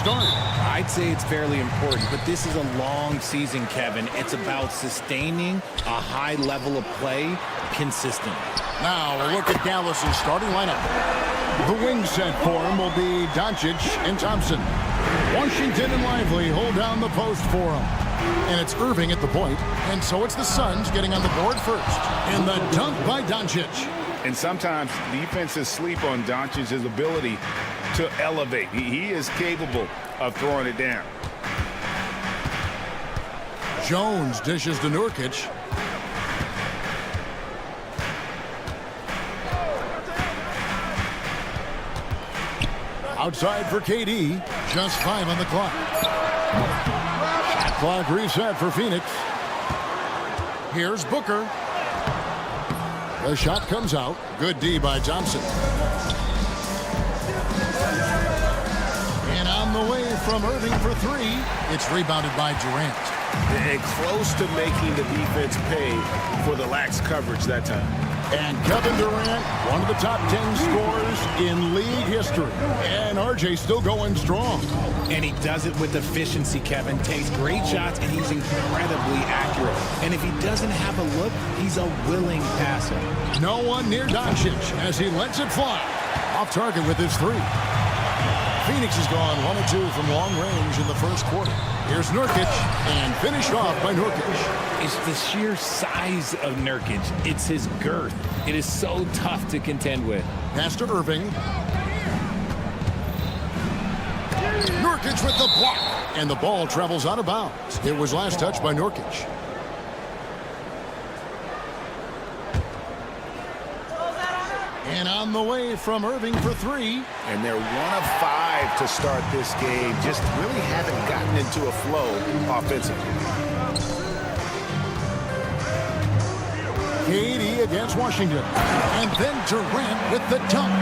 start? I'd say it's fairly important, but this is a long season, Kevin. It's about sustaining a high level of play consistently. Now a look at Dallas's starting lineup. The wing set for him will be Doncic and Thompson. Washington and Lively hold down the post for him. And it's Irving at the point, and so it's the Suns getting on the board first. And the dunk by Doncic. And sometimes defenses sleep on Doncic's ability to elevate. He is capable of throwing it down. Jones dishes to Nurkic. Outside for KD. Just 5 on the clock. Shot clock reset for Phoenix. Here's Booker. The shot comes out. Good D by Thompson. And on the way from Irving for 3. It's rebounded by Durant. And close to making the defense pay for the lax coverage that time. And Kevin Durant, one of the top 10 scorers in league history. And RJ still going strong. And he does it with efficiency, Kevin. Takes great shots, and he's incredibly accurate. And if he doesn't have a look, he's a willing passer. No one near Doncic as he lets it fly. Off target with his 3. Phoenix has gone 1 of 2 from long range in the first quarter. Here's Nurkic, and finished off by Nurkic. It's the sheer size of Nurkic. It's his girth. It is so tough to contend with. Pass to Irving. Nurkic with the block. And the ball travels out of bounds. It was last touched by Nurkic. And on the way from Irving for 3. And they're 1 of 5 to start this game. Just really haven't gotten into a flow offensively. KD against Washington. And then Durant with the dunk.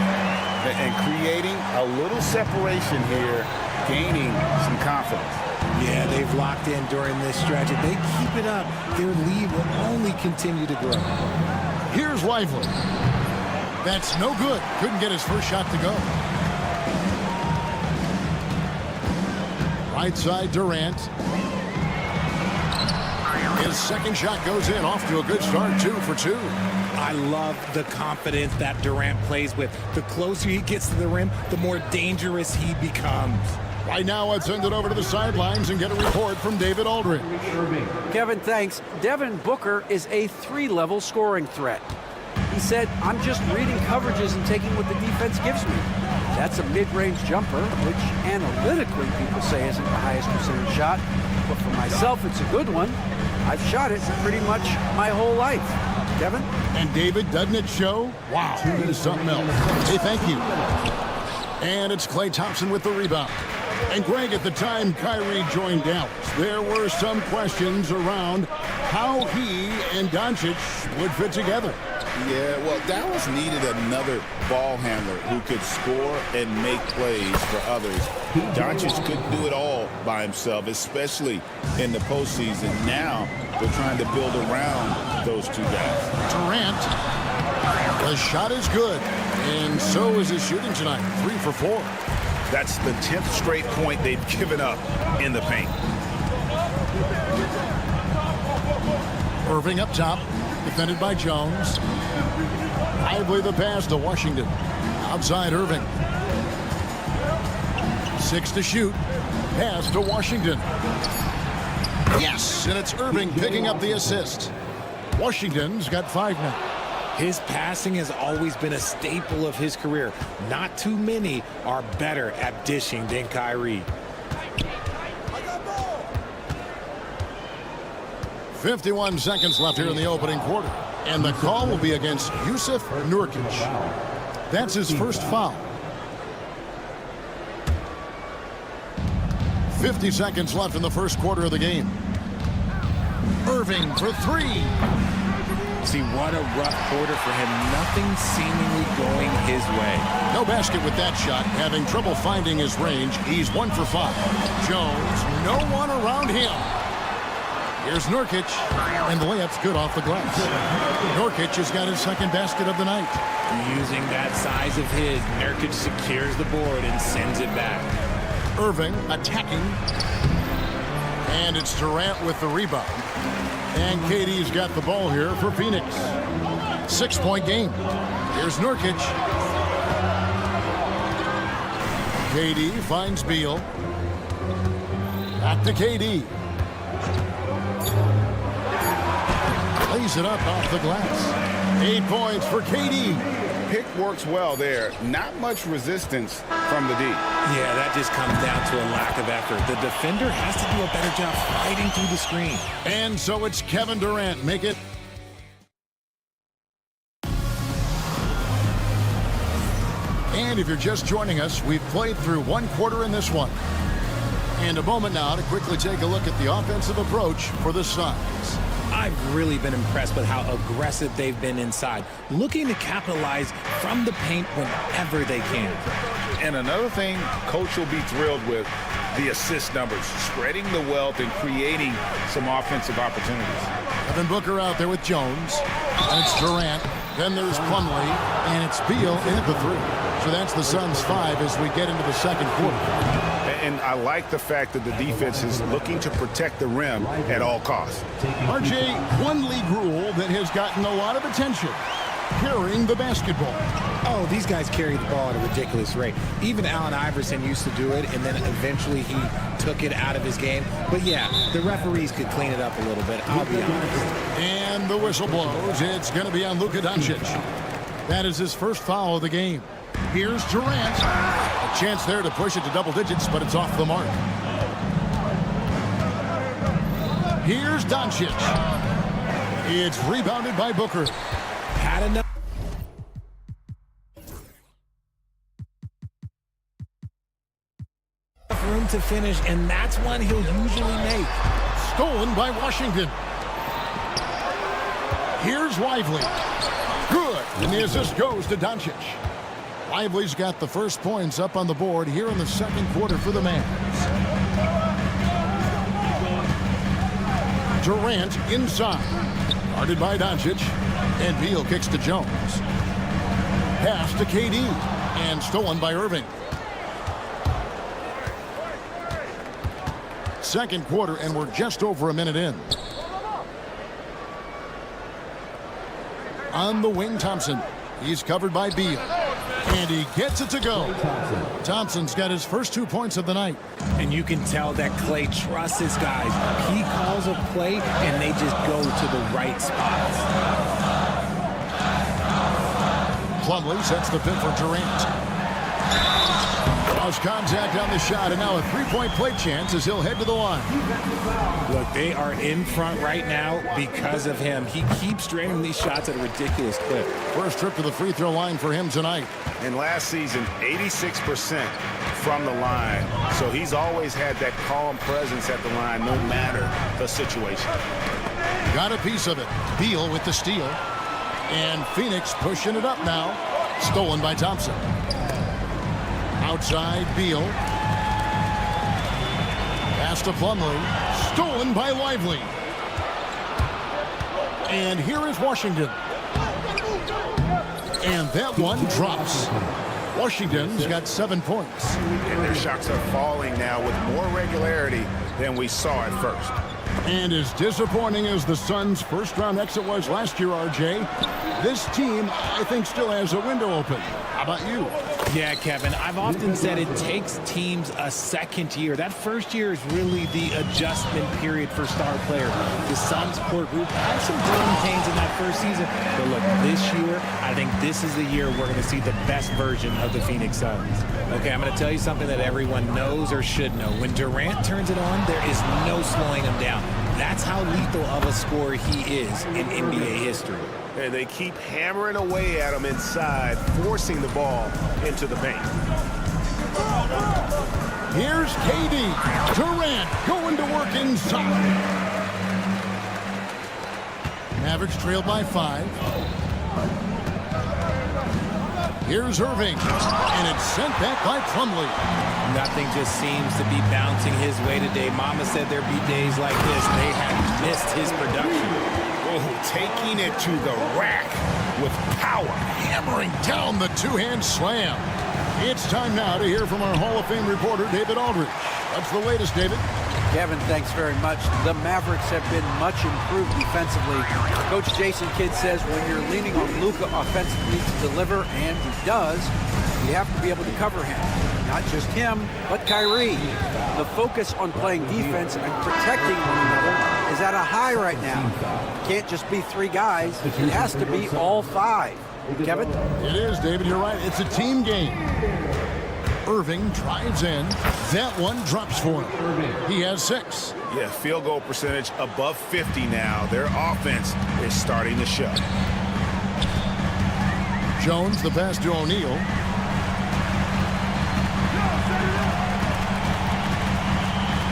And creating a little separation here, gaining some confidence. Yeah, they've locked in during this stretch. If they keep it up, their lead will only continue to grow. Here's Lively. That's no good. Couldn't get his first shot to go. Right side, Durant. His second shot goes in, off to a good start, 2 for 2. I love the confidence that Durant plays with. The closer he gets to the rim, the more dangerous he becomes. Right now, let's send it over to the sidelines and get a report from David Aldridge. Kevin, thanks. Devin Booker is a 3-level scoring threat. He said, I'm just reading coverages and taking what the defense gives me. That's a mid-range jumper, which analytically people say isn't the highest percentage shot. But for myself, it's a good one. I've shot it pretty much my whole life. Kevin? And David, doesn't it show? Wow, that is something else. Hey, thank you. And it's Klay Thompson with the rebound. And Greg, at the time Kyrie joined Dallas, there were some questions around how he and Doncic would fit together. Yeah, well, Dallas needed another ball handler who could score and make plays for others. Doncic couldn't do it all by himself, especially in the postseason. Now they're trying to build around those two guys. Durant, the shot is good, and so is his shooting tonight, 3 for 4. That's the 10th straight point they've given up in the paint. Irving up top, defended by Jones. Lively the pass to Washington. Outside Irving. 6 to shoot. Pass to Washington. Yes, and it's Irving picking up the assist. Washington's got 5 now. His passing has always been a staple of his career. Not too many are better at dishing than Kyrie. 51 seconds left here in the opening quarter. And the call will be against Yusuf Nurkic. That's his first foul. 50 seconds left in the first quarter of the game. Irving for 3. See, what a rough quarter for him. Nothing seemingly going his way. No basket with that shot. Having trouble finding his range. He's 1 for 5. Jones, no one around him. Here's Nurkic, and the layup's good off the glass. Nurkic has got his second basket of the night. Using that size of his, Nurkic secures the board and sends it back. Irving attacking. And it's Durant with the rebound. And KD's got the ball here for Phoenix. 6-point game. Here's Nurkic. KD finds Beal. Back to KD. Lays it up off the glass. 8 points for KD. Pick works well there. Not much resistance from the D. Yeah, that just comes down to a lack of effort. The defender has to do a better job fighting through the screen. And so it's Kevin Durant. Make it. And if you're just joining us, we've played through 1 quarter in this one. And a moment now to quickly take a look at the offensive approach for the Suns. I've really been impressed with how aggressive they've been inside, looking to capitalize from the paint whenever they can. And another thing coach will be thrilled with, the assist numbers, spreading the wealth and creating some offensive opportunities. Devin Booker out there with Jones. And it's Durant. Then there's Plumlee. And it's Beal in at the 3. So that's the Suns' 5 as we get into the second quarter. And I like the fact that the defense is looking to protect the rim at all costs. RJ, one league rule that has gotten a lot of attention. Carrying the basketball. Oh, these guys carry the ball at a ridiculous rate. Even Allen Iverson used to do it, and then eventually he took it out of his game. But yeah, the referees could clean it up a little bit, I'll be honest. And the whistle blows. It's going to be on Luka Doncic. That is his first foul of the game. Here's Durant. A chance there to push it to double digits, but it's off the mark. Here's Doncic. It's rebounded by Booker. Had enough room to finish, and that's one he'll usually make. Stolen by Washington. Here's Lively. Good. And the assist goes to Doncic. Lively's got the first points up on the board here in the second quarter for the Mavs. Durant inside. Guarded by Doncic. And Beal kicks to Jones. Pass to KD. And stolen by Irving. Second quarter, and we're just over a minute in. On the wing, Thompson. He's covered by Beal. And he gets it to go. Thompson's got his first 2 points of the night. And you can tell that Clay trusts his guys. He calls a play, and they just go to the right spots. Plumlee sets the pin for Durant. Draws contact on the shot, and now a three-point play chance as he'll head to the line. Look, they are in front right now because of him. He keeps draining these shots at a ridiculous clip. First trip to the free throw line for him tonight. And last season, 86% from the line. So he's always had that calm presence at the line, no matter the situation. Got a piece of it. Beal with the steal. And Phoenix pushing it up now. Stolen by Thompson. Outside, Beal. Pass to Plumlee. Stolen by Lively. And here is Washington. And that one drops. Washington's got 7 points. And their shots are falling now with more regularity than we saw at first. And as disappointing as the Suns' first-round exit was last year, RJ, this team, I think, still has a window open. How about you? Yeah, Kevin, I've often said it takes teams a second year. That first year is really the adjustment period for star players. The Suns core group had some growing pains in that first season. But look, this year, I think this is the year we're going to see the best version of the Phoenix Suns. Okay, I'm going to tell you something that everyone knows or should know. When Durant turns it on, there is no slowing him down. That's how lethal of a scorer he is in NBA history. And they keep hammering away at him inside, forcing the ball into the paint. Here's KD. Durant going to work inside. Mavericks trailed by 5. Here's Irving. And it's sent back by Plumlee. Nothing just seems to be bouncing his way today. Mama said there'd be days like this. They have missed his production. Oh, taking it to the rack with power. Hammering down the two-hand slam. It's time now to hear from our Hall of Fame reporter, David Aldridge. What's the latest, David? Kevin, thanks very much. The Mavericks have been much improved defensively. Coach Jason Kidd says when you're leaning on Luka offensively to deliver, and he does, you have to be able to cover him. Not just him, but Kyrie. The focus on playing defense and protecting one another is at a high right now. It can't just be 3 guys. It has to be all 5. Kevin? It is, David. You're right. It's a team game. Irving drives in. That one drops for him. He has 6. Yeah, field goal percentage above 50 now. Their offense is starting to show. Jones, the pass to O'Neal.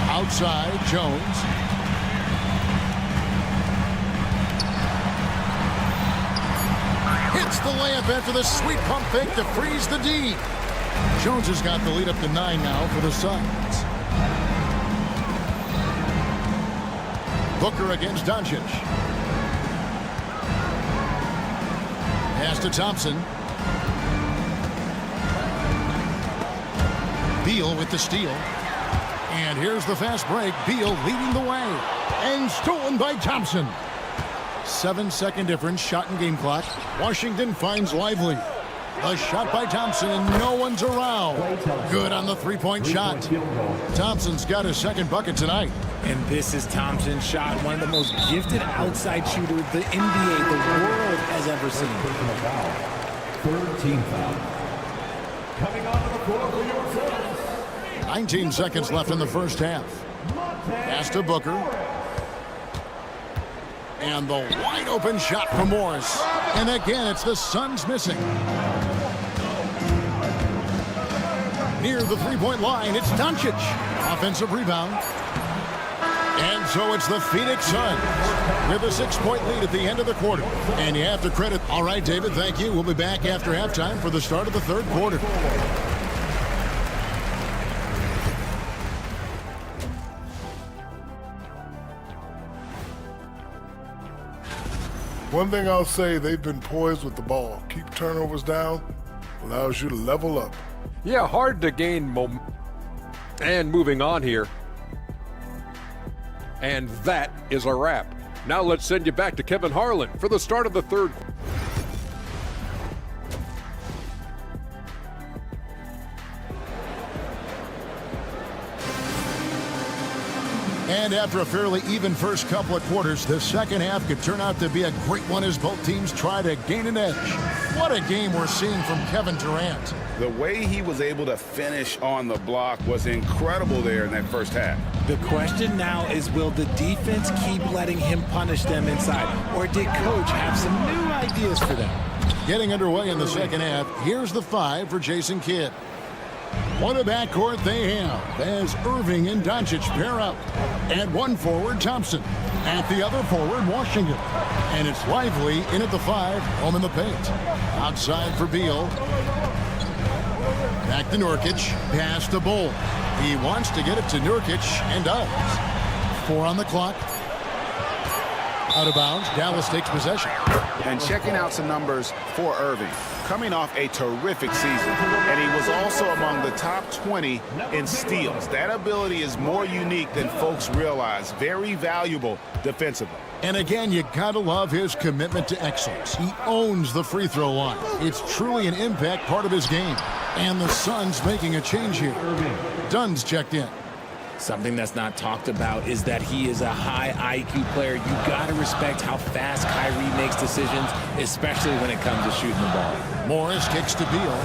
Outside, Jones. Hits the layup after the sweet pump fake to freeze the D. Jones has got the lead up to 9 now for the Suns. Booker against Doncic. Pass to Thompson. Beal with the steal. And here's the fast break. Beal leading the way. And stolen by Thompson. 7-second difference, shot and game clock. Washington finds Lively. A shot by Thompson, and no one's around. Good on the three-point shot. Thompson's got his second bucket tonight. And this is Thompson's shot, one of the most gifted outside shooters the NBA, the world has ever seen. Third team foul. Coming onto the court for your Suns. 19 seconds left in the first half. Pass to Booker. And the wide-open shot from Morris. And again, it's the Suns missing. Near the three-point line, it's Doncic. Offensive rebound. And so it's the Phoenix Suns with a 6-point lead at the end of the quarter. And you have to credit. All right, David, thank you. We'll be back after halftime for the start of the third quarter. One thing I'll say, they've been poised with the ball. Keep turnovers down, allows you to level up. Yeah, hard to gain momentum. And moving on here. And that is a wrap. Now let's send you back to Kevin Harlan for the start of the third. And after a fairly even first couple of quarters, the second half could turn out to be a great one as both teams try to gain an edge. What a game we're seeing from Kevin Durant. The way he was able to finish on the block was incredible there in that first half. The question now is, will the defense keep letting him punish them inside? Or did Coach have some new ideas for them? Getting underway in the second half, here's the 5 for Jason Kidd. What a backcourt they have as Irving and Doncic pair up. And one forward, Thompson. At the other forward, Washington. And it's Lively in at the 5, home in the paint. Outside for Beal. Back to Nurkic. Pass to Bull. He wants to get it to Nurkic and does. 4 on the clock. Out of bounds. Dallas takes possession. And checking out some numbers for Irving. Coming off a terrific season, and he was also among the top 20 in steals. That ability is more unique than folks realize. Very valuable defensively. And again, you gotta love his commitment to excellence. He owns the free throw line. It's truly an impact part of his game. And the Suns making a change here. Dunn's checked in. Something that's not talked about is that he is a high IQ player. You got to respect how fast Kyrie makes decisions, especially when it comes to shooting the ball. Morris kicks to Beal.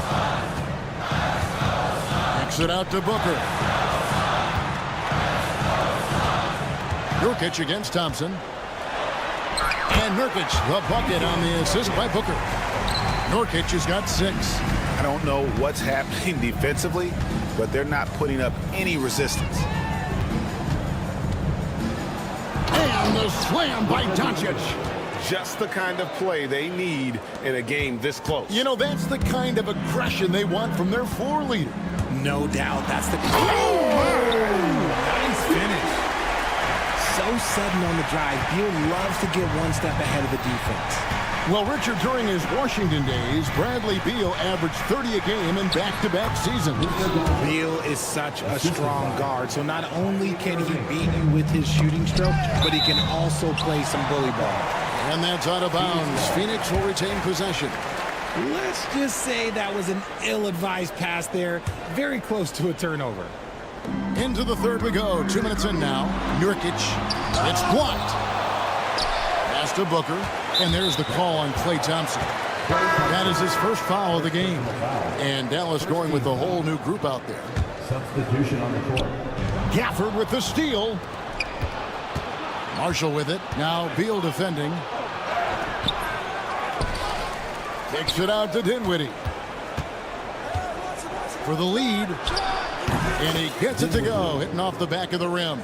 Kicks it out to Booker. Nurkic against Thompson. And Nurkic, the bucket on the assist by Booker. Nurkic has got 6. I don't know what's happening defensively, but they're not putting up any resistance. And the slam by Doncic. Just the kind of play they need in a game this close. You know, that's the kind of aggression they want from their floor leader. No doubt, that's the... Nice finish. So sudden on the drive. Beal loves to get one step ahead of the defense. Well, Richard, during his Washington days, Bradley Beal averaged 30 a game in back-to-back seasons. Beal is such a strong guard, so not only can he beat you with his shooting stroke, but he can also play some bully ball. And that's out of bounds. Phoenix will retain possession. Let's just say that was an ill-advised pass there, very close to a turnover. Into the third we go. 2 minutes in now. Nurkic. It's blocked. Pass to Booker. And there's the call on Klay Thompson. That is his first foul of the game. And Dallas going with a whole new group out there. Substitution on the court. Gafford with the steal. Marshall with it. Now Beal defending. Kicks it out to Dinwiddie. For the lead. And he gets it to go. Hitting off the back of the rim.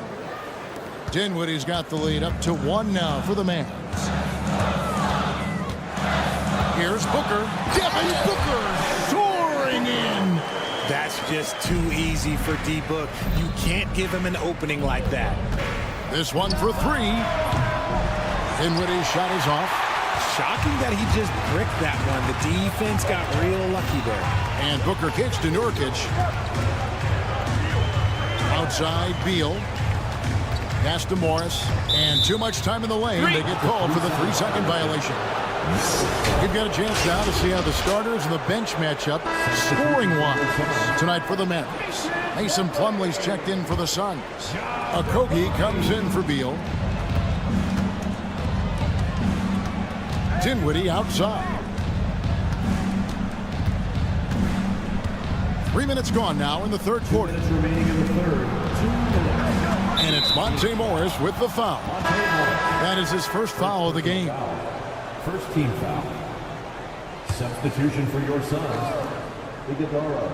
Dinwiddie's got the lead up to 1 now for the Mavs. Here's Booker. Devin Booker soaring in. That's just too easy for D-Book. You can't give him an opening like that. This one for 3. Dinwiddie's shot is off. Shocking that he just bricked that one. The defense got real lucky there. And Booker kicks to Nurkic. Outside Beal. Pass to Morris. And too much time in the lane. They get called for the 3-second violation. You've got a chance now to see how the starters and the bench match up scoring-wise tonight for the Mavericks. Mason Plumlee's checked in for the Suns. Okogie comes in for Beal. Dinwiddie outside. 3 minutes gone now in the third quarter. Remaining in the third. 2 minutes. And it's Monte Morris with the foul. That is his first foul of the game. First team foul. Substitution for your Suns. EuroCup.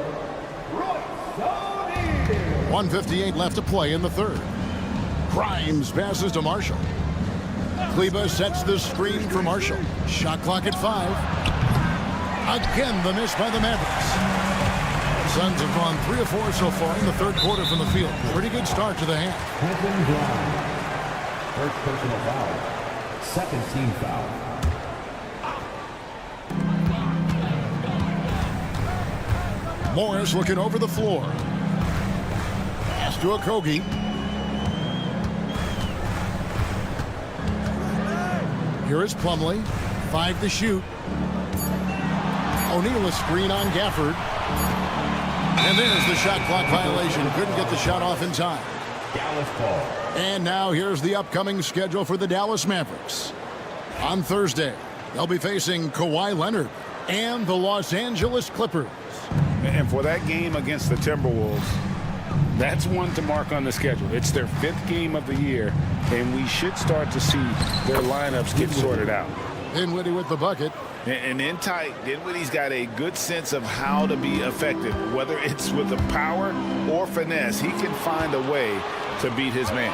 1:58 left to play in the third. Grimes passes to Marshall. Kleba sets the screen for Marshall. Shot clock at 5. Again, the miss by the Mavericks. Suns have gone 3 of 4 so far in the third quarter from the field. Pretty good start to the half. First personal foul. Second team foul. Morris looking over the floor. Pass to Okogie. Here is Plumlee. 5 to shoot. O'Neal a screen on Gafford. And there's the shot clock violation. Couldn't get the shot off in time. Dallas ball. And now here's the upcoming schedule for the Dallas Mavericks. On Thursday, they'll be facing Kawhi Leonard and the Los Angeles Clippers. And for that game against the Timberwolves, that's one to mark on the schedule. It's their 5th game of the year, and we should start to see their lineups get sorted out. Dinwiddie with the bucket. And in tight, Dinwiddie's got a good sense of how to be effective. Whether it's with the power or finesse, he can find a way to beat his man.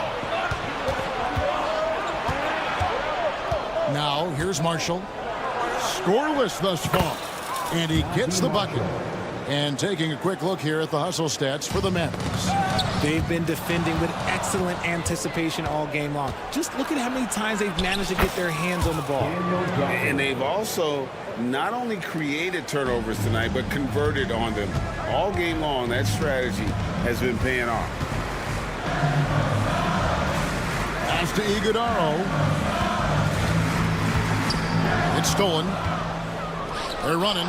Now, here's Marshall. Scoreless thus far. And he gets the bucket. And taking a quick look here at the hustle stats for the Mavericks. They've been defending with excellent anticipation all game long. Just look at how many times they've managed to get their hands on the ball. And they've also not only created turnovers tonight, but converted on them. All game long, that strategy has been paying off. Pass to Iguodala. It's stolen. They're running.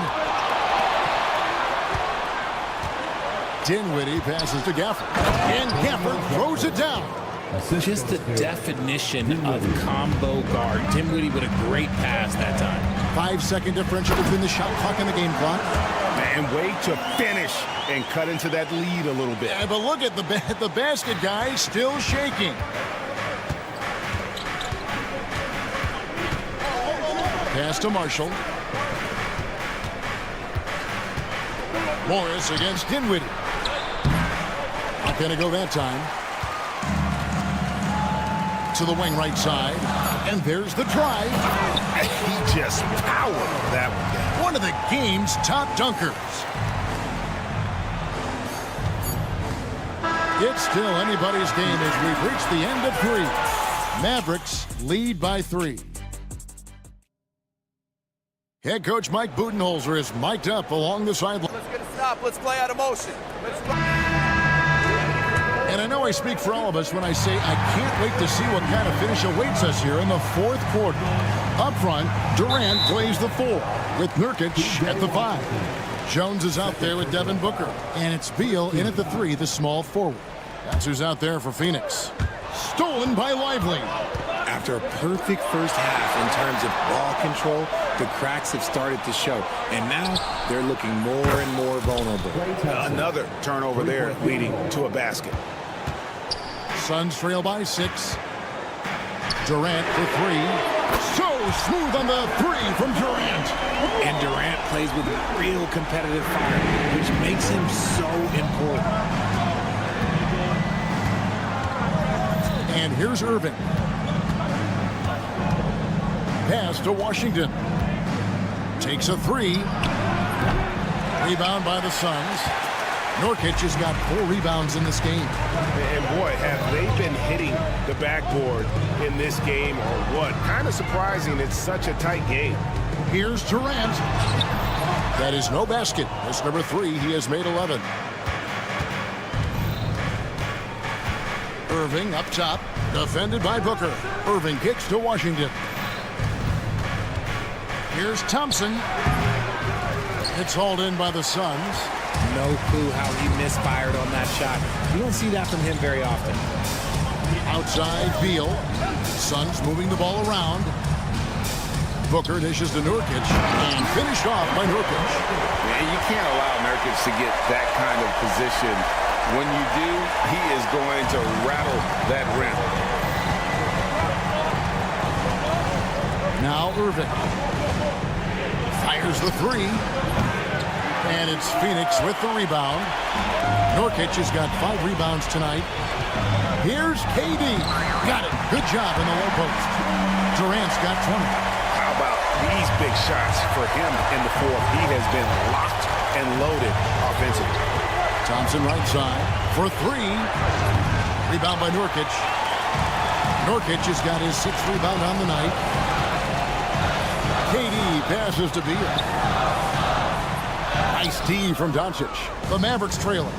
Dinwiddie passes to Gafford. And Gafford throws it down. Just the definition of combo guard. Dinwiddie with a great pass that time. 5-second differential between the shot clock and the game clock. And way to finish and cut into that lead a little bit. Yeah, but look at the basket, guys, still shaking. Pass to Marshall. Morris against Dinwiddie. Not going to go that time. To the wing right side. And there's the drive. He just powered that one down. One of the game's top dunkers. It's still anybody's game as we've reached the end of 3. Mavericks lead by 3. Head coach Mike Budenholzer is mic'd up along the sideline. Let's get a stop. Let's play out of motion. And I know I speak for all of us when I say I can't wait to see what kind of finish awaits us here in the fourth quarter. Up front, Durant plays the 4 with Nurkic at the 5. Jones is out there with Devin Booker. And it's Beal in at the 3, the small forward. That's who's out there for Phoenix. Stolen by Lively. After a perfect first half in terms of ball control, the cracks have started to show. And now they're looking more and more vulnerable. Another turnover there leading to a basket. Suns trail by 6. Durant for 3. So smooth on the 3 from Durant. And Durant plays with real competitive fire, which makes him so important. And here's Irving. Pass to Washington. Takes a 3. Rebound by the Suns. Nurkic has got 4 rebounds in this game. And boy, have they been hitting the backboard in this game or what? Kind of surprising. It's such a tight game. Here's Durant. That is no basket. That's number 3. He has made 11. Irving up top. Defended by Booker. Irving kicks to Washington. Here's Thompson. It's hauled in by the Suns. No clue how he misfired on that shot. You don't see that from him very often. Outside, Beal. Suns moving the ball around. Booker dishes to Nurkic and finished off by Nurkic. Man, you can't allow Nurkic to get that kind of position. When you do, he is going to rattle that rim. Now Irving. Fires the 3. And it's Phoenix with the rebound. Nurkic has got 5 rebounds tonight. Here's KD. Got it. Good job in the low post. Durant's got 20. How about these big shots for him in the 4th? He has been locked and loaded offensively. Thompson right side for 3. Rebound by Nurkic. Nurkic has got his 6th rebound on the night. KD passes to Beal. Nice D from Doncic. The Mavericks trailing.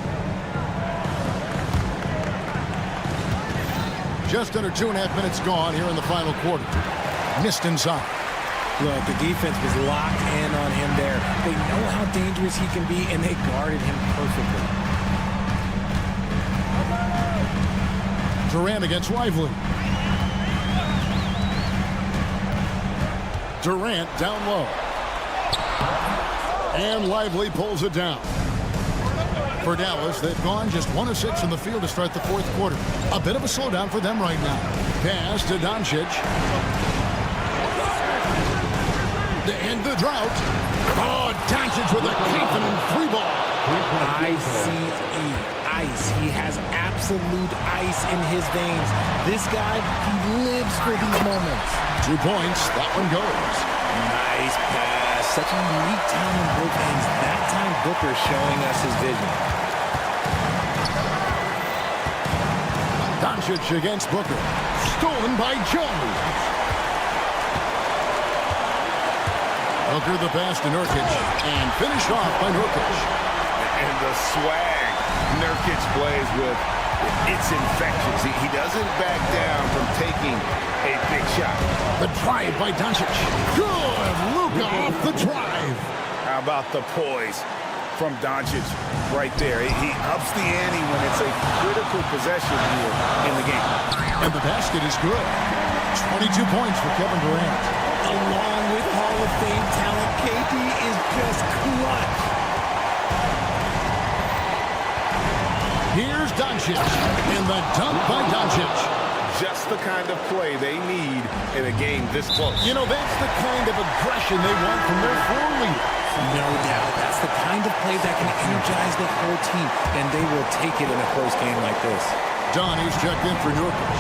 Just under 2.5 minutes gone here in the final quarter. Missed inside. Look, the defense was locked in on him there. They know how dangerous he can be, and they guarded him perfectly. Durant against Lively. Durant down low. And Lively pulls it down. For Dallas, they've gone just 1 of 6 in the field to start the 4th quarter. A bit of a slowdown for them right now. Pass to Doncic. To end the drought. Oh, Doncic with a confident 3 ball. Ice. He has absolute ice in his veins. This guy, he lives for these moments. 2 points. That one goes. Nice pass. Such a unique time in both ends. That time, Booker showing us his vision. Doncic against Booker. Stolen by Jones. Booker the pass to Nurkic. And finished off by Nurkic. And the swag Nurkic plays with, it's infectious. He doesn't back down from taking a big shot. The drive by Doncic. Good. Luka off the drive. How about the poise from Doncic right there? He ups the ante when it's a critical possession here in the game. And the basket is good. 22 points for Kevin Durant. Along with Hall of Fame talent, KD is just clutch. Here's Doncic. And the dunk by Doncic. Just the kind of play they need in a game this close. You know, that's the kind of aggression they want from their floor leader. No doubt. That's the kind of play that can energize the whole team, and they will take it in a close game like this. Donnie's checked in for Nurkic.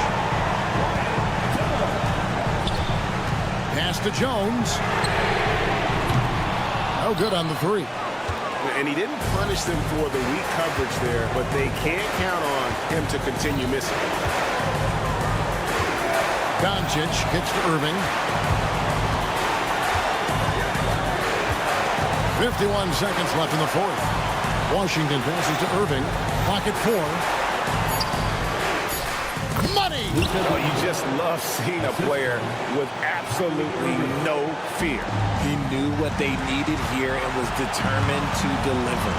Pass to Jones. No good on the 3. And he didn't punish them for the weak coverage there, but they can't count on him to continue missing. Doncic gets to Irving. 51 seconds left in the fourth. Washington passes to Irving. Clock at 4. Money! Oh, you just love seeing a player with absolutely no fear. He knew what they needed here and was determined to deliver.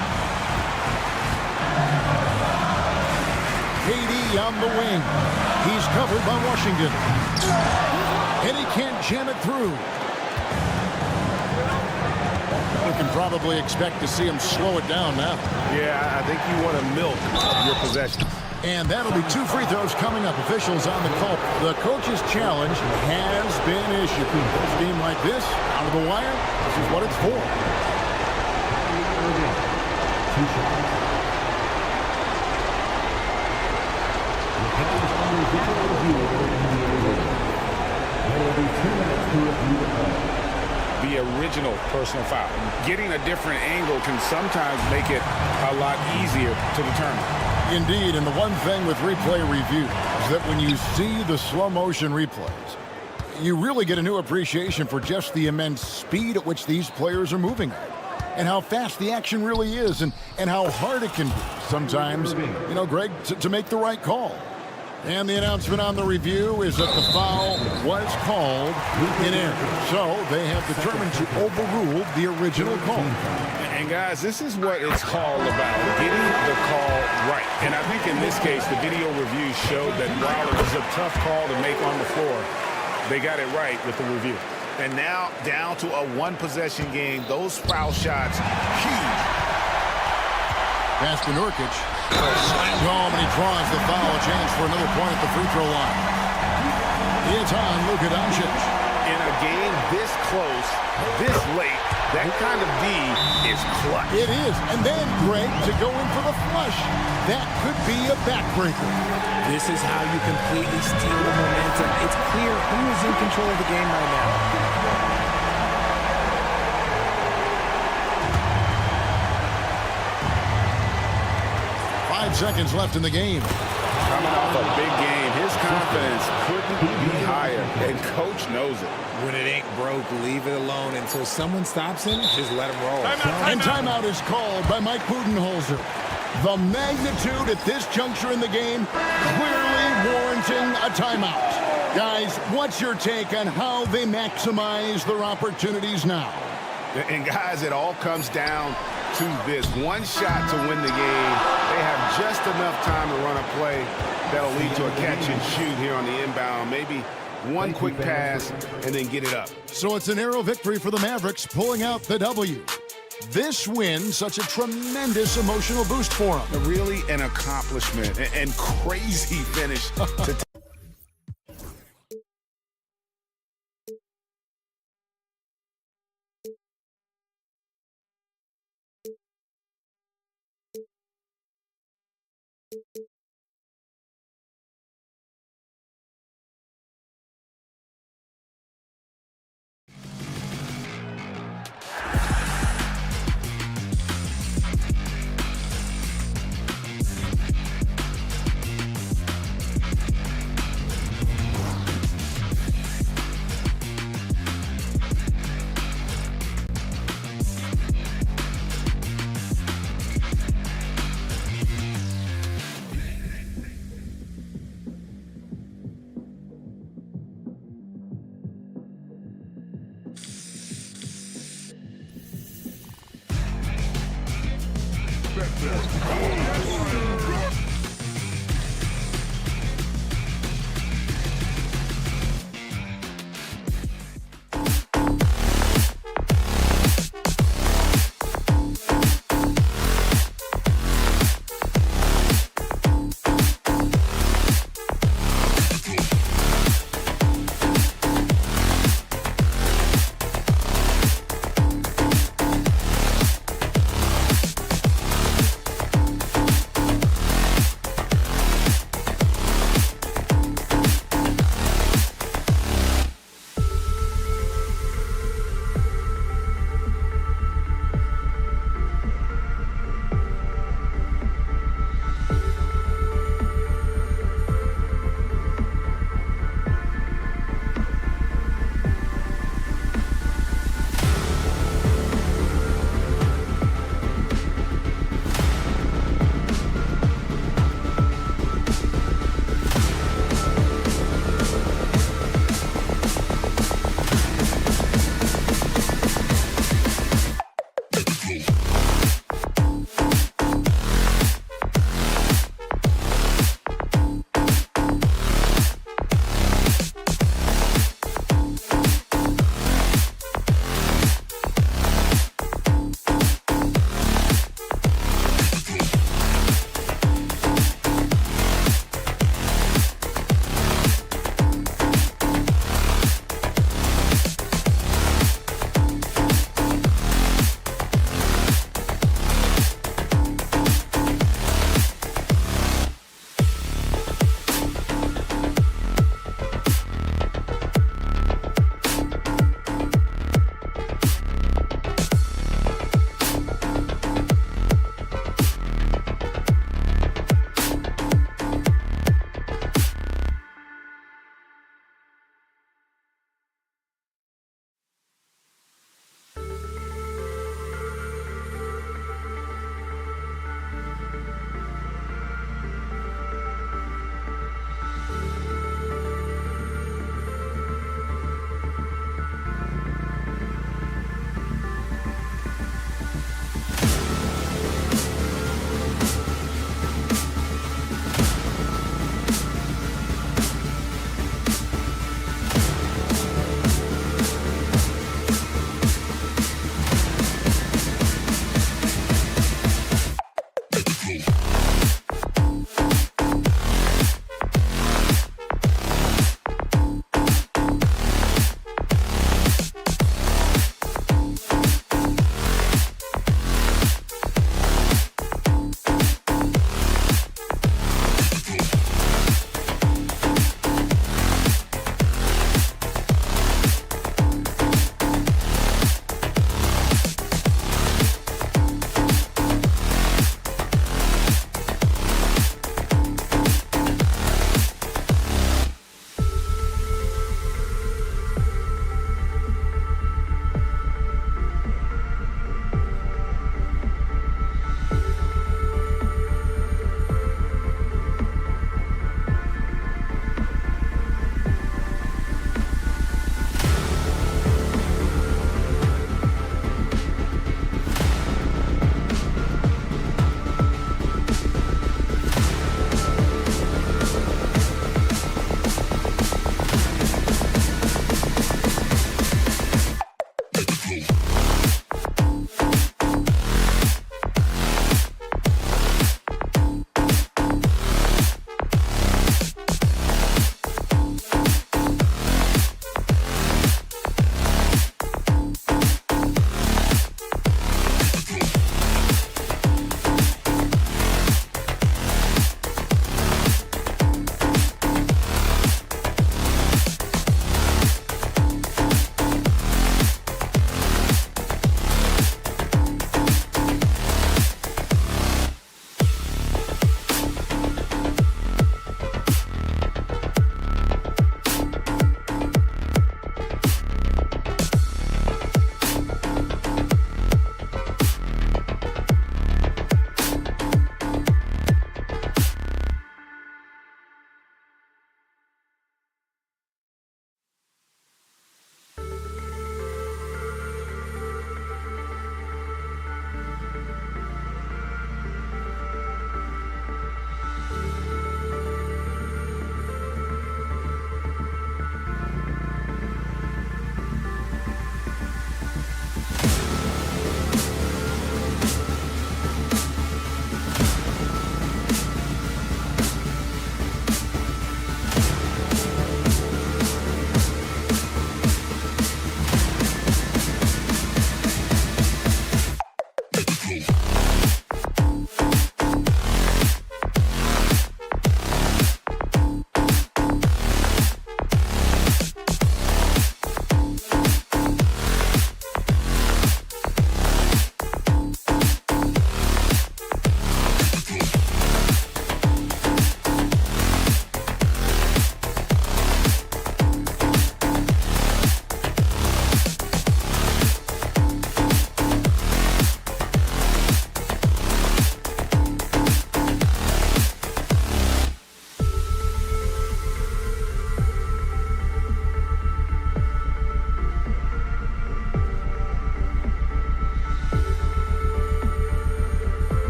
KD on the wing. He's covered by Washington. And he can't jam it through. We can probably expect to see him slow it down now. Yeah, I think you want to milk your possessions. And that'll be 2 free throws coming up. Officials on the call. The coach's challenge has been issued. A game like this, out of the wire, this is what it's for. The original personal foul. Getting a different angle can sometimes make it a lot easier to determine. Indeed, and the one thing with replay review is that when you see the slow motion replays, you really get a new appreciation for just the immense speed at which these players are moving at, and how fast the action really is, and how hard it can be sometimes, you know, Greg, to make the right call. And the announcement on the review is that the foul was called in error. So they have determined to overrule the original call. And guys, this is what it's all about, getting the call right. And I think in this case, the video review showed that while it was a tough call to make on the floor, they got it right with the review. And now down to a one-possession game. Those foul shots, huge. Pass to Nurkic. Slams home, and he draws the foul. A chance for another point at the free throw line. It's on Luka Doncic. In a game this close, this late, that kind of D is clutch. It is. And then, Greg, to go in for the flush. That could be a backbreaker. This is how you completely steal the momentum. It's clear who is in control of the game right now. 5 seconds left in the game. Coming off a big game, his confidence couldn't be higher, and coach knows it. When it ain't broke, leave it alone until someone stops him. Just let him roll. And timeout is called by Mike Budenholzer. The magnitude at this juncture in the game clearly warranting a timeout. Guys, what's your take on how they maximize their opportunities now? And guys, it all comes down to this. One shot to win the game. They have just enough time to run a play that'll lead to a catch and shoot here on the inbound. Maybe one quick pass and then get it up. So it's a narrow victory for the Mavericks, pulling out the W. This win, such a tremendous emotional boost for them. Really an accomplishment and crazy finish to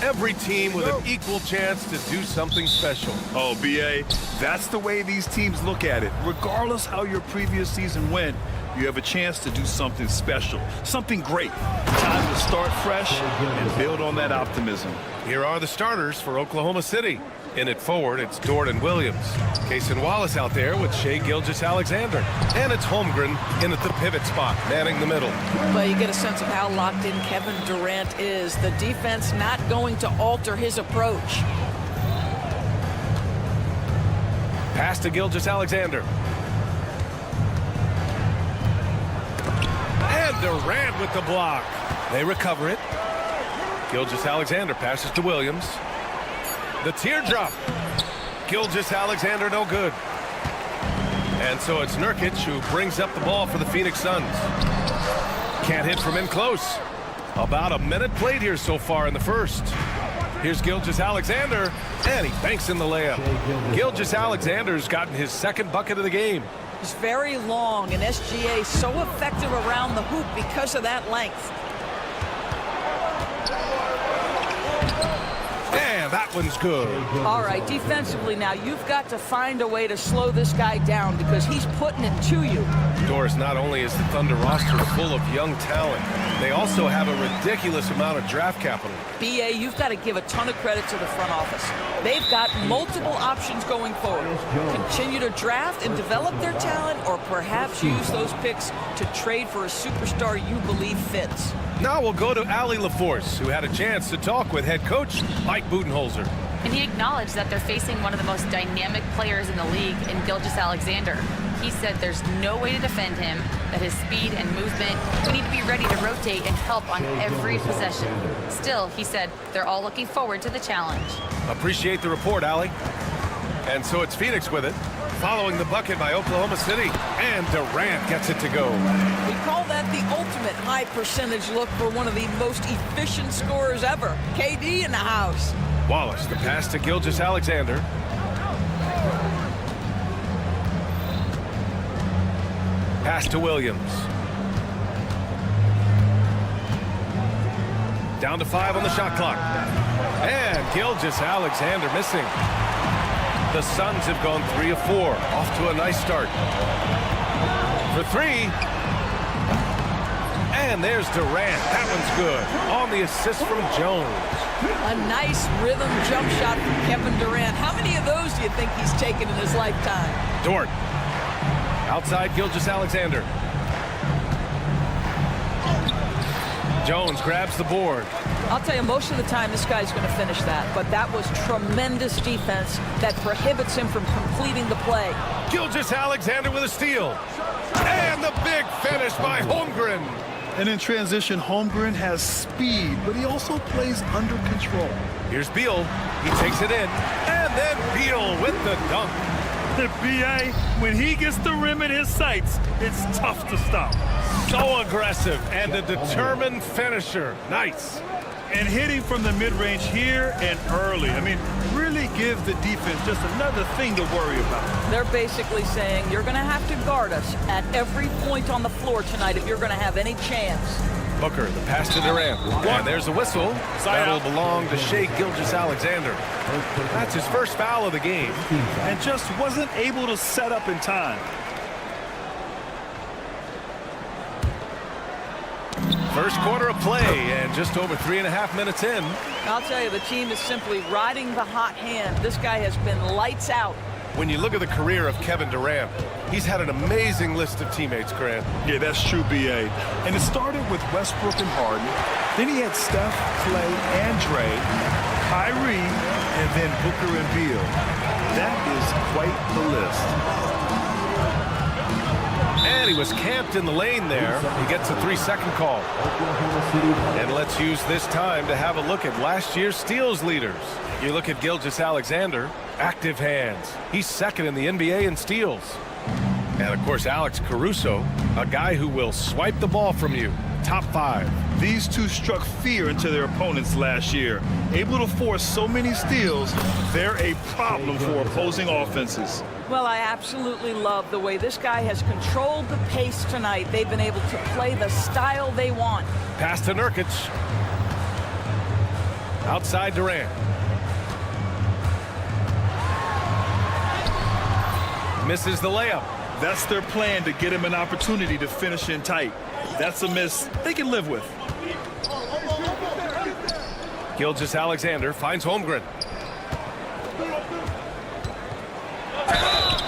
Every team with an equal chance to do something special. Oh, B.A., that's the way these teams look at it. Regardless how your previous season went, you have a chance to do something special, something great. Time to start fresh and build on that optimism. Here are the starters for Oklahoma City. In at forward, it's Dort and Williams. Cason Wallace out there with Shai Gilgeous-Alexander. And it's Holmgren in at the pivot spot, manning the middle. Well, you get a sense of how locked in Kevin Durant is. The defense not going to alter his approach. Pass to Gilgeous-Alexander. And Durant with the block. They recover it. Gilgeous-Alexander passes to Williams. The teardrop. Gilgeous-Alexander no good. And so it's Nurkic who brings up the ball for the Phoenix Suns. Can't hit from in close. About a minute played here so far in the first. Here's Gilgeous-Alexander, and he banks in the layup. Gilgeous-Alexander's gotten his second bucket of the game. He's very long, and SGA so effective around the hoop because of that length. And that one's good. All right, defensively now, you've got to find a way to slow this guy down because he's putting it to you. Doris, not only is the Thunder roster full of young talent, they also have a ridiculous amount of draft capital. BA, you've got to give a ton of credit to the front office. They've got multiple options going forward. Continue to draft and develop their talent, or perhaps use those picks to trade for a superstar you believe fits. Now we'll go to Allie LaForce, who had a chance to talk with head coach Mike Budenholzer. And he acknowledged that they're facing one of the most dynamic players in the league in Gilgeous-Alexander. He said there's no way to defend him, that his speed and movement, we need to be ready to rotate and help on every possession. Still, he said, they're all looking forward to the challenge. Appreciate the report, Allie. And so it's Phoenix with it, following the bucket by Oklahoma City, and Durant gets it to go. We call that the ultimate high percentage look for one of the most efficient scorers ever. KD in the house. Wallace, the pass to Gilgeous-Alexander. Pass to Williams. Down to 5 on the shot clock. And Gilgeous-Alexander missing. The Suns have gone 3 of 4. Off to a nice start. For 3. And there's Durant. That one's good. On the assist from Jones. A nice rhythm jump shot from Kevin Durant. How many of those do you think he's taken in his lifetime? Dort. Outside Gilgeous-Alexander. Jones grabs the board. I'll tell you, most of the time this guy's going to finish that, but that was tremendous defense that prohibits him from completing the play. Gilgeous-Alexander with a steal. And the big finish by Holmgren. And in transition, Holmgren has speed, but he also plays under control. Here's Beal. He takes it in. And then Beal with the dunk. The BA, when he gets the rim in his sights, it's tough to stop. So aggressive and a determined finisher. Nice. And hitting from the mid-range here and early. I mean, really gives the defense just another thing to worry about. They're basically saying you're going to have to guard us at every point on the floor tonight if you're going to have any chance. Booker, the pass to Durant. And there's a whistle. That'll belong to Shai Gilgeous-Alexander. That's his first foul of the game. And just wasn't able to set up in time. First quarter of play, and just over 3.5 minutes in. I'll tell you, the team is simply riding the hot hand. This guy has been lights out. When you look at the career of Kevin Durant, he's had an amazing list of teammates, Grant. Yeah, that's true, B.A. And it started with Westbrook and Harden. Then he had Steph, Clay, and Dre, Kyrie, and then Booker and Beal. That is quite the list. And he was camped in the lane there. He gets a 3-second call. And let's use this time to have a look at last year's steals leaders. You look at Gilgeous-Alexander, active hands. He's second in the NBA in steals. And, of course, Alex Caruso, a guy who will swipe the ball from you. Top 5. These two struck fear into their opponents last year. Able to force so many steals, they're a problem for opposing offenses. Well, I absolutely love the way this guy has controlled the pace tonight. They've been able to play the style they want. Pass to Nurkic. Outside Durant. Misses the layup. That's their plan, to get him an opportunity to finish in tight. That's a miss they can live with. Gilgeous-Alexander finds Holmgren.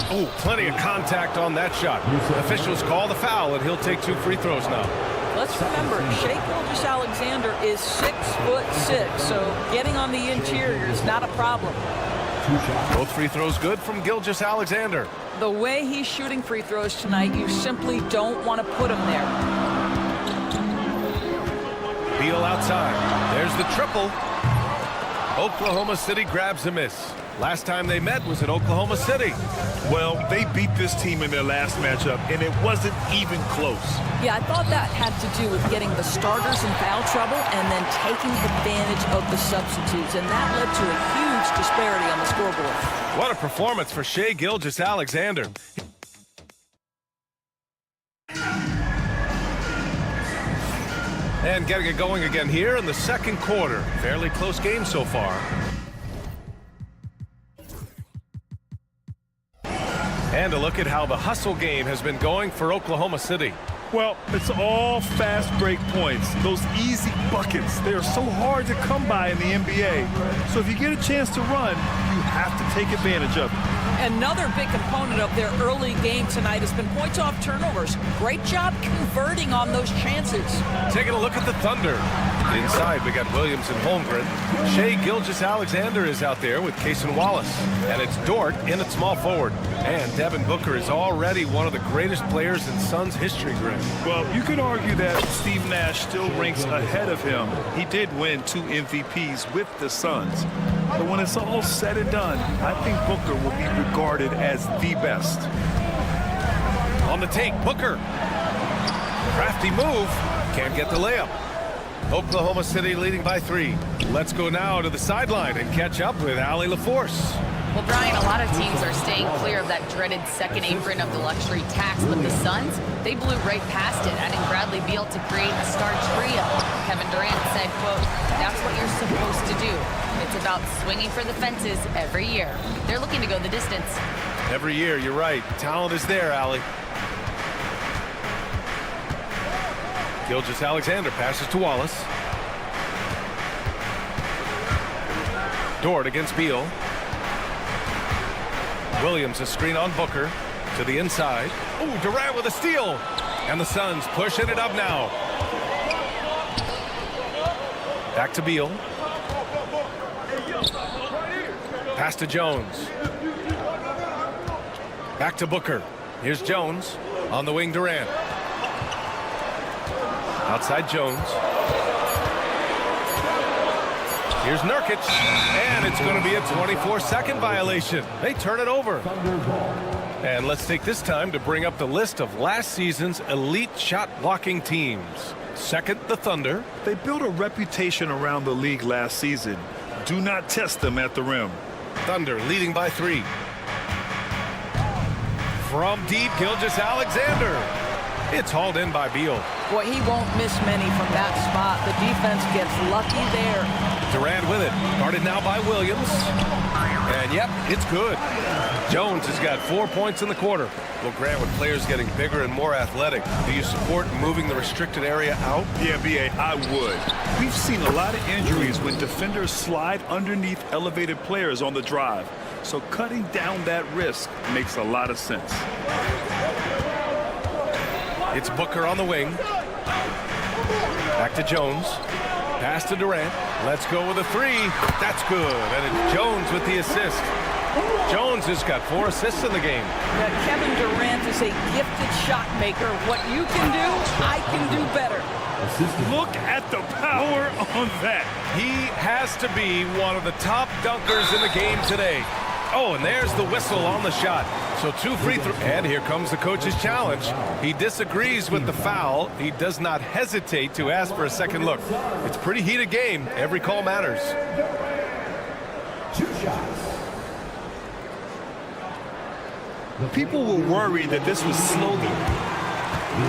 Oh, plenty of contact on that shot. Officials call the foul, and he'll take 2 free throws now. Let's remember, Shai Gilgeous-Alexander is 6'6", so getting on the interior is not a problem. Both free throws good from Gilgeous-Alexander. The way he's shooting free throws tonight, you simply don't want to put him there. Beal outside. There's the triple. Oklahoma City grabs a miss. Last time they met was at Oklahoma City. Well, they beat this team in their last matchup, and it wasn't even close. Yeah, I thought that had to do with getting the starters in foul trouble and then taking advantage of the substitutes, and that led to a huge disparity on the scoreboard. What a performance for Shai Gilgeous-Alexander. And getting it going again here in the second quarter. Fairly close game so far. And a look at how the hustle game has been going for Oklahoma City. Well, it's all fast break points. Those easy buckets, they are so hard to come by in the NBA. So if you get a chance to run, you have to take advantage of it. Another big component of their early game tonight has been points off turnovers. Great job converting on those chances. Taking a look at the Thunder. Inside, we got Williams and Holmgren. Shai Gilgeous-Alexander is out there with Cason Wallace. And it's Dort in at small forward. And Devin Booker is already one of the greatest players in Suns history, Greg. Well, you could argue that Steve Nash still ranks ahead of him. He did win 2 MVPs with the Suns. But when it's all said and done, I think Booker will be regarded as the best. On the take, Booker. Crafty move. Can't get the layup. Oklahoma City leading by 3. Let's go now to the sideline and catch up with Allie LaForce. Well, Brian, a lot of teams are staying clear of that dreaded second apron of the luxury tax, but the Suns, they blew right past it, adding Bradley Beal to create a star trio. Kevin Durant said, quote, "That's what you're supposed to do. It's about swinging for the fences every year." They're looking to go the distance. Every year, you're right. Talent is there, Allie. Gilgeous-Alexander passes to Wallace. Dort against Beal. Williams a screen on Booker to the inside. Oh, Durant with a steal. And the Suns pushing it up now. Back to Beal. Pass to Jones. Back to Booker. Here's Jones. On the wing, Durant. Outside Jones. Here's Nurkic, and it's going to be a 24-second violation. They turn it over. And let's take this time to bring up the list of last season's elite shot-blocking teams. Second, the Thunder. They built a reputation around the league last season. Do not test them at the rim. Thunder leading by 3. From deep, Gilgeous-Alexander. It's hauled in by Beal. Boy, he won't miss many from that spot. The defense gets lucky there. Durant with it. Guarded now by Williams. And yep, it's good. Jones has got 4 points in the quarter. Well, Grant, with players getting bigger and more athletic, do you support moving the restricted area out? Yeah, B.A., I would. We've seen a lot of injuries when defenders slide underneath elevated players on the drive. So cutting down that risk makes a lot of sense. It's Booker on the wing. Back to Jones. Pass to Durant. Let's go with a 3. That's good. And it's Jones with the assist. Jones has got 4 assists in the game. Now, Kevin Durant is a gifted shot maker. What you can do, I can do better. Look at the power on that. He has to be one of the top dunkers in the game today. Oh, and there's the whistle on the shot. So 2 free throws. And here comes the coach's challenge. He disagrees with the foul. He does not hesitate to ask for a second look. It's a pretty heated game. Every call matters. 2 shots. People were worried that this was slow. The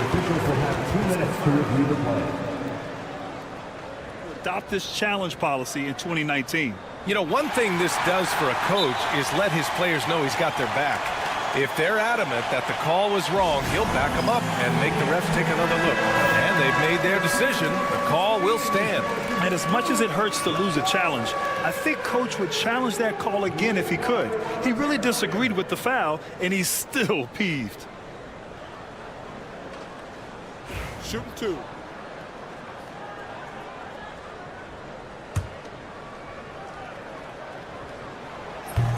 officials will have 2 minutes to review the play. adopt this challenge policy in 2019. You know, one thing this does for a coach is let his players know he's got their back. If they're adamant that the call was wrong, he'll back them up and make the refs take another look. And they've made their decision. The call will stand. And as much as it hurts to lose a challenge, I think Coach would challenge that call again if he could. He really disagreed with the foul, and he's still peeved. Shooting 2.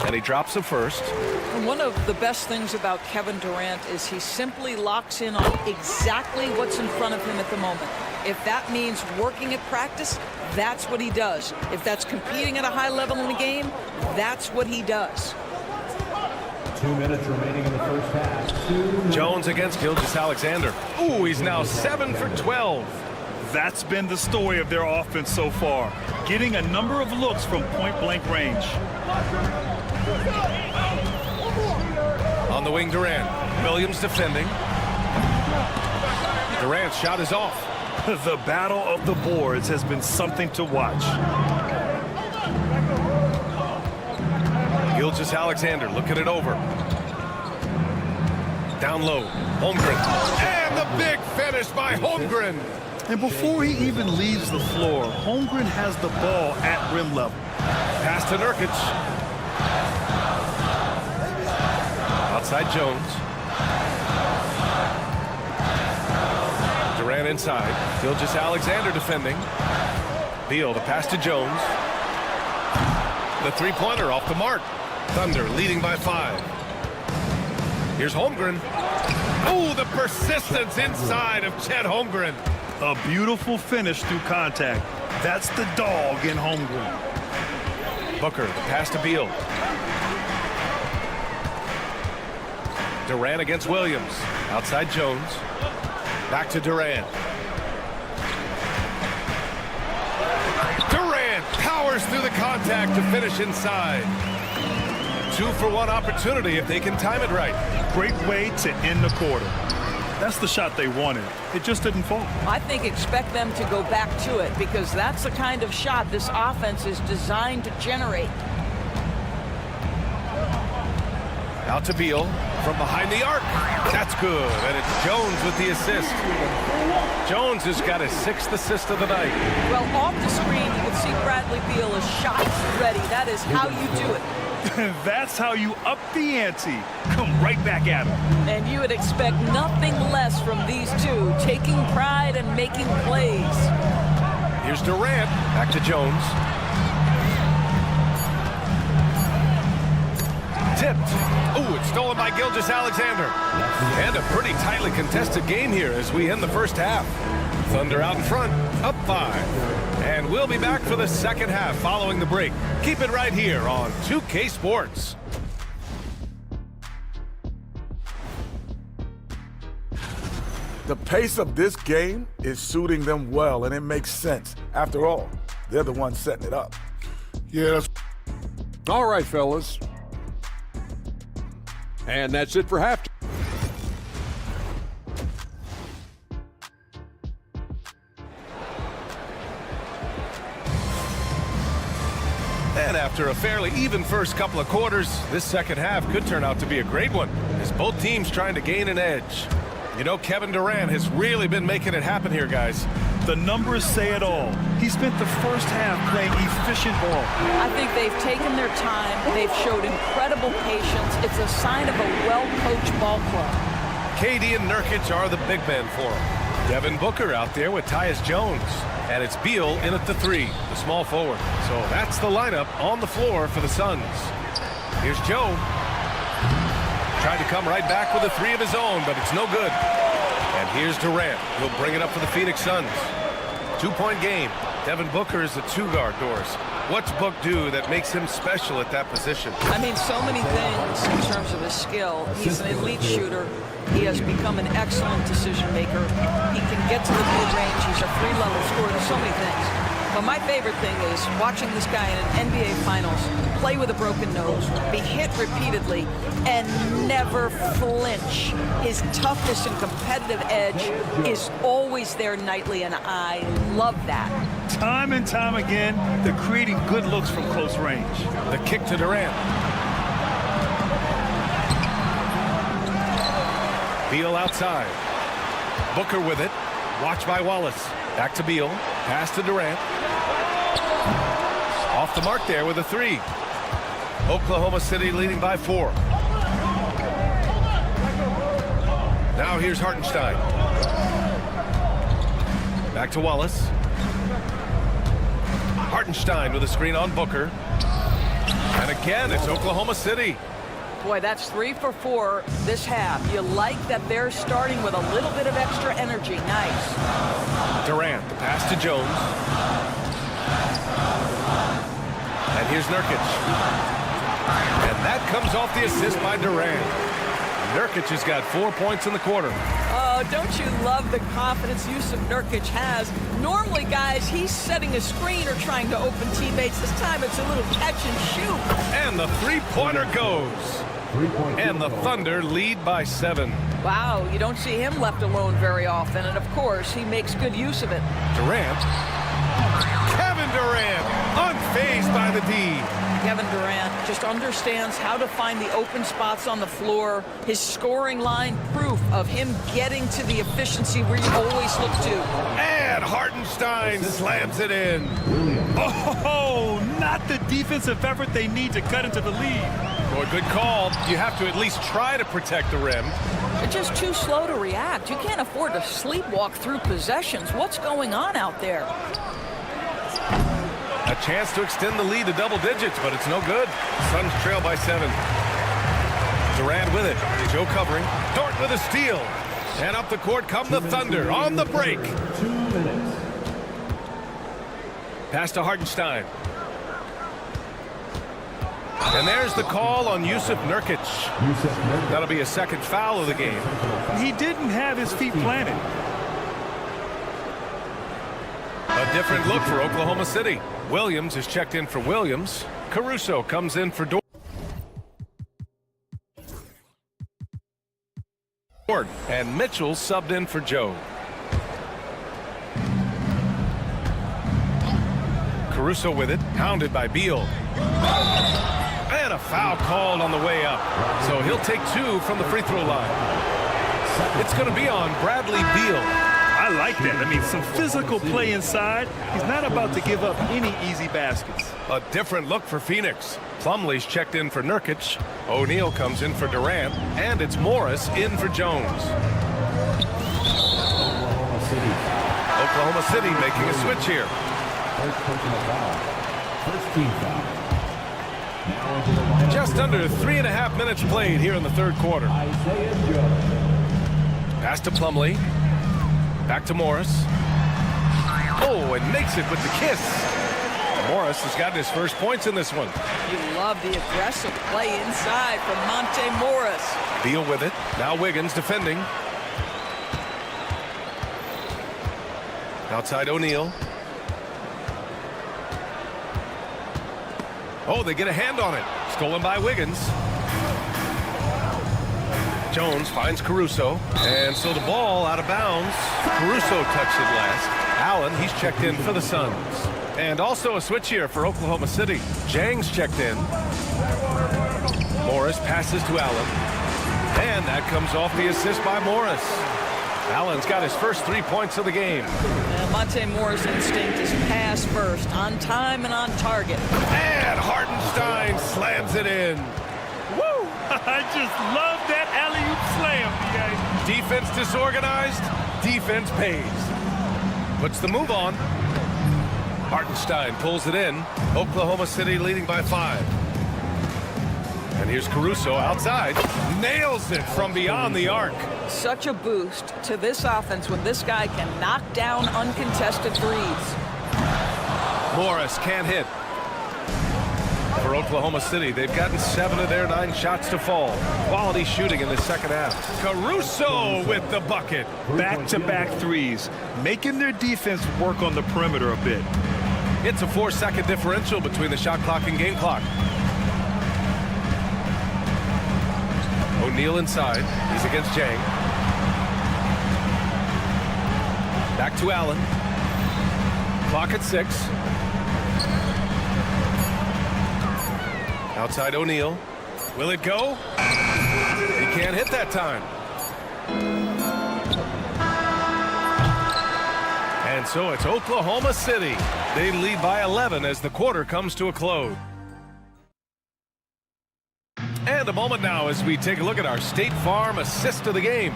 And he drops the first. And one of the best things about Kevin Durant is he simply locks in on exactly what's in front of him at the moment. If that means working at practice, that's what he does. If that's competing at a high level in the game, that's what he does. 2 minutes remaining in the first half. Jones against Gilgeous-Alexander. Ooh, he's now 7 for 12. That's been the story of their offense so far, getting a number of looks from point-blank range. On the wing, Durant. Williams defending. Durant's shot is off. The battle of the boards has been something to watch. Gilgeous-Alexander looking it over. Down low. Holmgren. And the big finish by Holmgren. And before he even leaves the floor, Holmgren has the ball at rim level. Pass to Nurkic. Outside Jones. Durant inside. Gilgeous-Alexander defending. Beal, the pass to Jones. The three-pointer off the mark. Thunder leading by 5. Here's Holmgren. Oh, the persistence inside of Chet Holmgren. A beautiful finish through contact. That's the dog in Holmgren. Booker, the pass to Beal. Durant against Williams. Outside Jones. Back to Durant. Durant powers through the contact to finish inside. 2-for-1 opportunity if they can time it right. Great way to end the quarter. That's the shot they wanted. It just didn't fall. I think expect them to go back to it because that's the kind of shot this offense is designed to generate. Out to Beal from behind the arc. That's good. And it's Jones with the assist. Jones has got his 6th assist of the night. Well, off the screen, you can see Bradley Beal is shot ready. That is how you do it. That's how you up the ante. Come right back at him. And you would expect nothing less from these two, taking pride and making plays. Here's Durant. Back to Jones. Tipped. Ooh, it's stolen by Gilgeous-Alexander. And a pretty tightly contested game here as we end the first half. Thunder out in front, up 5. And we'll be back for the second half following the break. Keep it right here on 2K Sports. The pace of this game is suiting them well, and it makes sense. After all, they're the ones setting it up. Yes. All right, fellas. And that's it for halftime. And after a fairly even first couple of quarters, this second half could turn out to be a great one as both teams trying to gain an edge. You know, Kevin Durant has really been making it happen here, guys. The numbers say it all. He spent the first half playing efficient ball. I think they've taken their time. They've showed incredible patience. It's a sign of a well-coached ball club. KD and Nurkic are the big men for him. Devin Booker out there with Tyus Jones. And it's Beal in at the 3, the small forward. So that's the lineup on the floor for the Suns. Here's Joe. Tried to come right back with a 3 of his own, but it's no good. And here's Durant. He'll bring it up for the Phoenix Suns. 2-point game. Devin Booker is the 2-guard, Doris. What's Book do that makes him special at that position? I mean, so many things in terms of his skill. He's an elite shooter. He has become an excellent decision maker. He can get to the mid-range. He's a 3-level scorer. There's so many things. But Well, my favorite thing is watching this guy in an NBA Finals play with a broken nose, be hit repeatedly, and never flinch. His toughness and competitive edge is always there nightly, and I love that. Time and time again, they're creating good looks from close range. The kick to Durant. Beal outside. Booker with it. Watched by Wallace. Back to Beal. Pass to Durant. Off the mark there with a 3. Oklahoma City leading by 4. Now here's Hartenstein. Back to Wallace. Hartenstein with a screen on Booker. And again, it's Oklahoma City. Boy, that's 3 for 4 this half. You like that they're starting with a little bit of extra energy. Nice. Durant, the pass to Jones. And here's Nurkic. And that comes off the assist by Durant. Nurkic has got 4 points in the quarter. Oh, don't you love the confidence Yusuf Nurkic has? Normally, guys, he's setting a screen or trying to open teammates. This time it's a little catch and shoot. And the three-pointer goes. And the Thunder lead by 7. Wow, you don't see him left alone very often, and of course, he makes good use of it. Durant. Kevin Durant, unfazed by the D. Kevin Durant just understands how to find the open spots on the floor. His scoring line, proof of him getting to the efficiency where you always look to. And Hartenstein slams it in. Oh, not the defensive effort they need to cut into the lead. Boy, good call. You have to at least try to protect the rim. They're just too slow to react. You can't afford to sleepwalk through possessions. What's going on out there? A chance to extend the lead to double digits, but it's no good. Suns trail by 7. Durant with it. Joe covering. Dort with a steal. And up the court come the Thunder on the break. 2 minutes. Pass to Hartenstein. And there's the call on Yusuf Nurkic. That'll be a second foul of the game. He didn't have his feet planted. A different look for Oklahoma City. Williams is checked in for Williams. Caruso comes in for Dort. And Mitchell subbed in for Joe. Caruso with it, pounded by Beal. And a foul called on the way up. So he'll take 2 from the free throw line. It's going to be on Bradley Beal. I like that. I mean, some physical play inside. He's not about to give up any easy baskets. A different look for Phoenix. Plumlee's checked in for Nurkic. O'Neal comes in for Durant. And it's Morris in for Jones. Oklahoma City making a switch here. First personal foul. First team foul. Now into the lineup. Just under 3.5 minutes played here in the third quarter. Pass to Plumlee. Back to Morris. Oh, and makes it with the kiss. Morris has gotten his first points in this one. You love the aggressive play inside from Monte Morris. Beal with it. Now Wiggins defending. Outside O'Neal. Oh, they get a hand on it. Stolen by Wiggins. Jones finds Caruso. And so the ball out of bounds. Caruso touched it last. Allen, he's checked in for the Suns. And also a switch here for Oklahoma City. Jang's checked in. Morris passes to Allen. And that comes off the assist by Morris. Allen's got his first 3 points of the game. Monte Morris' instinct is pass first, on time and on target. And Hartenstein slams it in. Woo! I just love that alley-oop slam, D.A. Defense disorganized, defense pays. Puts the move on. Hartenstein pulls it in. Oklahoma City leading by 5. And here's Caruso outside. Nails it from beyond the arc. Such a boost to this offense when this guy can knock down uncontested threes. Morris can't hit. For Oklahoma City, they've gotten 7 of their 9 shots to fall. Quality shooting in the second half. Caruso with the bucket. Back-to-back threes, making their defense work on the perimeter a bit. It's a 4-second differential between the shot clock and game clock. O'Neal inside. He's against Jang. Back to Allen. Clock at 6. Outside O'Neal. Will it go? He can't hit that time. And so it's Oklahoma City. They lead by 11 as the quarter comes to a close. And a moment now as we take a look at our State Farm assist of the game.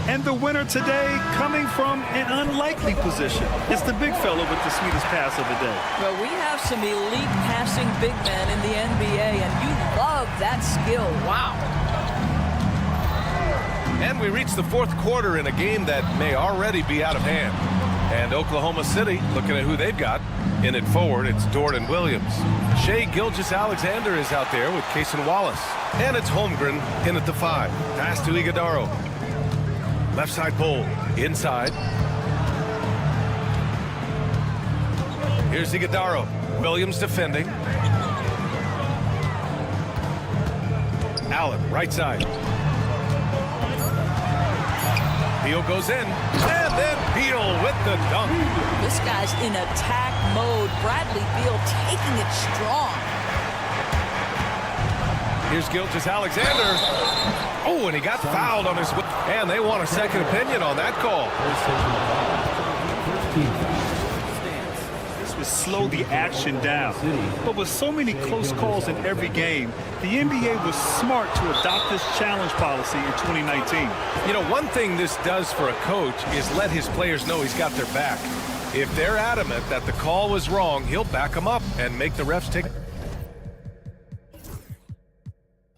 And the winner today coming from an unlikely position. It's the big fella with the sweetest pass of the day. Well, we have some elite passing big men in the NBA, and you love that skill. Wow. And we reach the fourth quarter in a game that may already be out of hand. And Oklahoma City, looking at who they've got, in it forward, it's Dort and Williams. Shai Gilgeous-Alexander is out there with Cason Wallace. And it's Holmgren in at the 5. Pass to Iguodaro. Left side Bull, inside. Here's Iguodaro. Williams defending. Allen, right side. Beal goes in, and then Beal with the dunk. This guy's in attack mode. Bradley Beal taking it strong. Here's Gilgeous-Alexander. Oh, and he got fouled on his... And they want a second opinion on that call. This would slow the action down. But with so many close calls in every game, the NBA was smart to adopt this challenge policy in 2019. You know, one thing this does for a coach is let his players know he's got their back. If they're adamant that the call was wrong, he'll back them up and make the refs take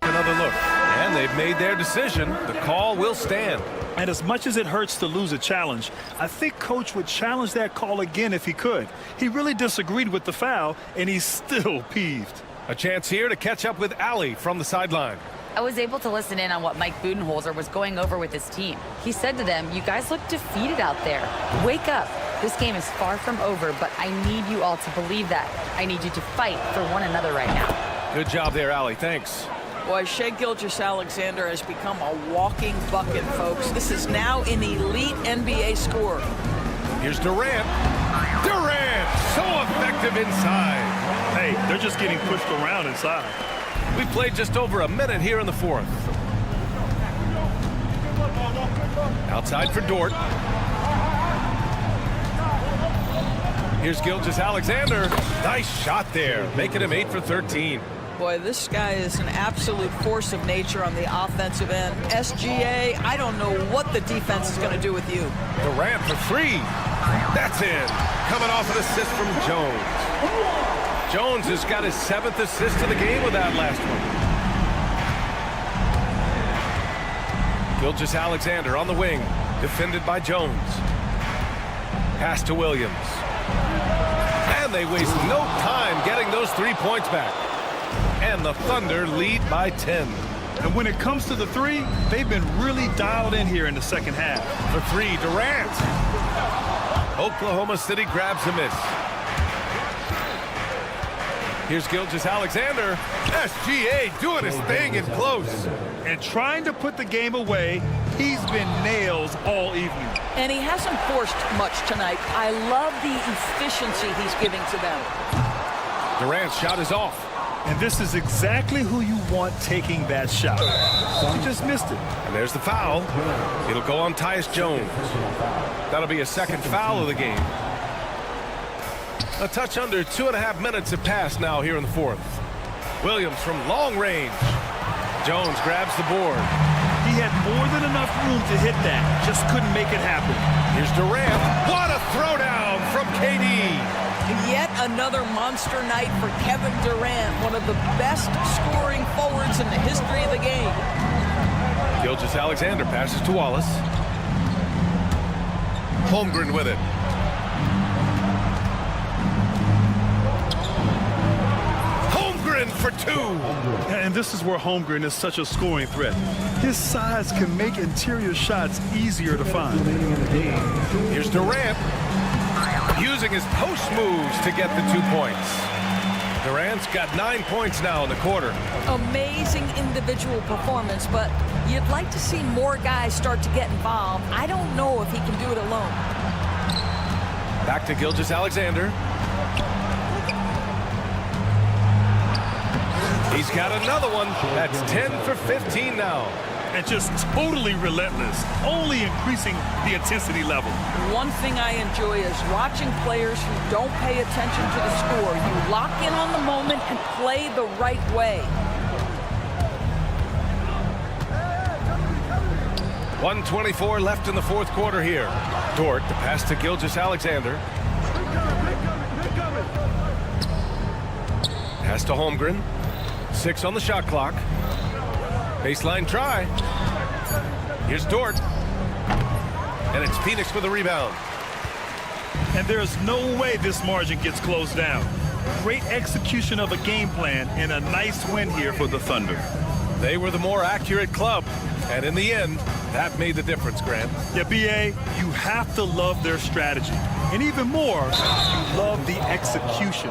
another look. And they've made their decision. The call will stand. And as much as it hurts to lose a challenge, I think Coach would challenge that call again if he could. He really disagreed with the foul, and he's still peeved. A chance here to catch up with Allie from the sideline. I was able to listen in on what Mike Budenholzer was going over with his team. He said to them, "You guys look defeated out there. Wake up. This game is far from over, but I need you all to believe that. I need you to fight for one another right now." Good job there, Allie. Thanks. Boy, Shai Gilgeous-Alexander has become a walking bucket, folks. This is now an elite NBA scorer. Here's Durant. Durant, so effective inside. Hey, they're just getting pushed around inside. We played just over a minute here in the fourth. Outside for Dort. Here's Gilgeous-Alexander. Nice shot there, making him 8 for 13. Boy, this guy is an absolute force of nature on the offensive end. SGA, I don't know what the defense is going to do with you. Durant for 3. That's in. Coming off an assist from Jones. Jones has got his 7th assist of the game with that last one. Gilgeous-Alexander on the wing, defended by Jones. Pass to Williams. And they waste no time getting those 3 points back. And the Thunder lead by 10. And when it comes to the 3, they've been really dialed in here in the second half. For 3, Durant. Oklahoma City grabs a miss. Here's Gilgeous-Alexander. SGA doing his thing in close. And trying to put the game away, he's been nails all evening. And he hasn't forced much tonight. I love the efficiency he's giving to them. Durant's shot is off. And this is exactly who you want taking that shot. He just missed it. And there's the foul. It'll go on Tyus Jones. That'll be a second foul of the game. A touch under 2.5 minutes have passed now here in the fourth. Williams from long range. Jones grabs the board. He had more than enough room to hit that. Just couldn't make it happen. Here's Durant. What a throwdown from KD. Yet another monster night for Kevin Durant, one of the best scoring forwards in the history of the game. Gilgeous-Alexander passes to Wallace. Holmgren with it. Holmgren for 2. And this is where Holmgren is such a scoring threat. His size can make interior shots easier to find. Here's Durant. Uses using his post moves to get the 2 points. Durant's got 9 points now in the quarter. Amazing individual performance, but you'd like to see more guys start to get involved. I don't know if he can do it alone. Back to Gilgeous-Alexander. He's got another one. That's 10 for 15 now. And just totally relentless, only increasing the intensity level. One thing I enjoy is watching players who don't pay attention to the score. You lock in on the moment and play the right way. 1:24 left in the fourth quarter here. Dort, the pass to Gilgeous-Alexander. Pass to Holmgren. 6 on the shot clock. Baseline try. Here's Dort. And it's Phoenix with a rebound. And there's no way this margin gets closed down. Great execution of a game plan and a nice win here for the Thunder. They were the more accurate club. And in the end, that made the difference, Grant. Yeah, B.A., you have to love their strategy. And even more, you love the execution.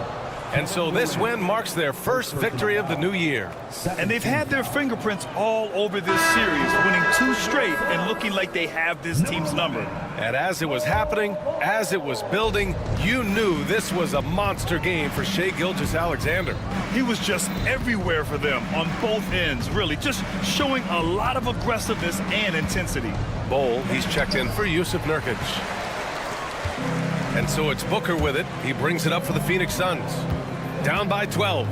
And so this win marks their first victory of the new year. And they've had their fingerprints all over this series, winning 2 straight and looking like they have this team's number. And as it was happening, as it was building, you knew this was a monster game for Shai Gilgeous-Alexander. He was just everywhere for them on both ends, really, just showing a lot of aggressiveness and intensity. Bol, he's checked in for Yusuf Nurkic. And so it's Booker with it. He brings it up for the Phoenix Suns. Down by 12.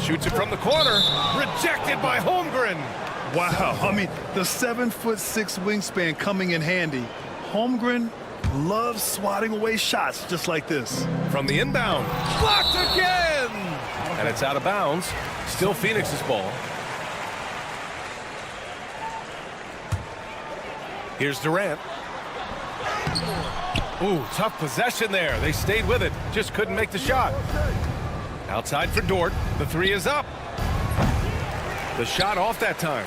Shoots it from the corner. Rejected by Holmgren. Wow, I mean, the 7'6" wingspan coming in handy. Holmgren loves swatting away shots just like this. From the inbound. Blocked again! And it's out of bounds. Still Phoenix's ball. Here's Durant. Ooh, tough possession there. They stayed with it. Just couldn't make the shot. Outside for Dort. The 3 is up. The shot off that time.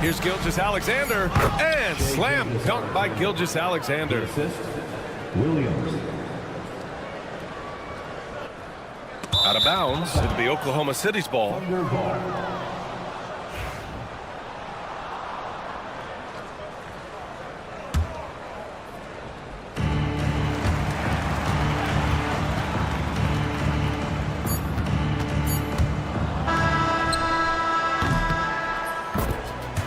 Here's Gilgeous-Alexander. And slam dunk by Gilgeous-Alexander. Williams. Out of bounds. It'll be Oklahoma City's ball.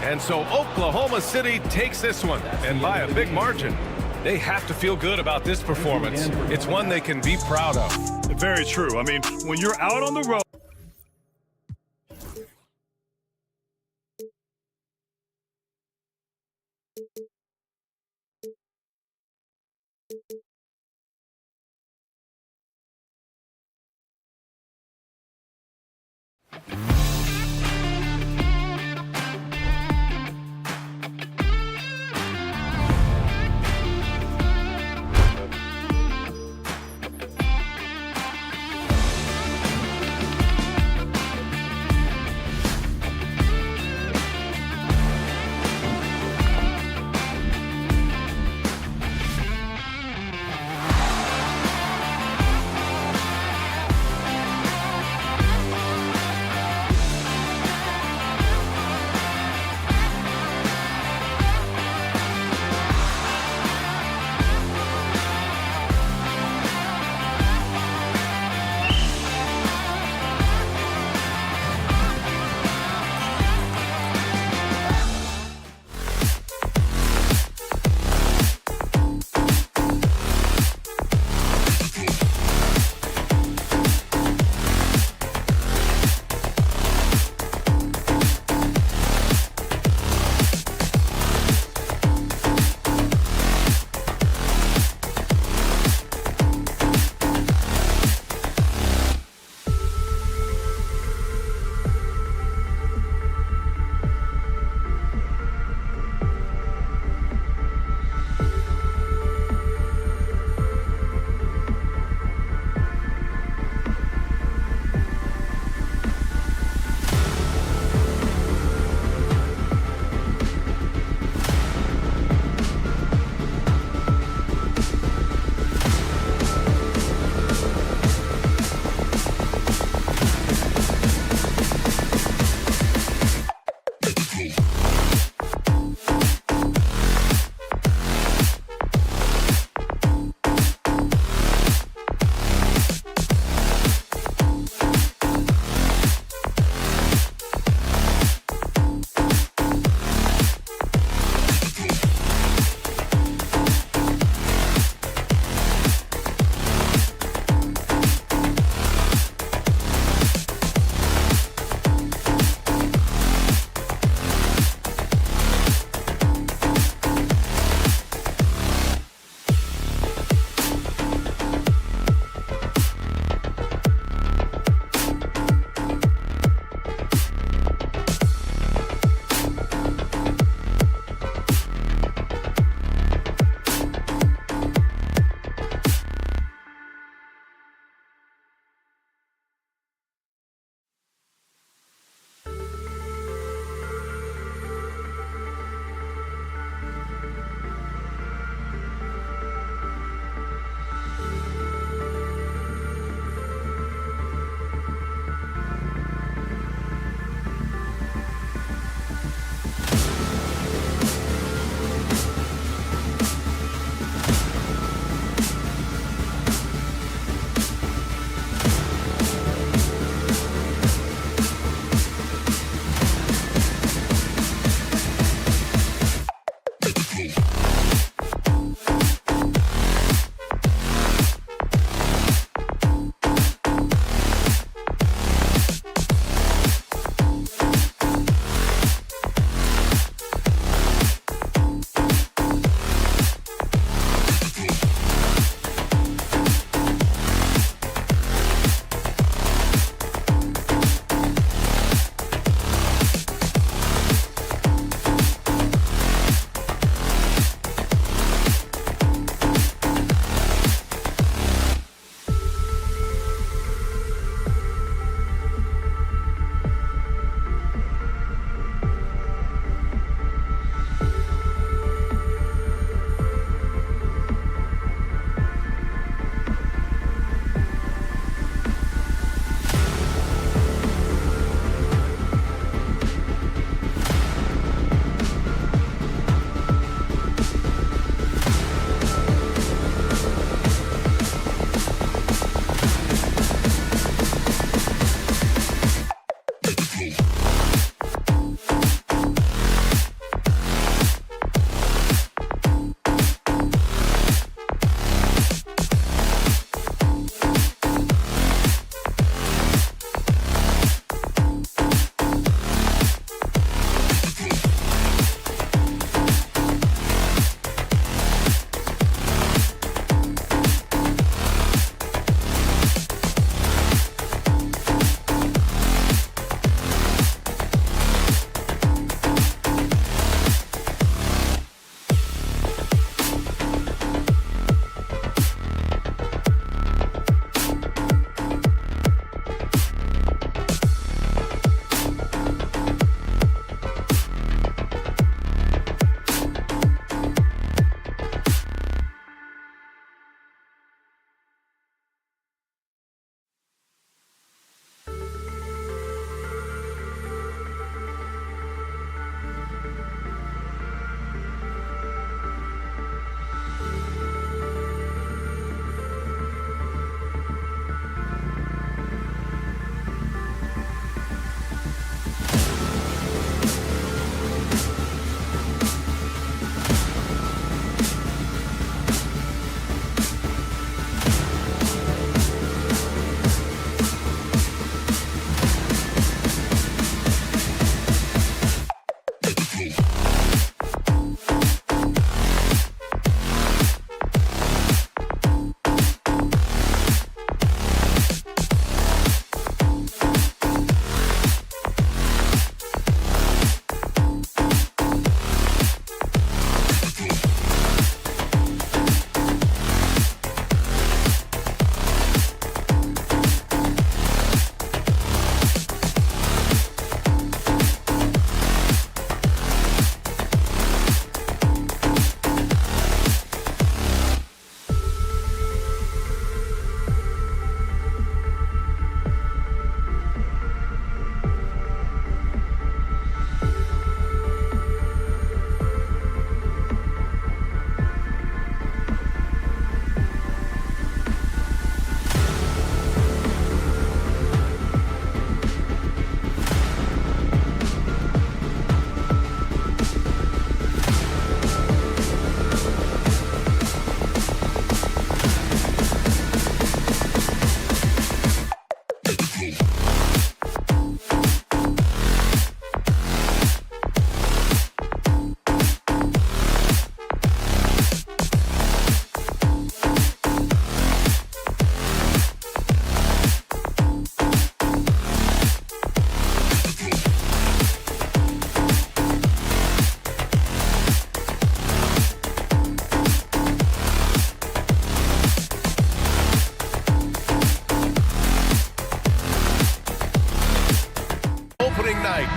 And so Oklahoma City takes this one, and by a big margin. They have to feel good about this performance. It's one they can be proud of. Very true. I mean, when you're out on the road,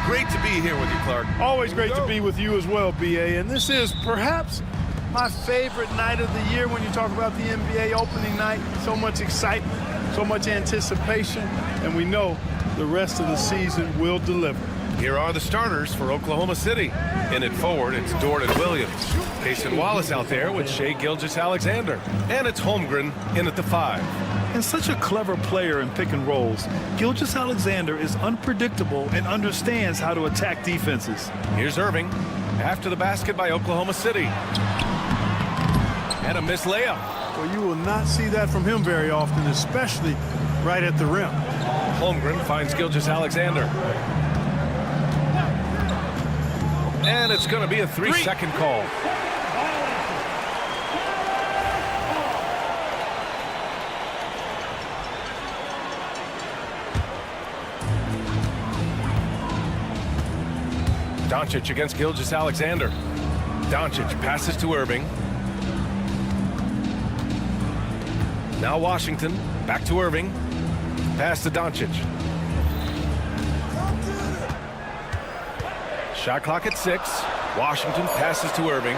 Great to be here with you, Clark. Always great to be with you as well, BA. And this is perhaps my favorite night of the year when you talk about the NBA opening night. So much excitement, so much anticipation, and we know the rest of the season will deliver. Here are the starters for Oklahoma City. In it forward, it's Dort and Williams. Payson Wallace out there with Shai Gilgeous-Alexander. And it's Holmgren in at the 5. And such a clever player in pick and rolls, Gilgeous-Alexander is unpredictable and understands how to attack defenses. Here's Irving after the basket by Oklahoma City. And a missed layup. Well, you will not see that from him very often, especially right at the rim. Holmgren finds Gilgeous-Alexander. And it's going to be a 3-second call. Doncic against Gilgeous-Alexander. Doncic passes to Irving. Now Washington, back to Irving. Pass to Doncic. Shot clock at 6. Washington passes to Irving.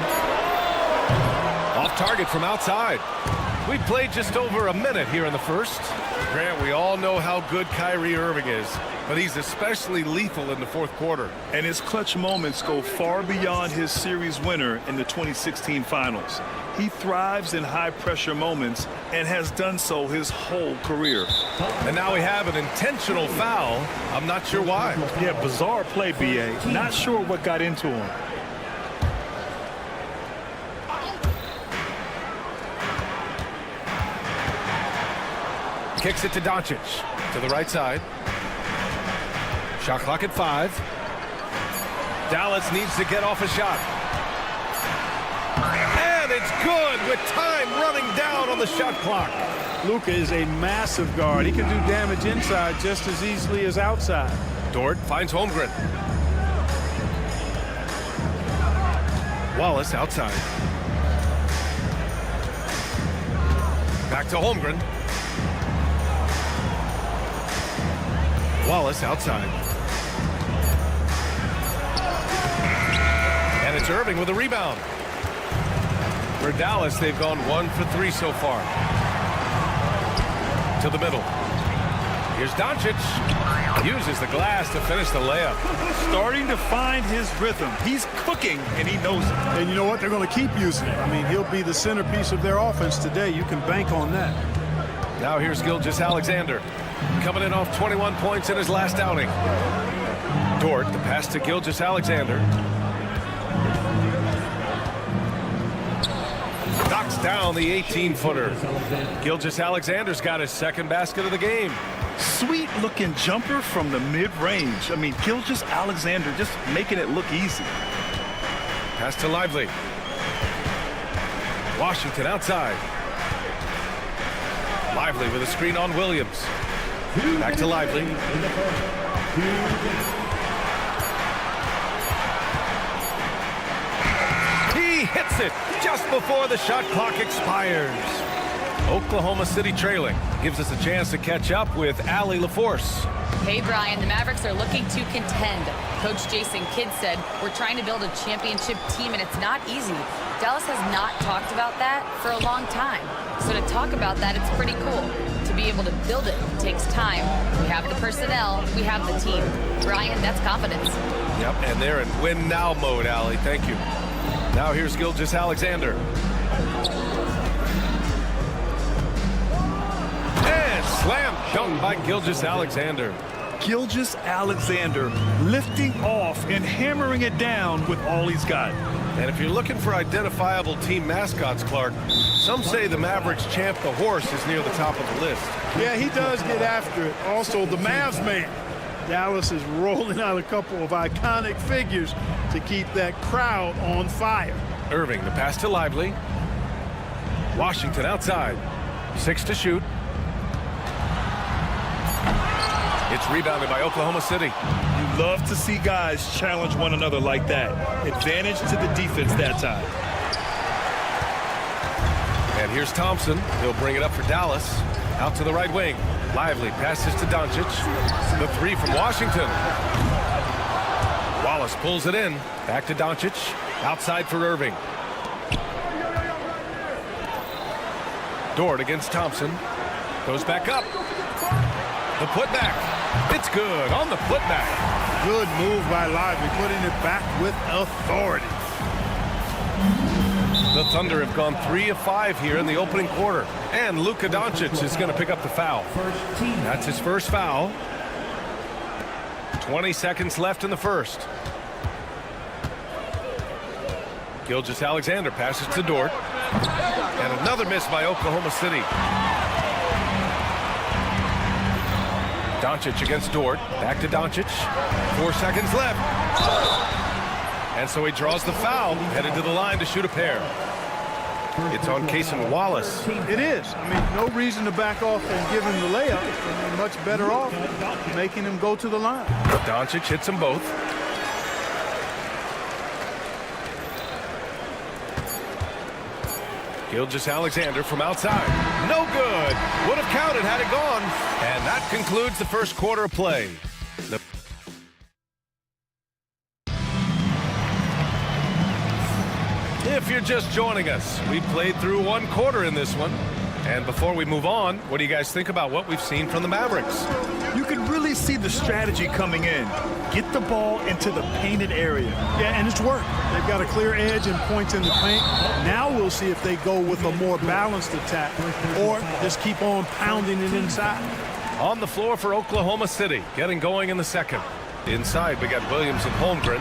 Off target from outside. We played just over a minute here in the first. Grant, we all know how good Kyrie Irving is, but he's especially lethal in the fourth quarter. And his clutch moments go far beyond his series winner in the 2016 finals. He thrives in high-pressure moments and has done so his whole career. And now we have an intentional foul. I'm not sure why. Yeah, bizarre play, B.A. Not sure what got into him. Kicks it to Doncic. To the right side. Shot clock at 5. Dallas needs to get off a shot. And it's good with time running down on the shot clock. Luka is a massive guard. He can do damage inside just as easily as outside. Dort finds Holmgren. Wallace outside. Back to Holmgren. Wallace outside. And it's Irving with a rebound. For Dallas, they've gone 1 for 3 so far. To the middle. Here's Doncic. Uses the glass to finish the layup. Starting to find his rhythm. He's cooking, and he knows it. And you know what? They're going to keep using it. I mean, he'll be the centerpiece of their offense today. You can bank on that. Now here's Gilgeous-Alexander. Coming in off 21 points in his last outing. Dort, the pass to Gilgeous-Alexander. Knocks down the 18-footer. Gilgeous-Alexander's got his second basket of the game. Sweet-looking jumper from the mid-range. I mean, Gilgeous-Alexander just making it look easy. Pass to Lively. Washington outside. Lively with a screen on Williams. Back to Lively. He hits it just before the shot clock expires. Oklahoma City trailing. Gives us a chance to catch up with Allie LaForce. Hey, Brian, the Mavericks are looking to contend. Coach Jason Kidd said, we're trying to build a championship team, and it's not easy. Dallas has not talked about that for a long time. So to talk about that, it's pretty cool. To be able to build it takes time. We have the personnel, we have the team. Brian, that's confidence. Yep, and they're in win now mode, Allie. Thank you. Now here's Gilgeous-Alexander. And slam dunk by Gilgeous-Alexander. Gilgeous-Alexander lifting off and hammering it down with all he's got. And if you're looking for identifiable team mascots, Clark, some say the Mavericks champ, the horse, is near the top of the list. Yeah, he does get after it. Also, the Mavs man. Dallas is rolling out a couple of iconic figures to keep that crowd on fire. Irving, the pass to Lively. Washington outside. 6 to shoot. It's rebounded by Oklahoma City. You love to see guys challenge one another like that. Advantage to the defense that time. And here's Thompson. He'll bring it up for Dallas. Out to the right wing. Lively passes to Doncic. The three from Washington. Wallace pulls it in. Back to Doncic. Outside for Irving. Dort against Thompson. Goes back up. The putback. It's good on the putback. Good move by Lively, putting it back with authority. The Thunder have gone 3 of 5 here in the opening quarter. And Luka Doncic is going to pick up the foul. That's his first foul. 20 seconds left in the first. Gilgeous-Alexander passes to Dort. And another miss by Oklahoma City. Doncic against Dort. Back to Doncic. 4 seconds left. And so he draws the foul, headed to the line to shoot a pair. It's on Cason Wallace. It is. I mean, no reason to back off and give him the layup. And much better off making him go to the line. Doncic hits them both. Gilgeous-Alexander from outside. No good. Would have counted had it gone. And that concludes the first quarter of play. If you're just joining us, we played through 1 quarter in this one. And before we move on, what do you guys think about what we've seen from the Mavericks? You can really see the strategy coming in. Get the ball into the painted area. Yeah, and it's worked. They've got a clear edge and points in the paint. Now we'll see if they go with a more balanced attack or just keep on pounding it inside. On the floor for Oklahoma City, getting going in the second. Inside, we got Williams and Holmgren.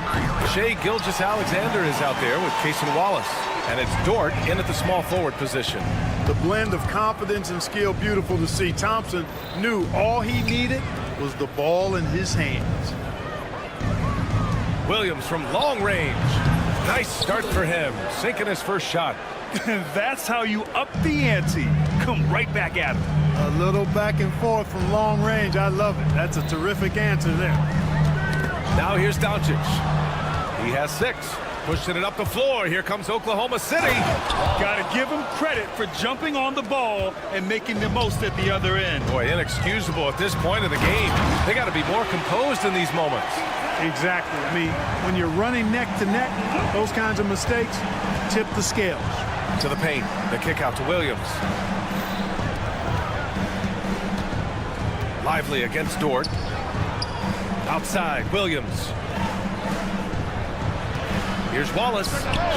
Shai Gilgeous-Alexander is out there with Cason Wallace. And it's Dort in at the small forward position. The blend of confidence and skill, beautiful to see. Thompson knew all he needed was the ball in his hands. Williams from long range. Nice start for him, sinking his first shot. That's how you up the ante. Come right back at him. A little back and forth from long range. I love it. That's a terrific answer there. Now here's Doncic. He has 6. Pushing it up the floor. Here comes Oklahoma City. Got to give him credit for jumping on the ball and making the most at the other end. Boy, inexcusable at this point of the game. They got to be more composed in these moments. Exactly. I mean, when you're running neck to neck, those kinds of mistakes tip the scales. To the paint. The kick out to Williams. Lively against Dort. Outside, Williams. Here's Wallace.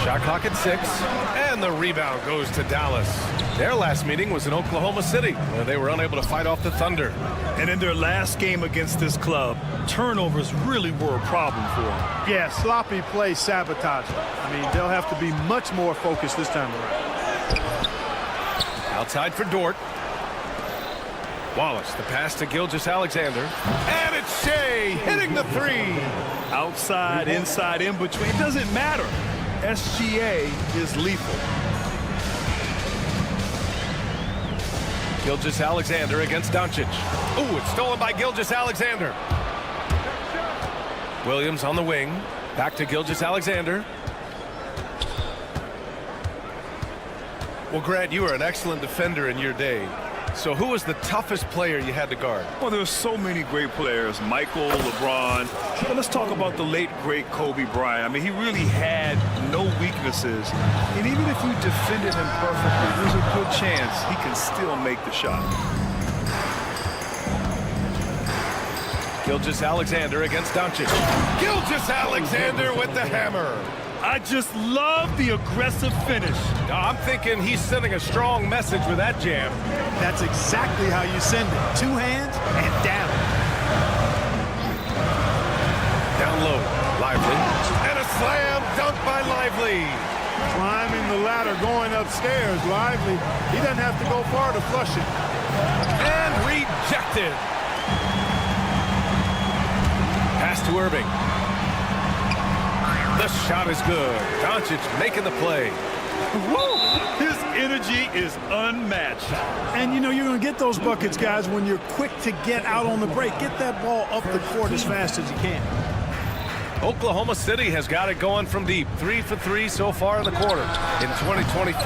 Shot clock at 6. And the rebound goes to Dallas. Their last meeting was in Oklahoma City, where they were unable to fight off the Thunder. And in their last game against this club, turnovers really were a problem for them. Yeah, sloppy play sabotage. I mean, they'll have to be much more focused this time around. Outside for Dort. Wallace, the pass to Gilgeous-Alexander. And it's Shai hitting the 3. Outside, inside, in between, it doesn't matter. SGA is lethal. Gilgeous-Alexander against Doncic. Ooh, it's stolen by Gilgeous-Alexander. Williams on the wing. Back to Gilgeous-Alexander. Well, Grant, you were an excellent defender in your day. So who was the toughest player you had to guard? Well, there were so many great players. Michael, LeBron. But let's talk about the late, great Kobe Bryant. I mean, he really had no weaknesses. And even if you defended him perfectly, there's a good chance he can still make the shot. Gilgeous-Alexander against Doncic. Gilgeous-Alexander with the hammer. I just love the aggressive finish. I'm thinking he's sending a strong message with that jam. That's exactly how you send it. 2 hands and down. Down low, Lively. And a slam dunk by Lively. Climbing the ladder, going upstairs. Lively. He doesn't have to go far to flush it. And rejected. Pass to Irving. The shot is good. Doncic making the play. Woo! His energy is unmatched. And, you know, you're going to get those buckets, guys, when you're quick to get out on the break. Get that ball up the court as fast as you can. Oklahoma City has got it going from deep. 3 for 3 so far in the quarter. In 2024,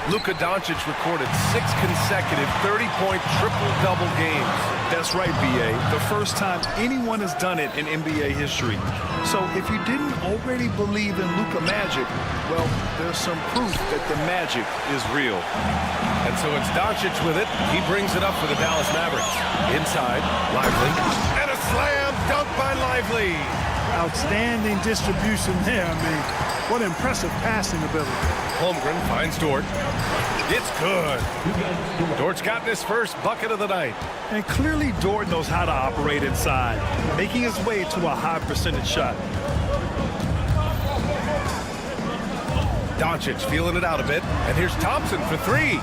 Luka Doncic recorded 6 consecutive 30-point triple-double games. That's right, B.A. The first time anyone has done it in NBA history. So if you didn't already believe in Luka magic, well, there's some proof that the magic is real. And so it's Doncic with it. He brings it up for the Dallas Mavericks. Inside, Lively. And a slam dunk by Lively. Outstanding distribution there. I mean, what impressive passing ability. Holmgren finds Dort. It's good. Dort's gotten his first bucket of the night. And clearly Dort knows how to operate inside, making his way to a high percentage shot. Doncic feeling it out a bit. And here's Thompson for 3.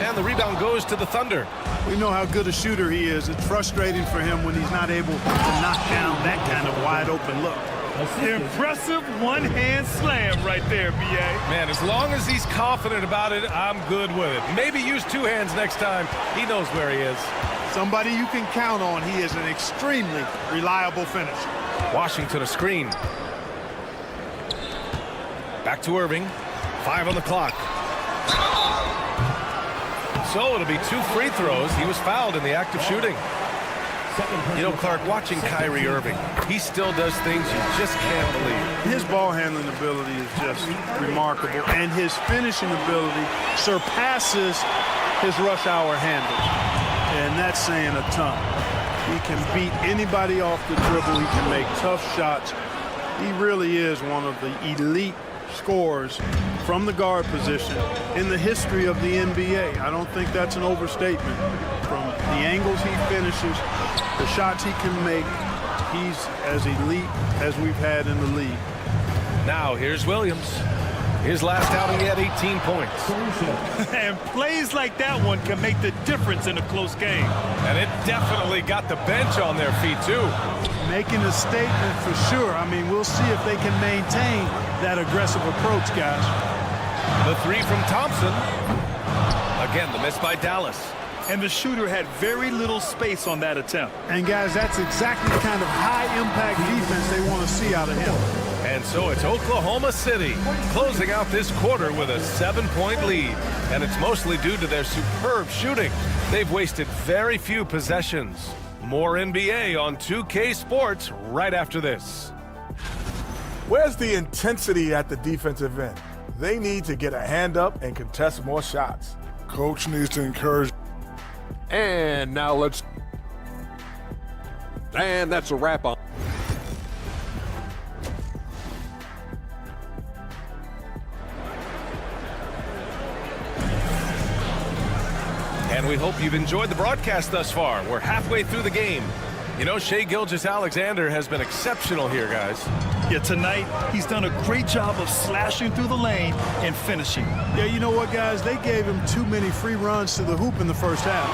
And the rebound goes to the Thunder. We know how good a shooter he is. It's frustrating for him when he's not able to knock down that kind of wide open look. Impressive one-hand slam right there, B.A. Man, as long as he's confident about it, I'm good with it. Maybe use 2 hands next time. He knows where he is. Somebody you can count on. He is an extremely reliable finisher. Washington a screen. Back to Irving. 5 on the clock. So it'll be 2 free throws. He was fouled in the act of shooting. You know, Clark, watching Kyrie Irving, he still does things you just can't believe. His ball handling ability is just remarkable, and his finishing ability surpasses his rush hour handles. And that's saying a ton. He can beat anybody off the dribble. He can make tough shots. He really is one of the elite scorers from the guard position in the history of the NBA. I don't think that's an overstatement. From the angles he finishes, the shots he can make, he's as elite as we've had in the league. Now here's Williams. His last outing, he had 18 points. And plays like that one can make the difference in a close game. And it definitely got the bench on their feet, too. Making a statement for sure. I mean, we'll see if they can maintain that aggressive approach, guys. The 3 from Thompson. Again, the miss by Dallas. And the shooter had very little space on that attempt. And, guys, that's exactly the kind of high-impact defense they want to see out of him. And so it's Oklahoma City closing out this quarter with a 7-point lead. And it's mostly due to their superb shooting. They've wasted very few possessions. More NBA on 2K Sports right after this. Where's the intensity at the defensive end? They need to get a hand up and contest more shots. Coach needs to encourage. And now let's... And that's a wrap on. And we hope you've enjoyed the broadcast thus far. We're halfway through the game. You know, Shai Gilgeous-Alexander has been exceptional here, guys. Yeah, tonight he's done a great job of slashing through the lane and finishing. Yeah, you know what, guys? They gave him too many free runs to the hoop in the first half.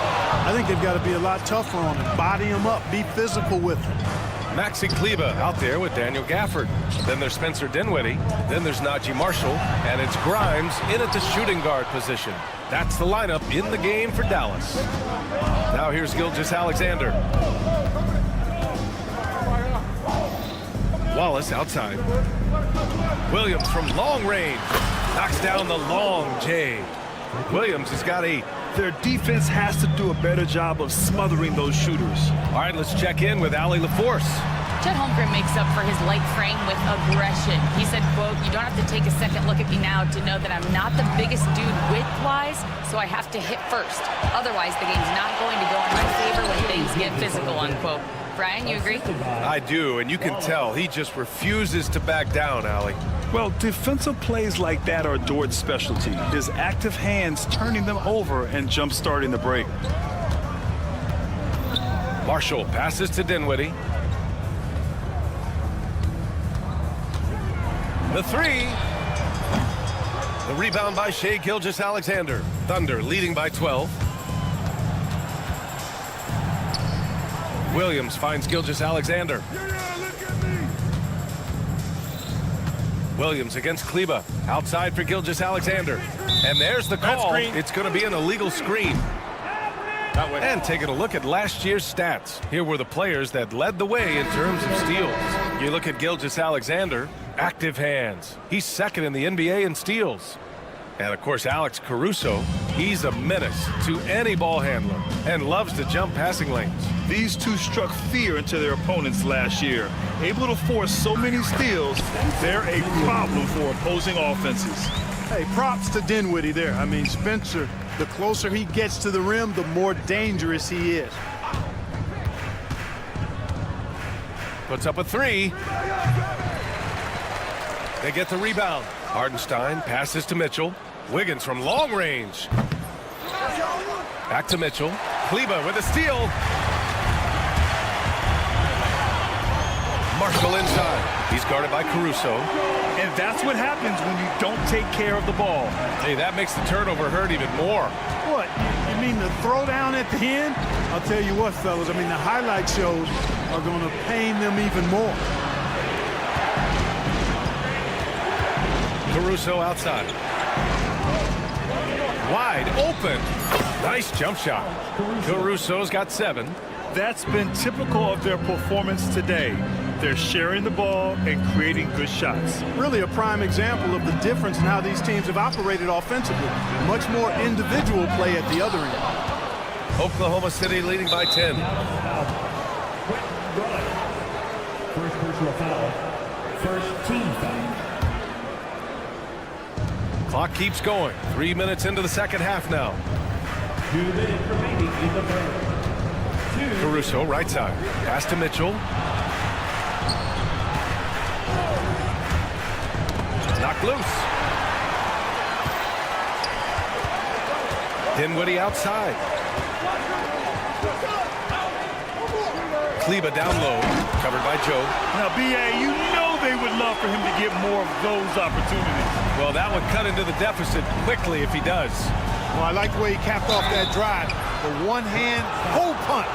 I think they've got to be a lot tougher on him. Body him up. Be physical with him. Maxi Kleber out there with Daniel Gafford. Then there's Spencer Dinwiddie. Then there's Najee Marshall. And it's Grimes in at the shooting guard position. That's the lineup in the game for Dallas. Now here's Gilgeous-Alexander. Wallace outside. Williams from long range. Knocks down the long J. Williams has got 8. Their defense has to do a better job of smothering those shooters. All right, let's check in with Allie LaForce. Chet Holmgren makes up for his light frame with aggression. He said, quote, "You don't have to take a second look at me now to know that I'm not the biggest dude width-wise, so I have to hit first. Otherwise, the game's not going to go in my favor when things get physical," unquote. Brian, you agree? I do, and you can tell he just refuses to back down, Allie. Well, defensive plays like that are Dort's specialty. His active hands turning them over and jump-starting the break. Marshall passes to Dinwiddie. The 3. The rebound by Shai Gilgeous-Alexander. Thunder leading by 12. Williams finds Gilgeous-Alexander. Williams against Kleber. Outside for Gilgeous-Alexander. And there's the call. It's going to be an illegal screen. And taking a look at last year's stats. Here were the players that led the way in terms of steals. You look at Gilgeous-Alexander, active hands. He's second in the NBA in steals. And, of course, Alex Caruso, he's a menace to any ball handler and loves to jump passing lanes. These two struck fear into their opponents last year. Able to force so many steals, they're a problem for opposing offenses. Hey, props to Dinwiddie there. I mean, Spencer, the closer he gets to the rim, the more dangerous he is. Puts up a 3. They get the rebound. Hardenstein passes to Mitchell. Wiggins from long range. Back to Mitchell. Kleber with a steal. Marshall inside. He's guarded by Caruso. And that's what happens when you don't take care of the ball. Hey, that makes the turnover hurt even more. What? You mean the throwdown at the end? I'll tell you what, fellas. I mean, the highlight shows are going to pain them even more. Caruso outside. Wide open. Nice jump shot. Caruso's got 7. That's been typical of their performance today. They're sharing the ball and creating good shots. Really a prime example of the difference in how these teams have operated offensively. Much more individual play at the other end. Oklahoma City leading by 10. First personal foul. First team foul. Clock keeps going. 3 minutes into the second half now. 2 minutes remaining in the third. Caruso, right side. Pass to Mitchell. Knocked loose. Dinwiddie outside. Kleber down low. Covered by Joe. Now, B.A., you know they would love for him to get more of those opportunities. Well, that would cut into the deficit quickly if he does. Well, I like the way he capped off that drive. The one-hand hole punch.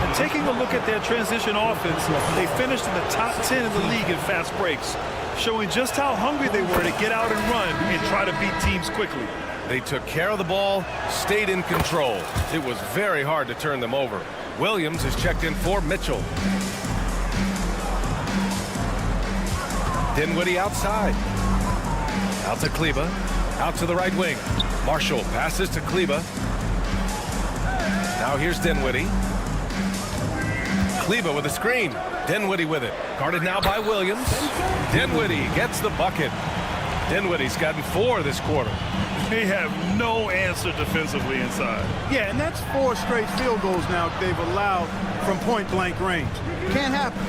And taking a look at their transition offense, they finished in the top 10 in the league in fast breaks, showing just how hungry they were to get out and run and try to beat teams quickly. They took care of the ball, stayed in control. It was very hard to turn them over. Williams is checked in for Mitchell. Dinwiddie outside. Out to Kleber. Out to the right wing. Marshall passes to Kleber. Now here's Dinwiddie. Kleber with a screen. Dinwiddie with it. Guarded now by Williams. Dinwiddie gets the bucket. Dinwiddie's gotten 4 this quarter. They have no answer defensively inside. Yeah, and that's 4 straight field goals now they've allowed from point-blank range. Can't happen.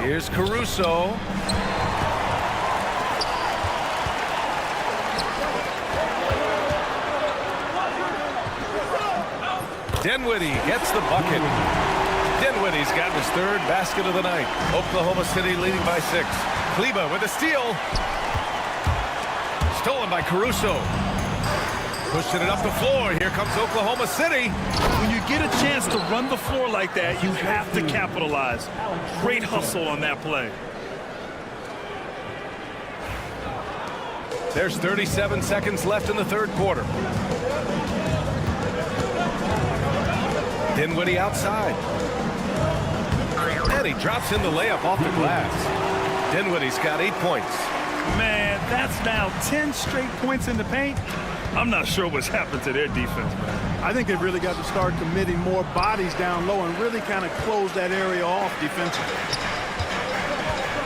Here's Caruso. Dinwiddie gets the bucket. Dinwiddie's got his 3rd basket of the night. Oklahoma City leading by 6. Kleber with a steal. Stolen by Caruso. Pushing it up the floor. Here comes Oklahoma City. When you get a chance to run the floor like that, you have to capitalize. Great hustle on that play. There's 37 seconds left in the third quarter. Dinwiddie outside. And he drops in the layup off the glass. Dinwiddie's got 8 points. Man, that's now 10 straight points in the paint. I'm not sure what's happened to their defense, man. I think they've really got to start committing more bodies down low and really kind of close that area off defensively.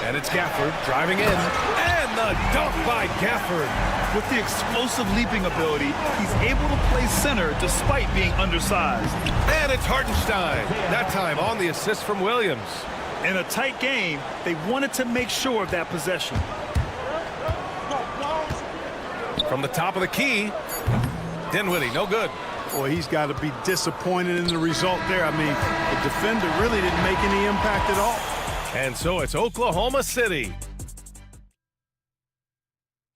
And it's Gafford driving in. And the dunk by Gafford. With the explosive leaping ability, he's able to play center despite being undersized. And it's Hartenstein. That time on the assist from Williams. In a tight game, they wanted to make sure of that possession. From the top of the key, Dinwiddie, no good. Boy, he's got to be disappointed in the result there. I mean, the defender really didn't make any impact at all. And so it's Oklahoma City.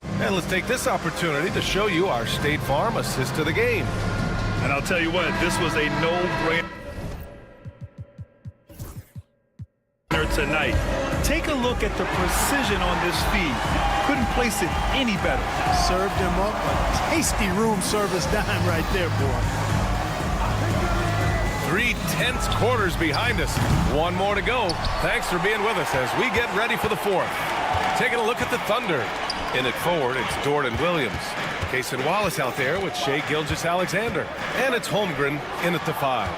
And let's take this opportunity to show you our State Farm assist to the game. And I'll tell you what, this was a no-brainer tonight. Take a look at the precision on this feed. Couldn't place it any better. Served him up a tasty room service dime right there, boy. 3 tense quarters behind us. One more to go. Thanks for being with us as we get ready for the fourth. Taking a look at the Thunder. In it forward, it's Jordan Williams. Cason Wallace out there with Shai Gilgeous-Alexander. And it's Holmgren in at the 5.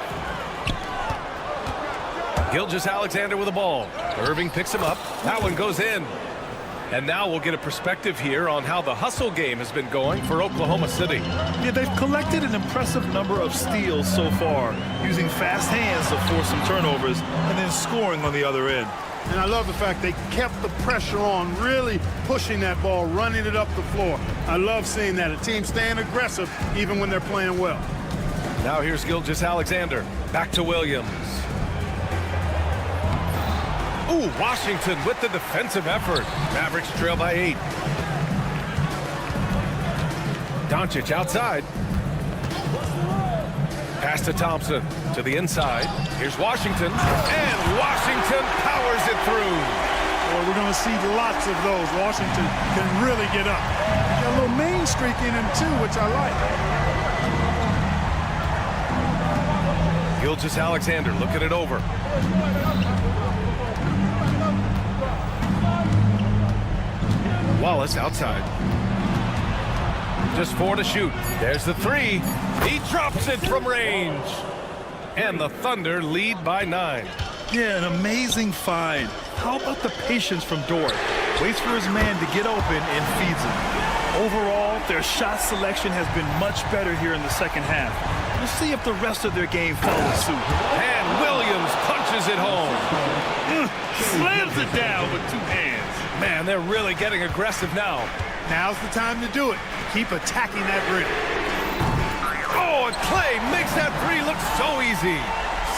Gilgeous-Alexander with the ball. Irving picks him up. That one goes in. And now we'll get a perspective here on how the hustle game has been going for Oklahoma City. Yeah, they've collected an impressive number of steals so far, using fast hands to force some turnovers and then scoring on the other end. And I love the fact they kept the pressure on, really pushing that ball, running it up the floor. I love seeing that. A team staying aggressive even when they're playing well. Now here's Gilgeous-Alexander. Back to Williams. Ooh, Washington with the defensive effort. Mavericks trail by 8. Doncic outside. Pass to Thompson. To the inside. Here's Washington. And Washington powers it through. Well, we're going to see lots of those. Washington can really get up. Got a little main streak in him, too, which I like. Gilgeous-Alexander looking it over. Wallace outside. Just 4 to shoot. There's the 3. He drops it from range. And the Thunder lead by 9. Yeah, an amazing find. How about the patience from Dort? Waits for his man to get open and feeds him. Overall, their shot selection has been much better here in the second half. We'll see if the rest of their game follows suit. And Williams punches it home. Slams it down with 2 hands. Man, they're really getting aggressive now. Now's the time to do it. Keep attacking that rim. Oh, and Clay makes that 3 look so easy.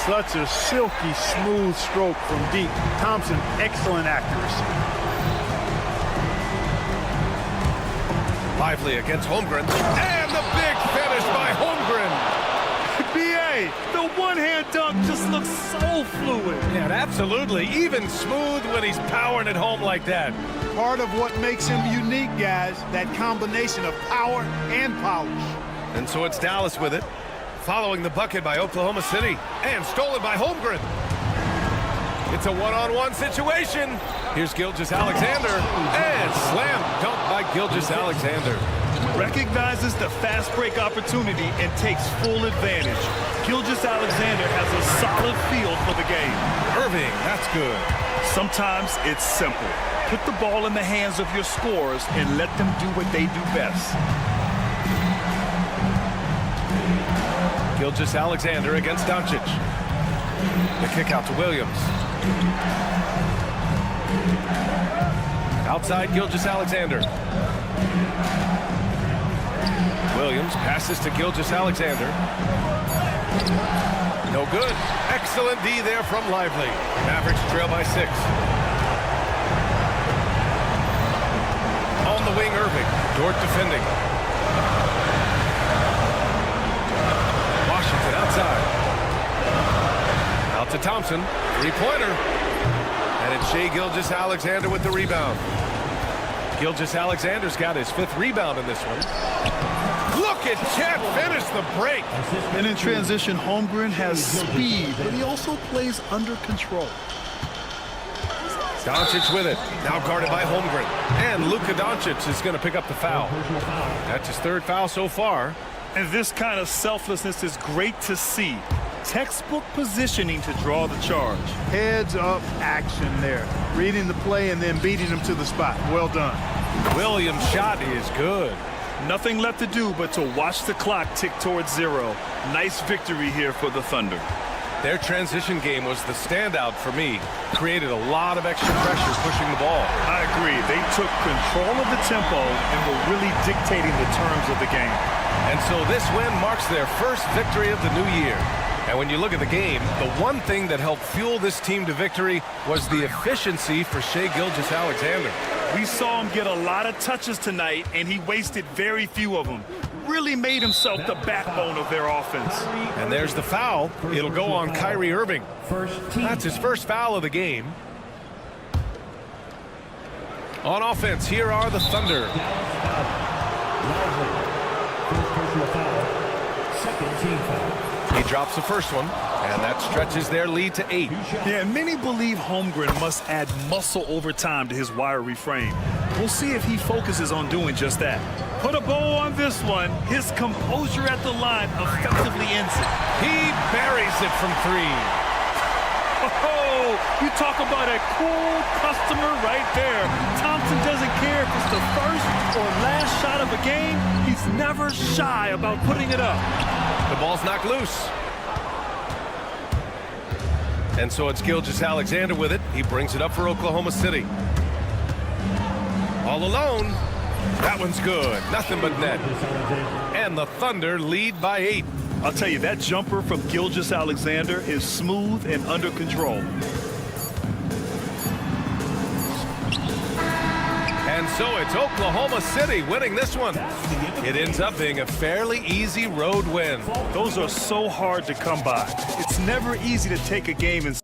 Such a silky, smooth stroke from deep. Thompson, excellent accuracy. Lively against Holmgren. And the big finish by Holmgren. B.A., the one-hand dunk just looks so fluid. Yeah, absolutely. Even smooth when he's powering it home like that. Part of what makes him unique, guys, that combination of power and polish. And so it's Dallas with it. Following the bucket by Oklahoma City. And stolen by Holmgren. It's a one-on-one situation. Here's Gilgeous-Alexander. And slam dunk by Gilgeous-Alexander. Recognizes the fast break opportunity and takes full advantage. Gilgeous-Alexander has a solid feel for the game. Irving, that's good. Sometimes it's simple. Put the ball in the hands of your scorers and let them do what they do best. Gilgeous-Alexander against Doncic. The kick out to Williams. Outside Gilgeous-Alexander. Williams passes to Gilgeous-Alexander. No good. Excellent D there from Lively. Mavericks trail by 6. On the wing, Irving. Dort defending. to Thompson. Three-pointer. And it's Shai Gilgeous-Alexander with the rebound. Gilgeous-Alexander's got his 5th rebound in this one. Look at Chet finish the break. And in transition, Holmgren has speed, but he also plays under control. Doncic with it. Now guarded by Holmgren. And Luka Doncic is going to pick up the foul. That's his 3rd foul so far. And this kind of selflessness is great to see. Textbook positioning to draw the charge. Heads up action there. Reading the play and then beating him to the spot. Well done. Williams' shot is good. Nothing left to do but to watch the clock tick towards 0. Nice victory here for the Thunder. Their transition game was the standout for me. Created a lot of extra pressure pushing the ball. I agree. They took control of the tempo and were really dictating the terms of the game. And so this win marks their first victory of the new year. And when you look at the game, the one thing that helped fuel this team to victory was the efficiency for Shai Gilgeous-Alexander. We saw him get a lot of touches tonight, and he wasted very few of them. Really made himself the backbone of their offense. And there's the foul. It'll go on Kyrie Irving. That's his 1st foul of the game. On offense, here are the Thunder. He drops the first one, and that stretches their lead to 8. Yeah, many believe Holmgren must add muscle over time to his wiry frame. We'll see if he focuses on doing just that. Put a bow on this one. His composure at the line effectively ends it. He buries it from 3. Oh, you talk about a cool customer right there. Thompson doesn't care if it's the first or last shot of a game. He's never shy about putting it up. The ball's knocked loose. And so it's Gilgeous-Alexander with it. He brings it up for Oklahoma City. All alone. That one's good. Nothing but net. And the Thunder lead by 8. I'll tell you, that jumper from Gilgeous-Alexander is smooth and under control. And so it's Oklahoma City winning this one. It ends up being a fairly easy road win. Those are so hard to come by. It's never easy to take a game and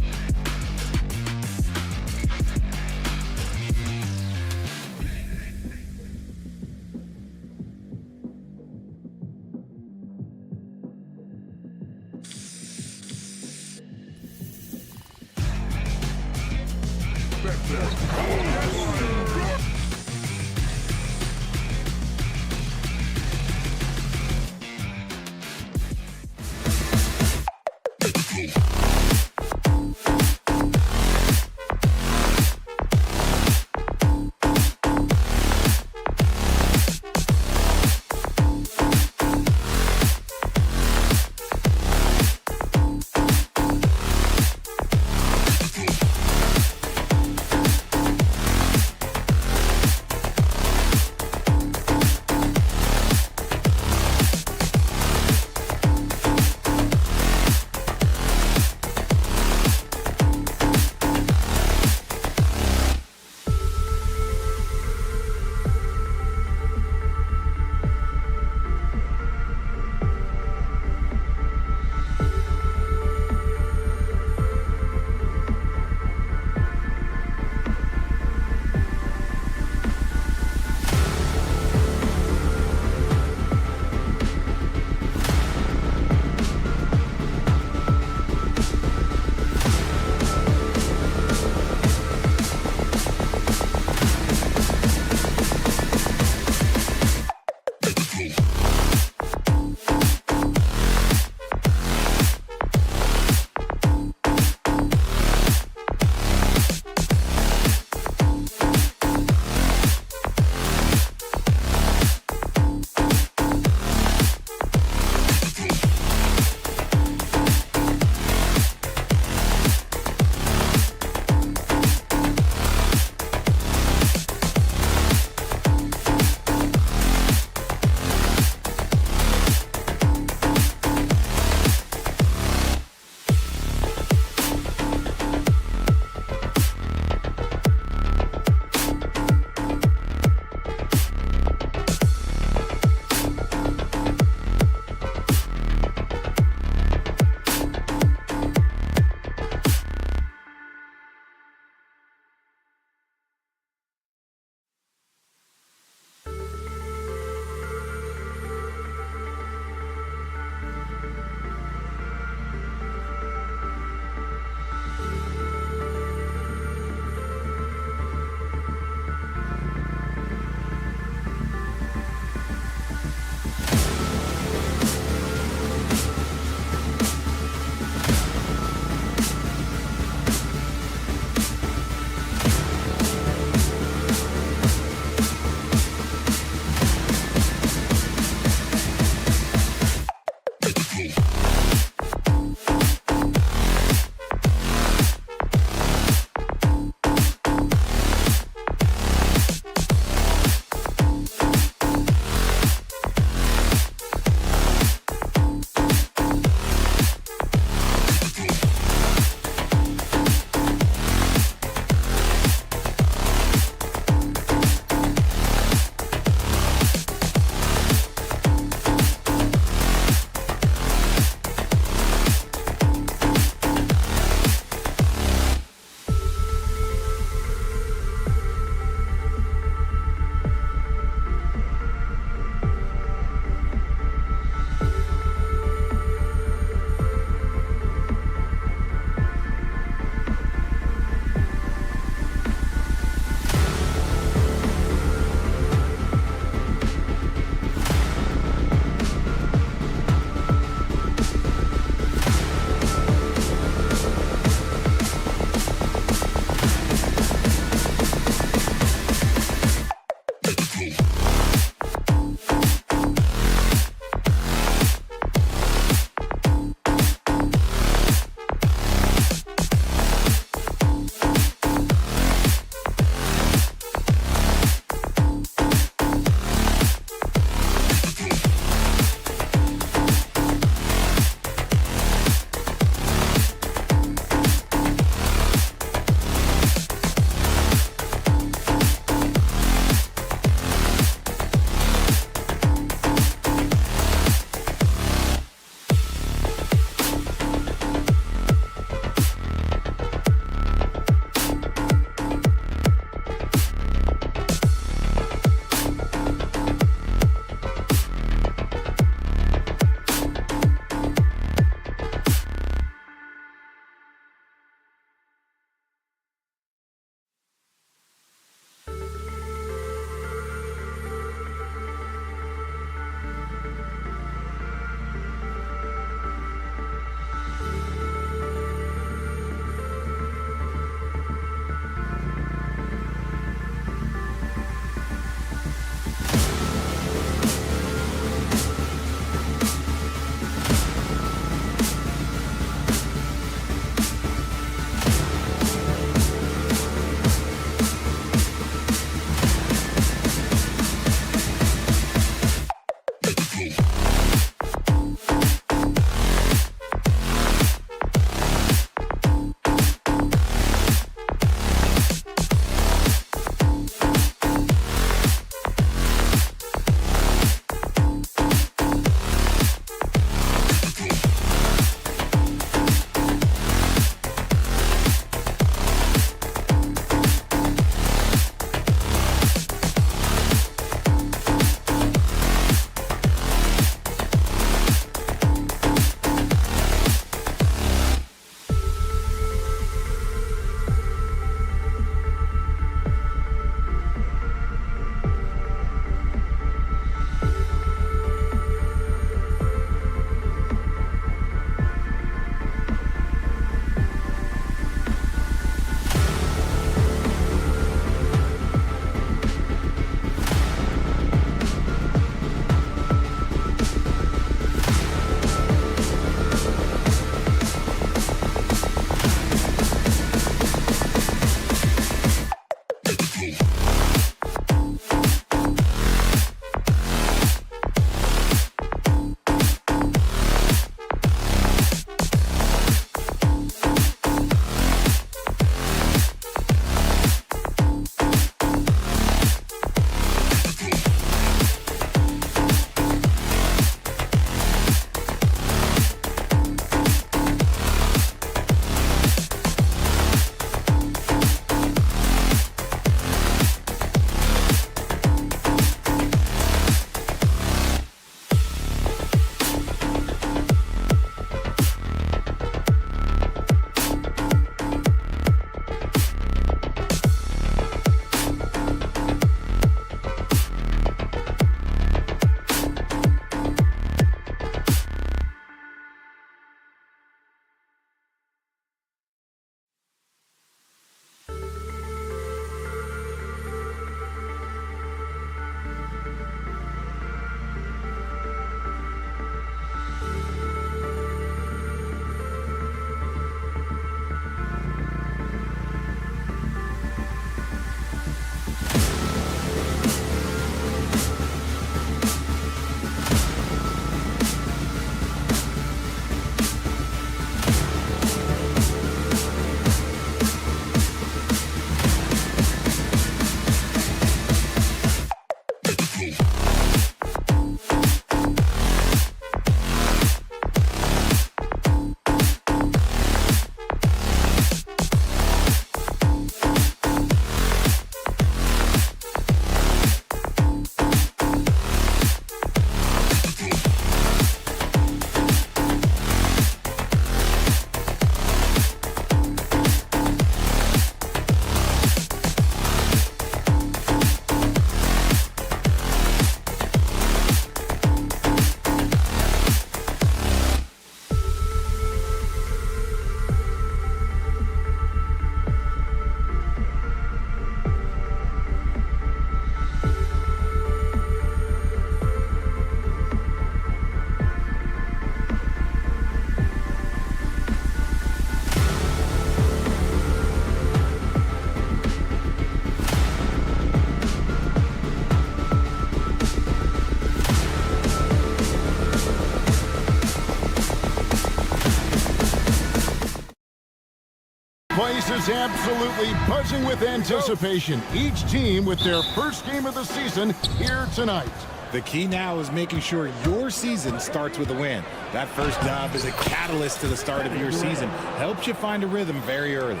is absolutely buzzing with anticipation. Each team with their first game of the season here tonight. The key now is making sure your season starts with a win. That first dub is a catalyst to the start of your season. Helps you find a rhythm very early.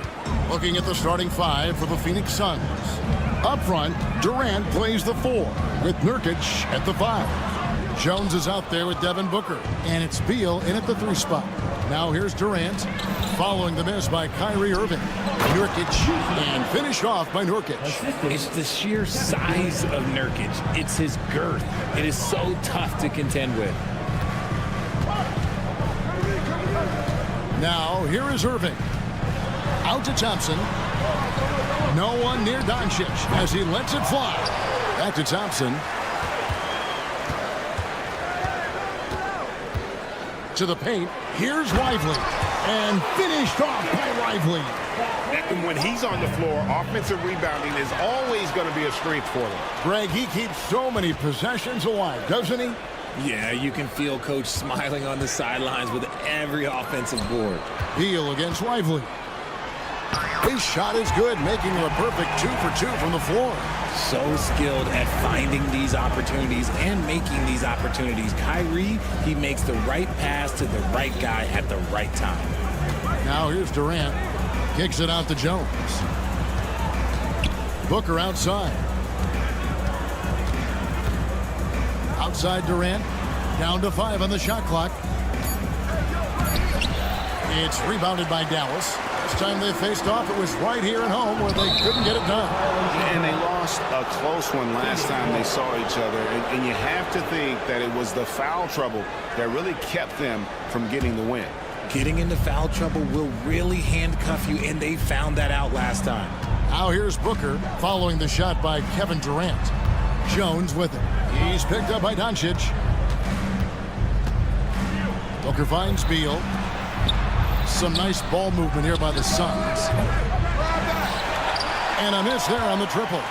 Looking at the starting five for the Phoenix Suns. Up front, Durant plays the 4 with Nurkic at the 5. Jones is out there with Devin Booker, and it's Beal in at the 3 spot. Now here's Durant, following the miss by Kyrie Irving. Nurkic, and finished off by Nurkic. It's the sheer size of Nurkic. It's his girth. It is so tough to contend with. Now here is Irving. Out to Thompson. No one near Doncic as he lets it fly. Back to Thompson. To the paint. Here's Lively. And finished off by Lively. And when he's on the floor, offensive rebounding is always going to be a strength for them. Greg, he keeps so many possessions alive, doesn't he? Yeah, you can feel Coach smiling on the sidelines with every offensive board. Beal against Lively. His shot is good, making it a perfect 2 for 2 from the floor. So skilled at finding these opportunities and making these opportunities. Kyrie, he makes the right pass to the right guy at the right time. Now here's Durant. Kicks it out to Jones. Booker outside. Outside Durant. Down to 5 on the shot clock. It's rebounded by Dallas. Last time they faced off, it was right here at home where they couldn't get it done. And they lost a close one last time they saw each other. And you have to think that it was the foul trouble that really kept them from getting the win. Getting into foul trouble will really handcuff you, and they found that out last time. Now here's Booker following the shot by Kevin Durant. Jones with it. He's picked up by Doncic. Booker finds Beal. Some nice ball movement here by the Suns. And a miss there on the triple.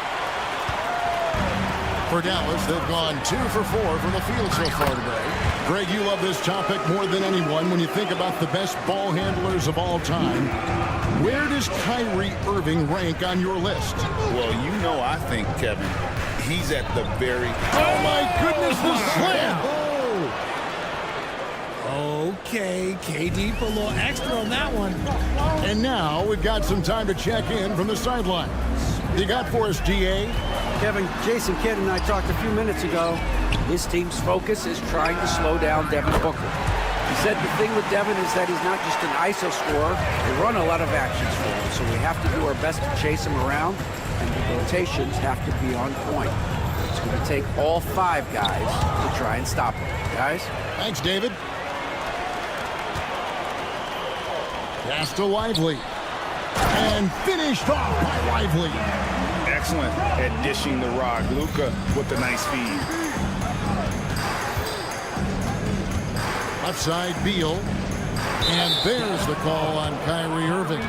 For Dallas, they've gone 2 for 4 from the field so far today. Greg, you love this topic more than anyone when you think about the best ball handlers of all time. Where does Kyrie Irving rank on your list? Well, you know, I think, Kevin, he's at the very... Oh, my goodness, the slam! Okay, KD for a little extra on that one. And now we've got some time to check in from the sidelines. You got for us, DA? Kevin, Jason Kidd and I talked a few minutes ago. His team's focus is trying to slow down Devin Booker. He said the thing with Devin is that he's not just an ISO scorer. They run a lot of actions for him, so we have to do our best to chase him around, and the rotations have to be on point. It's going to take all 5 guys to try and stop him. Guys? Thanks, David. Pass to Lively. And finished off by Lively. Excellent at dishing the rock. Luka with the nice feed. Outside Beal. And there's the call on Kyrie Irving.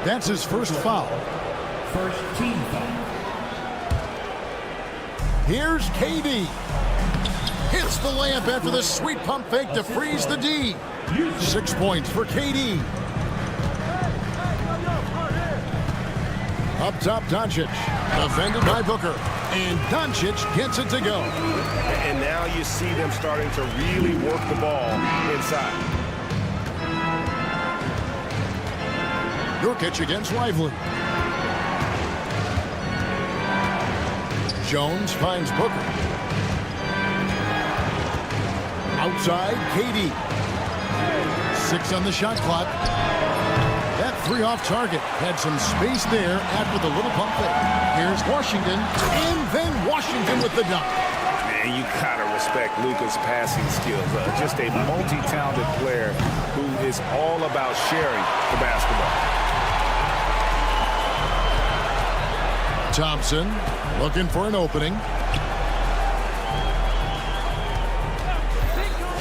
That's his first foul. First team foul. Here's KD. Hits the layup after the sweet pump fake to freeze the D. 6 points for KD. Up top, Doncic. Defended by Booker. And Doncic gets it to go. And now you see them starting to really work the ball inside. Nurkic against Lively. Jones finds Booker. Outside, KD. 6 on the shot clock. That 3 off target had some space there after the little pump fake. Here's Washington, and then Washington with the dunk. Man, you gotta respect Luka's passing skills. Just a multi-talented player who is all about sharing the basketball. Thompson looking for an opening.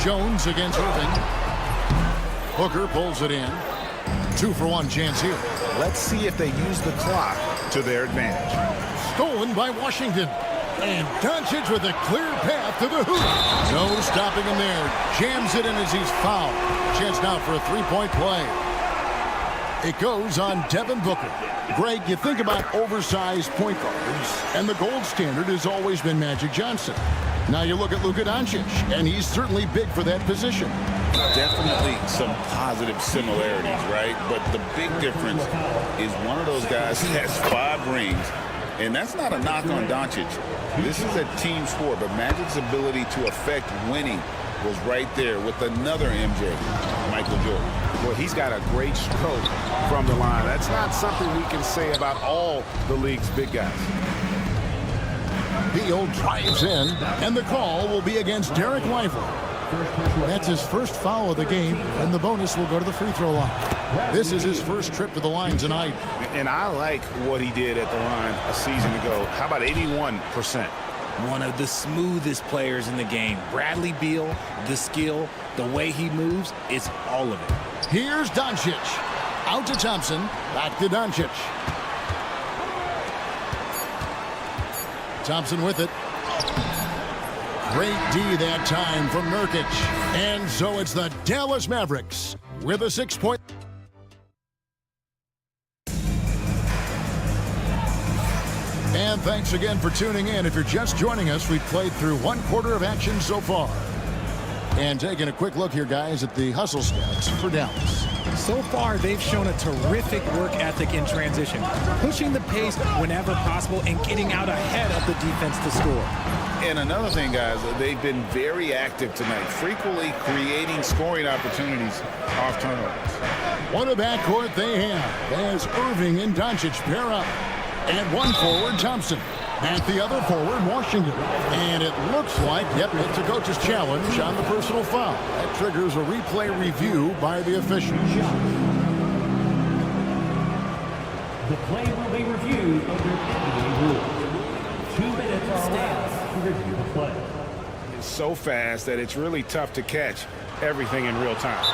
Jones against Irving. Booker pulls it in. 2 for 1 chance here. Let's see if they use the clock to their advantage. Stolen by Washington. And Doncic with a clear path to the hoop. No stopping him there. Jams it in as he's fouled. Chance now for a 3-point play. It goes on Devin Booker. Greg, you think about oversized point guards, and the gold standard has always been Magic Johnson. Now you look at Luka Doncic, and he's certainly big for that position. Definitely some positive similarities, right? But the big difference is one of those guys has 5 rings, and that's not a knock on Doncic. This is a team sport, but Magic's ability to affect winning was right there with another MJ, Michael Jordan. Well, he's got a great stroke from the line. That's not something we can say about all the league's big guys. Beal drives in, and the call will be against Derek Lively. That's his first foul of the game, and the bonus will go to the free throw line. This is his first trip to the line tonight. And I like what he did at the line a season ago. How about 81%? One of the smoothest players in the game. Bradley Beal, the skill, the way he moves, is all of it. Here's Doncic. Out to Thompson. Back to Doncic. Thompson with it. Great D that time from Nurkic. And so it's the Dallas Mavericks with a 6-point. And thanks again for tuning in. If you're just joining us, we've played through 1/4 of action so far. And taking a quick look here, guys, at the hustle stats for Dallas. So far, they've shown a terrific work ethic in transition, pushing the pace whenever possible and getting out ahead of the defense to score. And another thing, guys, they've been very active tonight, frequently creating scoring opportunities off turnovers. What a backcourt they have as Irving and Doncic pair up. And one forward, Thompson. At the other forward, Washington. And it looks like, yep, it's a coach's challenge on the personal foul. That triggers a replay review by the officials. The play will be reviewed under NBA rules. 2 minutes are allowed to review the play. It's so fast that it's really tough to catch everything in real time.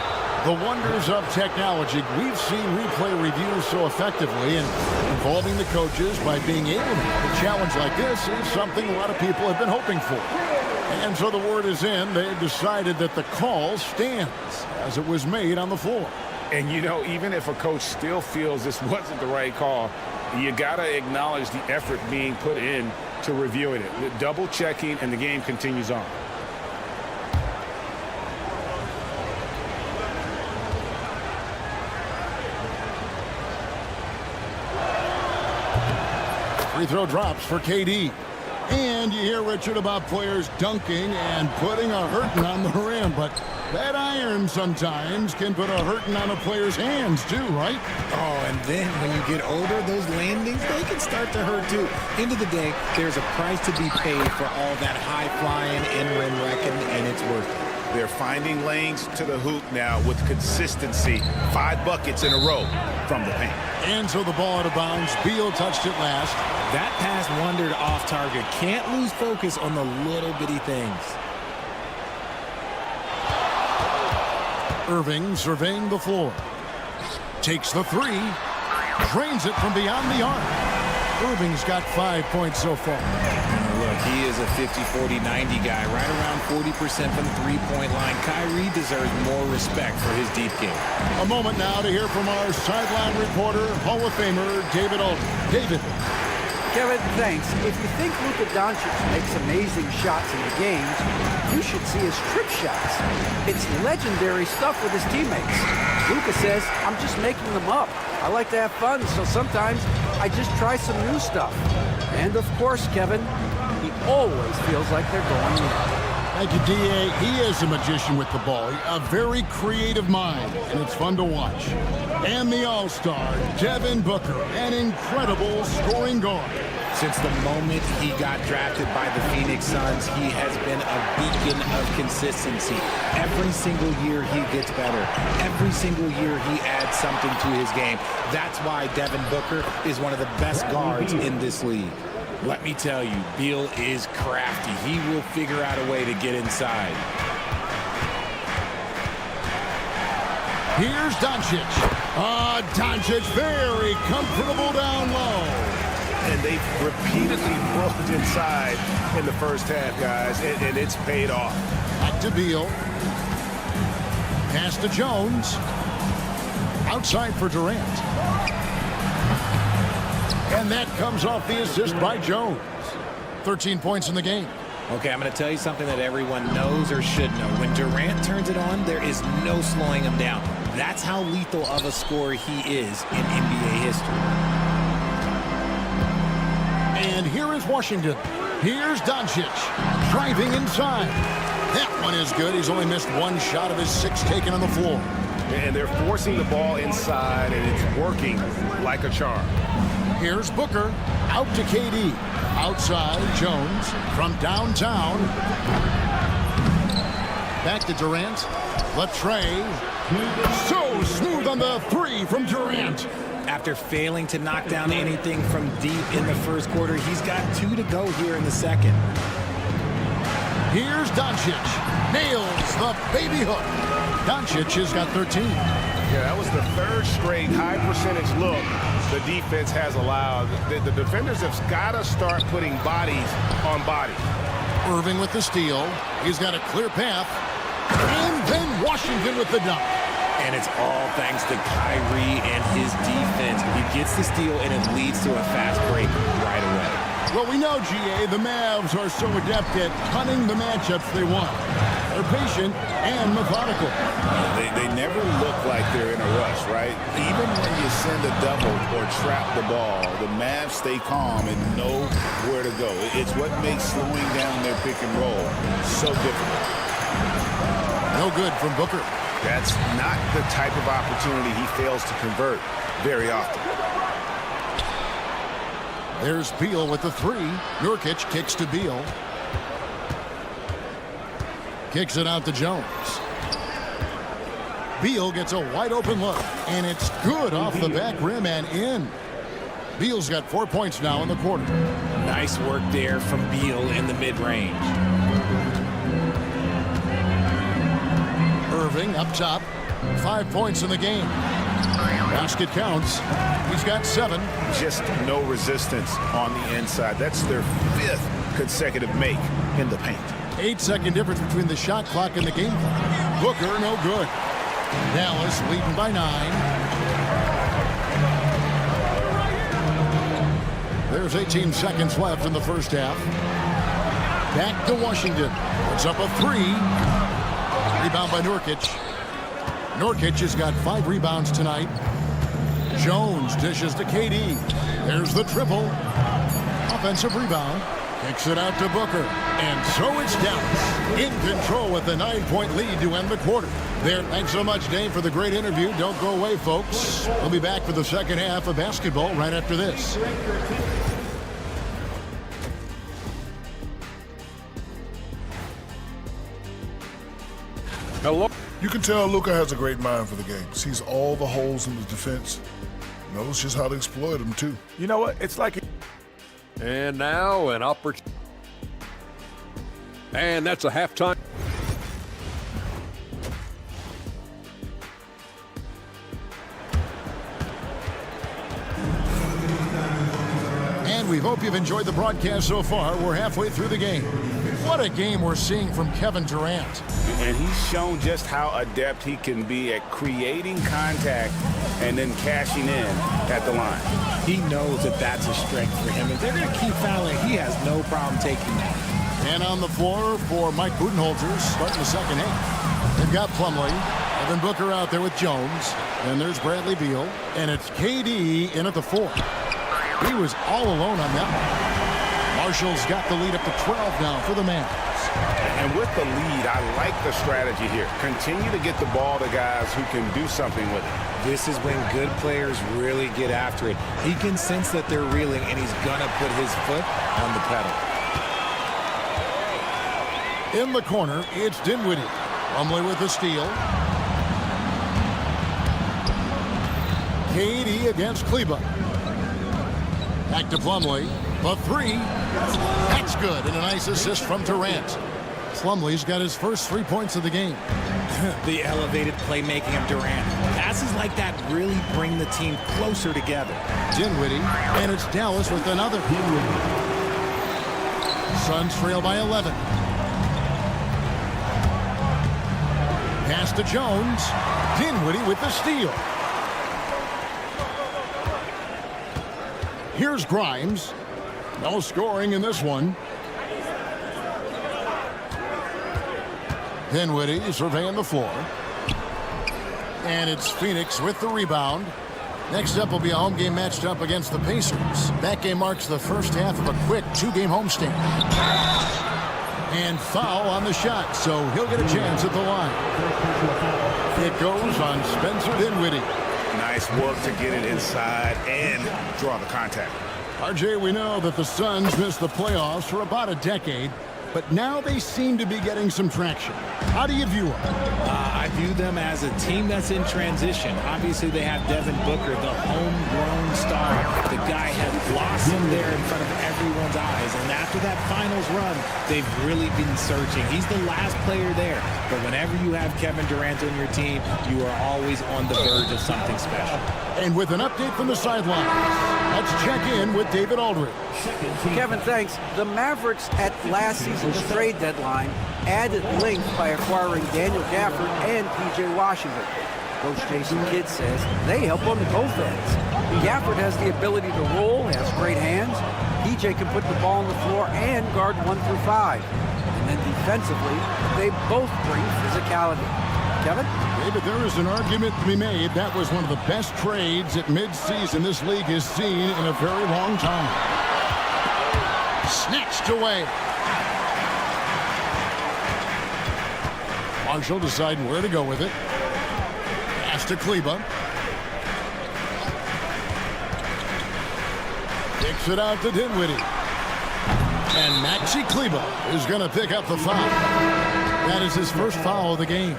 The wonders of technology. We've seen replay reviews so effectively, and involving the coaches by being able to have a challenge like this is something a lot of people have been hoping for. And so the word is in. They've decided that the call stands as it was made on the floor. And, you know, even if a coach still feels this wasn't the right call, you got to acknowledge the effort being put in to reviewing it. The double checking, and the game continues on. Free throw drops for KD. And you hear, Richard, about players dunking and putting a hurting on the rim, but that iron sometimes can put a hurting on a player's hands too, right? Oh, and then when you get older, those landings, they can start to hurt too. End of the day, there's a price to be paid for all that high-flying, in-rim wrecking, and it's worth it. They're finding lanes to the hoop now with consistency. 5 buckets in a row from the paint. And so the ball out of bounds. Beal touched it last. That pass wandered off target. Can't lose focus on the little bitty things. Irving surveying the floor. Takes the 3. Drains it from beyond the arc. Irving's got 5 points so far. Look, he is a 50-40-90 guy, right around 40% from the three-point line. Kyrie deserves more respect for his deep game. A moment now to hear from our sideline reporter, Hall of Famer David Aldridge. David. Kevin, thanks. If you think Luka Doncic makes amazing shots in the games, you should see his trip shots. It's legendary stuff with his teammates. Luka says, I'm just making them up. I like to have fun, so sometimes I just try some new stuff. And of course, Kevin, he always feels like they're going in. Thank you, D.A. He is a magician with the ball. A very creative mind, and it's fun to watch. And the All-Star, Devin Booker, an incredible scoring guard. Since the moment he got drafted by the Phoenix Suns, he has been a beacon of consistency. Every single year he gets better. Every single year he adds something to his game. That's why Devin Booker is one of the best guards in this league. Let me tell you, Beal is crafty. He will figure out a way to get inside. Here's Doncic. Doncic very comfortable down low. And they've repeatedly broke inside in the first half, guys, and it's paid off. Back to Beal. Pass to Jones. Outside for Durant. And that comes off the assist by Jones. 13 points in the game. Okay, I'm going to tell you something that everyone knows or should know. When Durant turns it on, there is no slowing him down. That's how lethal of a scorer he is in NBA history. And here is Washington. Here's Doncic driving inside. That one is good. He's only missed one shot of his 6 taken on the floor. And they're forcing the ball inside, and it's working like a charm. Here's Booker out to KD. Outside, Jones from downtown. Back to Durant. Latrey. So smooth on the 3 from Durant. After failing to knock down anything from deep in the first quarter, he's got 2 to go here in the second. Here's Doncic. Nails the baby hook. Doncic has got 13. Yeah, that was the 3rd straight high percentage look the defense has allowed. The defenders have got to start putting bodies on bodies. Irving with the steal. He's got a clear path. And then Washington with the dunk. And it's all thanks to Kyrie and his defense. He gets the steal, and it leads to a fast break right away. Well, we know, GA, the Mavs are so adept at hunting the matchups they want. They're patient and methodical. They never look like they're in a rush, right? Even when you send a double or trap the ball, the Mavs stay calm and know where to go. It's what makes slowing down their pick and roll so difficult. No good from Booker. That's not the type of opportunity he fails to convert very often. There's Beal with the 3. Nurkic kicks to Beal. Kicks it out to Jones. Beal gets a wide open look, and it's good off the back rim and in. Beal's got 4 points now in the quarter. Nice work there from Beal in the mid-range. Irving up top. 5 points in the game. Basket counts. He's got 7. Just no resistance on the inside. That's their 5th consecutive make in the paint. 8-second difference between the shot clock and the game clock. Booker, no good. Dallas leading by 9. There's 18 seconds left in the first half. Back to Washington. It's up a 3. Rebound by Nurkic. Nurkic has got 5 rebounds tonight. Jones dishes to KD. There's the triple. Offensive rebound. Kicks it out to Booker. And so it's Dallas in control with the 9-point lead to end the quarter. There, thanks so much, Dave, for the great interview. Don't go away, folks. We'll be back for the second half of basketball right after this. Hello. You can tell Luka has a great mind for the game. Sees all the holes in the defense. Knows just how to exploit them, too. You know what? It's like... And now an opportunity. And that's a halftime. And we hope you've enjoyed the broadcast so far. We're halfway through the game. What a game we're seeing from Kevin Durant. And he's shown just how adept he can be at creating contact and then cashing in at the line. He knows that that's a strength for him. If they're going to keep fouling, he has no problem taking that. And on the floor for Mike Budenholzer, starting the second half. They've got Plumlee, Evan Booker out there with Jones. And there's Bradley Beal. And it's KD in at the 4. He was all alone on that one. Marshall's got the lead up to 12 now for the Mavs. And with the lead, I like the strategy here. Continue to get the ball to guys who can do something with it. This is when good players really get after it. He can sense that they're reeling, and he's going to put his foot on the pedal. In the corner, it's Dinwiddie. Plumlee with the steal. KD against Kleba. Back to Plumlee. The 3. That's good. And a nice assist from Durant. Plumlee's got his first 3 points of the game. The elevated playmaking of Durant. Passes like that really bring the team closer together. Dinwiddie. And it's Dallas with another. Suns trail by 11. Pass to Jones. Dinwiddie with the steal. Here's Grimes. No scoring in this one. Dinwiddie surveying the floor. And it's Phoenix with the rebound. Next up will be a home game matched up against the Pacers. That game marks the first half of a quick 2-game homestand. And foul on the shot, so he'll get a chance at the line. It goes on Spencer Dinwiddie. Nice work to get it inside and draw the contact. RJ, we know that the Suns missed the playoffs for about a decade, but now they seem to be getting some traction. How do you view them? I view them as a team that's in transition. Obviously, they have Devin Booker, the homegrown star. The guy has blossomed there in front of everyone's eyes. And after that finals run, they've really been searching. He's the last player there. But whenever you have Kevin Durant on your team, you are always on the verge of something special. And with an update from the sidelines, let's check in with David Aldridge. Kevin, thanks. The Mavericks at last season's trade deadline added length by acquiring Daniel Gafford and P.J. Washington. Coach Jason Kidd says they help on both ends. Gafford has the ability to roll, has great hands. P.J. can put the ball on the floor and guard 1 through 5. And then defensively, they both bring physicality. Kevin? David, there is an argument to be made. That was one of the best trades at midseason this league has seen in a very long time. Snatched away. Marshall deciding where to go with it. Pass to Kleba. Kicks it out to Dinwiddie. And Maxi Kleba is going to pick up the foul. That is his first foul of the game.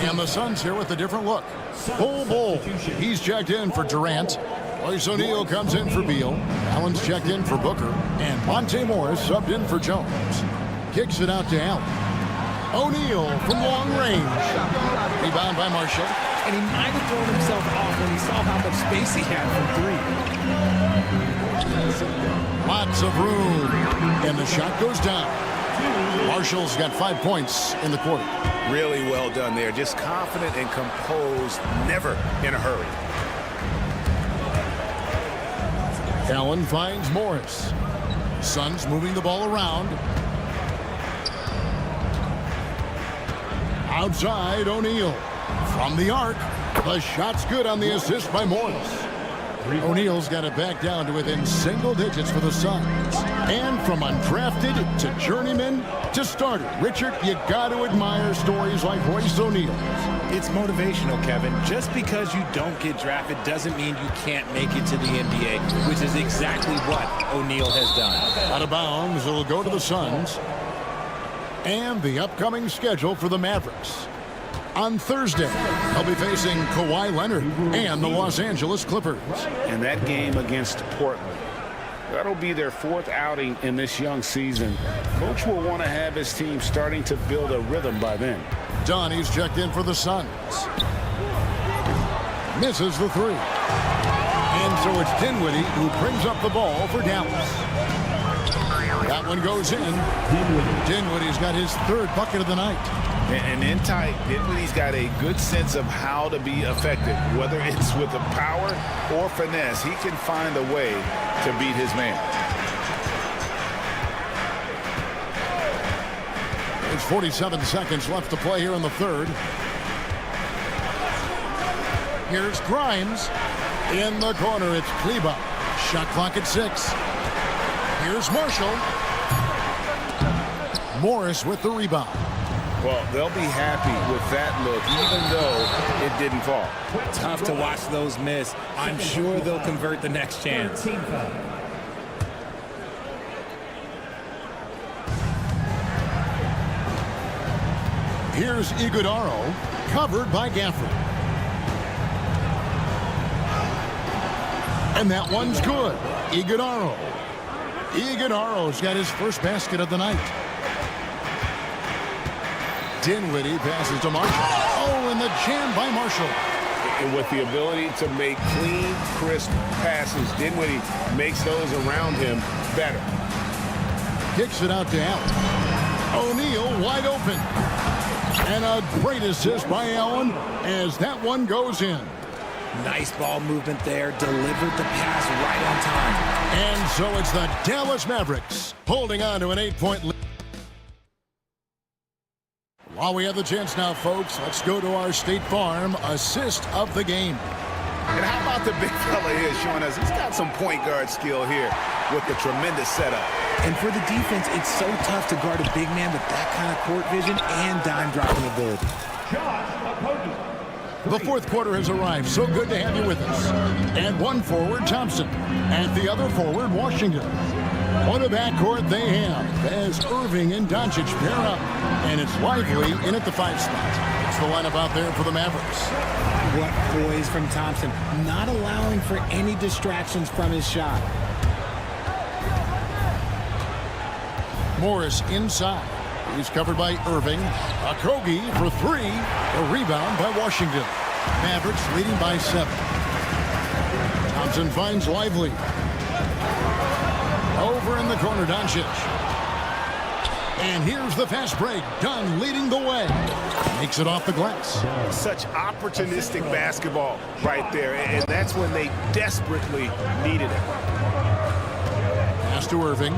And the Suns here with a different look. Bull. He's checked in for Durant. Royce O'Neal comes in for Beal. Allen's checked in for Booker. And Monte Morris subbed in for Jones. Kicks it out to Allen. O'Neal from long range. Rebound by Marshall. And he might have thrown himself off when he saw how much space he had for 3. Lots of room. And the shot goes down. Marshall's got 5 points in the quarter. Really well done there. Just confident and composed, never in a hurry. Allen finds Morris. Suns moving the ball around. Outside, O'Neal. From the arc. The shot's good on the assist by Morris. O'Neal's got it back down to within single digits for the Suns. And from undrafted to journeyman to starter. Richard, you got to admire stories like Royce O'Neal. It's motivational, Kevin. Just because you don't get drafted doesn't mean you can't make it to the NBA, which is exactly what O'Neal has done. Out of bounds, it'll go to the Suns. And the upcoming schedule for the Mavericks. On Thursday, they'll be facing Kawhi Leonard and the Los Angeles Clippers. And that game against Portland, that'll be their 4th outing in this young season. Coach will want to have his team starting to build a rhythm by then. Donnie's checked in for the Suns. Misses the 3. And so it's Dinwiddie who brings up the ball for Dallas. That one goes in. Dinwiddie's got his 3rd bucket of the night. And in tight, Dinwiddie's got a good sense of how to be effective. Whether it's with the power or finesse, he can find a way to beat his man. There's 47 seconds left to play here in the 3rd. Here's Grimes. In the corner, it's Kleba. Shot clock at 6. Here's Marshall. Morris with the rebound. Well, they'll be happy with that look, even though it didn't fall. Tough to watch those miss. I'm sure they'll convert the next chance. Here's Iguodala, covered by Gafford. And that one's good. Iguodala. Iguodala's got his first basket of the night. Dinwiddie passes to Marshall. Oh, and the jam by Marshall. And with the ability to make clean, crisp passes, Dinwiddie makes those around him better. Kicks it out to Allen. O'Neal wide open. And a great assist by Allen as that one goes in. Nice ball movement there. Delivered the pass right on time. And so it's the Dallas Mavericks holding on to an 8-point lead. While we have the chance now, folks, let's go to our State Farm assist of the game. And how about the big fella here showing us he's got some point guard skill here with the tremendous setup. And for the defense, it's so tough to guard a big man with that kind of court vision and dime dropping ability. The fourth quarter has arrived. So good to have you with us. And one forward, Thompson. And the other forward, Washington. What a backcourt they have as Irving and Doncic pair up. And it's Lively in at the 5 spot. It's the lineup out there for the Mavericks. What poise from Thompson, not allowing for any distractions from his shot. Morris inside. He's covered by Irving. Okogie for 3. A rebound by Washington. Mavericks leading by 7. Thompson finds Lively. Over in the corner, Doncic. And here's the fast break. Dunn leading the way. Makes it off the glass. Such opportunistic basketball right there. And that's when they desperately needed it. Pass to Irving.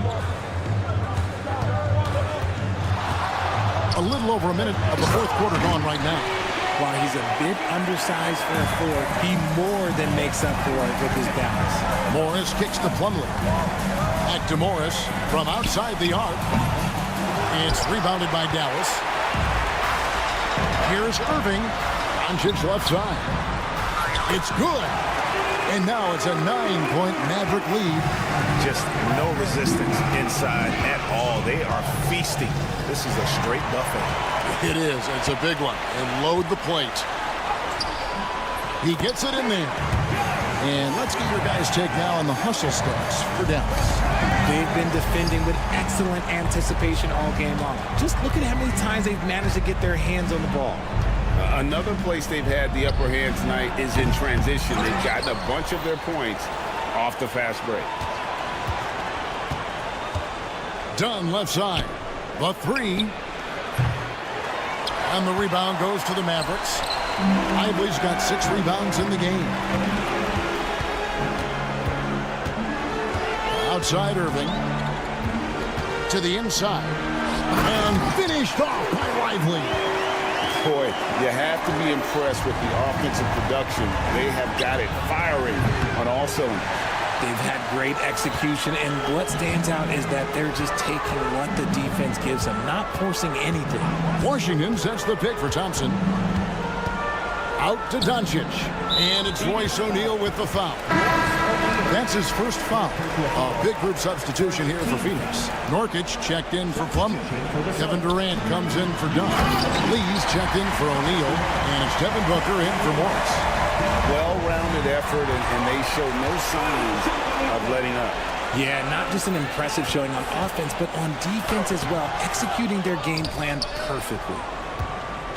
A little over a minute of the fourth quarter gone right now. While he's a bit undersized for a forward, he more than makes up for it with his balance. Morris kicks to Plumlee. Back to Morris from outside the arc. It's rebounded by Dallas. Here's Irving. Doncic left side. It's good. And now it's a 9-point Maverick lead. Just no resistance inside at all. They are feasting. This is a straight buffet. It is. It's a big one. And load the plate. He gets it in there. And let's get your guys' take now on the hustle stats for Dallas. They've been defending with excellent anticipation all game long. Just look at how many times they've managed to get their hands on the ball. Another place they've had the upper hand tonight is in transition. They've gotten a bunch of their points off the fast break. Dunn left side. The 3. And the rebound goes to the Mavericks. Lively's got 6 rebounds in the game. Outside Irving. To the inside. And finished off by Lively. Boy, you have to be impressed with the offensive production. They have got it firing on all cylinders. They've had great execution, and what stands out is that they're just taking what the defense gives them, not forcing anything. Washington sets the pick for Thompson. Out to Doncic. And it's Royce O'Neal with the foul. That's his first foul. A big group substitution here for Phoenix. Nurkic checked in for Plumlee. Kevin Durant comes in for Dunn. Lee's checked in for O'Neal. And it's Devin Booker in for Morris. Well-rounded effort, and they show no signs of letting up. Yeah, not just an impressive showing on offense, but on defense as well, executing their game plan perfectly.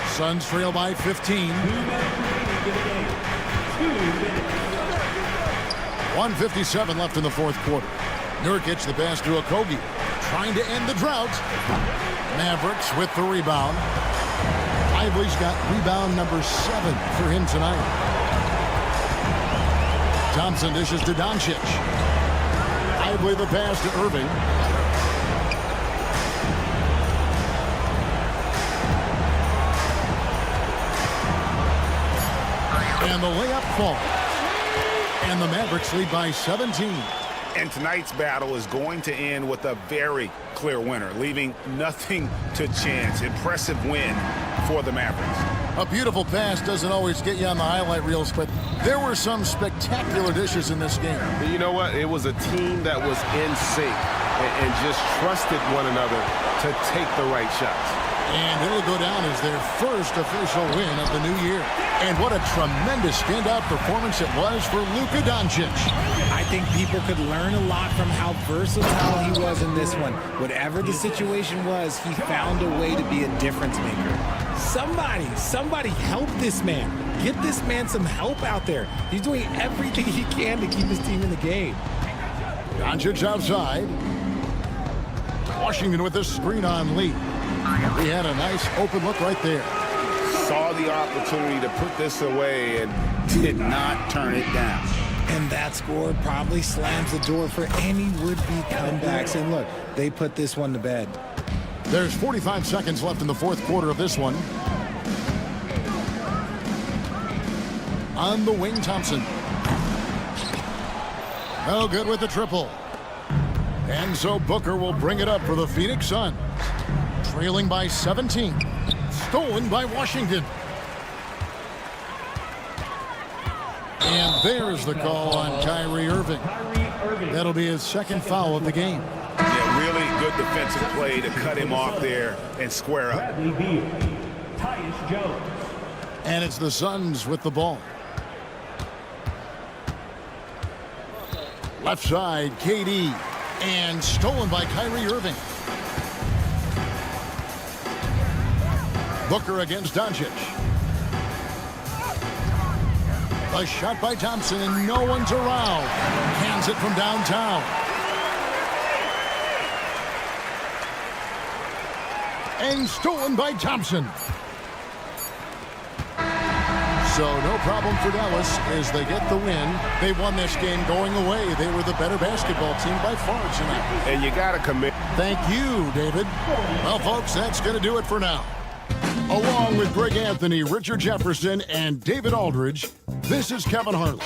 Suns trail by 15. 1:57 left in the fourth quarter. Nurkic the pass to Okogie, trying to end the drought. Mavericks with the rebound. Lively's got rebound number 7 for him tonight. Thompson dishes to Doncic. Lively the pass to Irving. And the layup falls. And the Mavericks lead by 17. And tonight's battle is going to end with a very clear winner, leaving nothing to chance. Impressive win for the Mavericks. A beautiful pass doesn't always get you on the highlight reels, but there were some spectacular dishes in this game. You know what? It was a team that was in sync and just trusted one another to take the right shots. And it'll go down as their first official win of the new year. And what a tremendous standout performance it was for Luka Doncic. I think people could learn a lot from how versatile he was in this one. Whatever the situation was, he found a way to be a difference maker. Somebody help this man. Get this man some help out there. He's doing everything he can to keep his team in the game. Doncic outside. Washington with the screen on Lee. He had a nice open look right there. saw the opportunity to put this away and did not turn it down. And that score probably slams the door for any would-be comebacks. And look, they put this one to bed. There's 45 seconds left in the fourth quarter of this one. On the wing, Thompson. No good with the triple. And so Booker will bring it up for the Phoenix Suns. Trailing by 17. Stolen by Washington. And there's the call on Kyrie Irving. That'll be his second foul of the game. Yeah, really good defensive play to cut him off there and square up. And it's the Suns with the ball. Left side, KD. And stolen by Kyrie Irving. Booker against Doncic. A shot by Thompson, and no one's around. Hands it from downtown. And stolen by Thompson. So no problem for Dallas as they get the win. They won this game going away. They were the better basketball team by far tonight. And you got to commit. Thank you, David. Well, folks, that's going to do it for now. Along with Greg Anthony, Richard Jefferson, and David Aldridge, this is Kevin Harlan.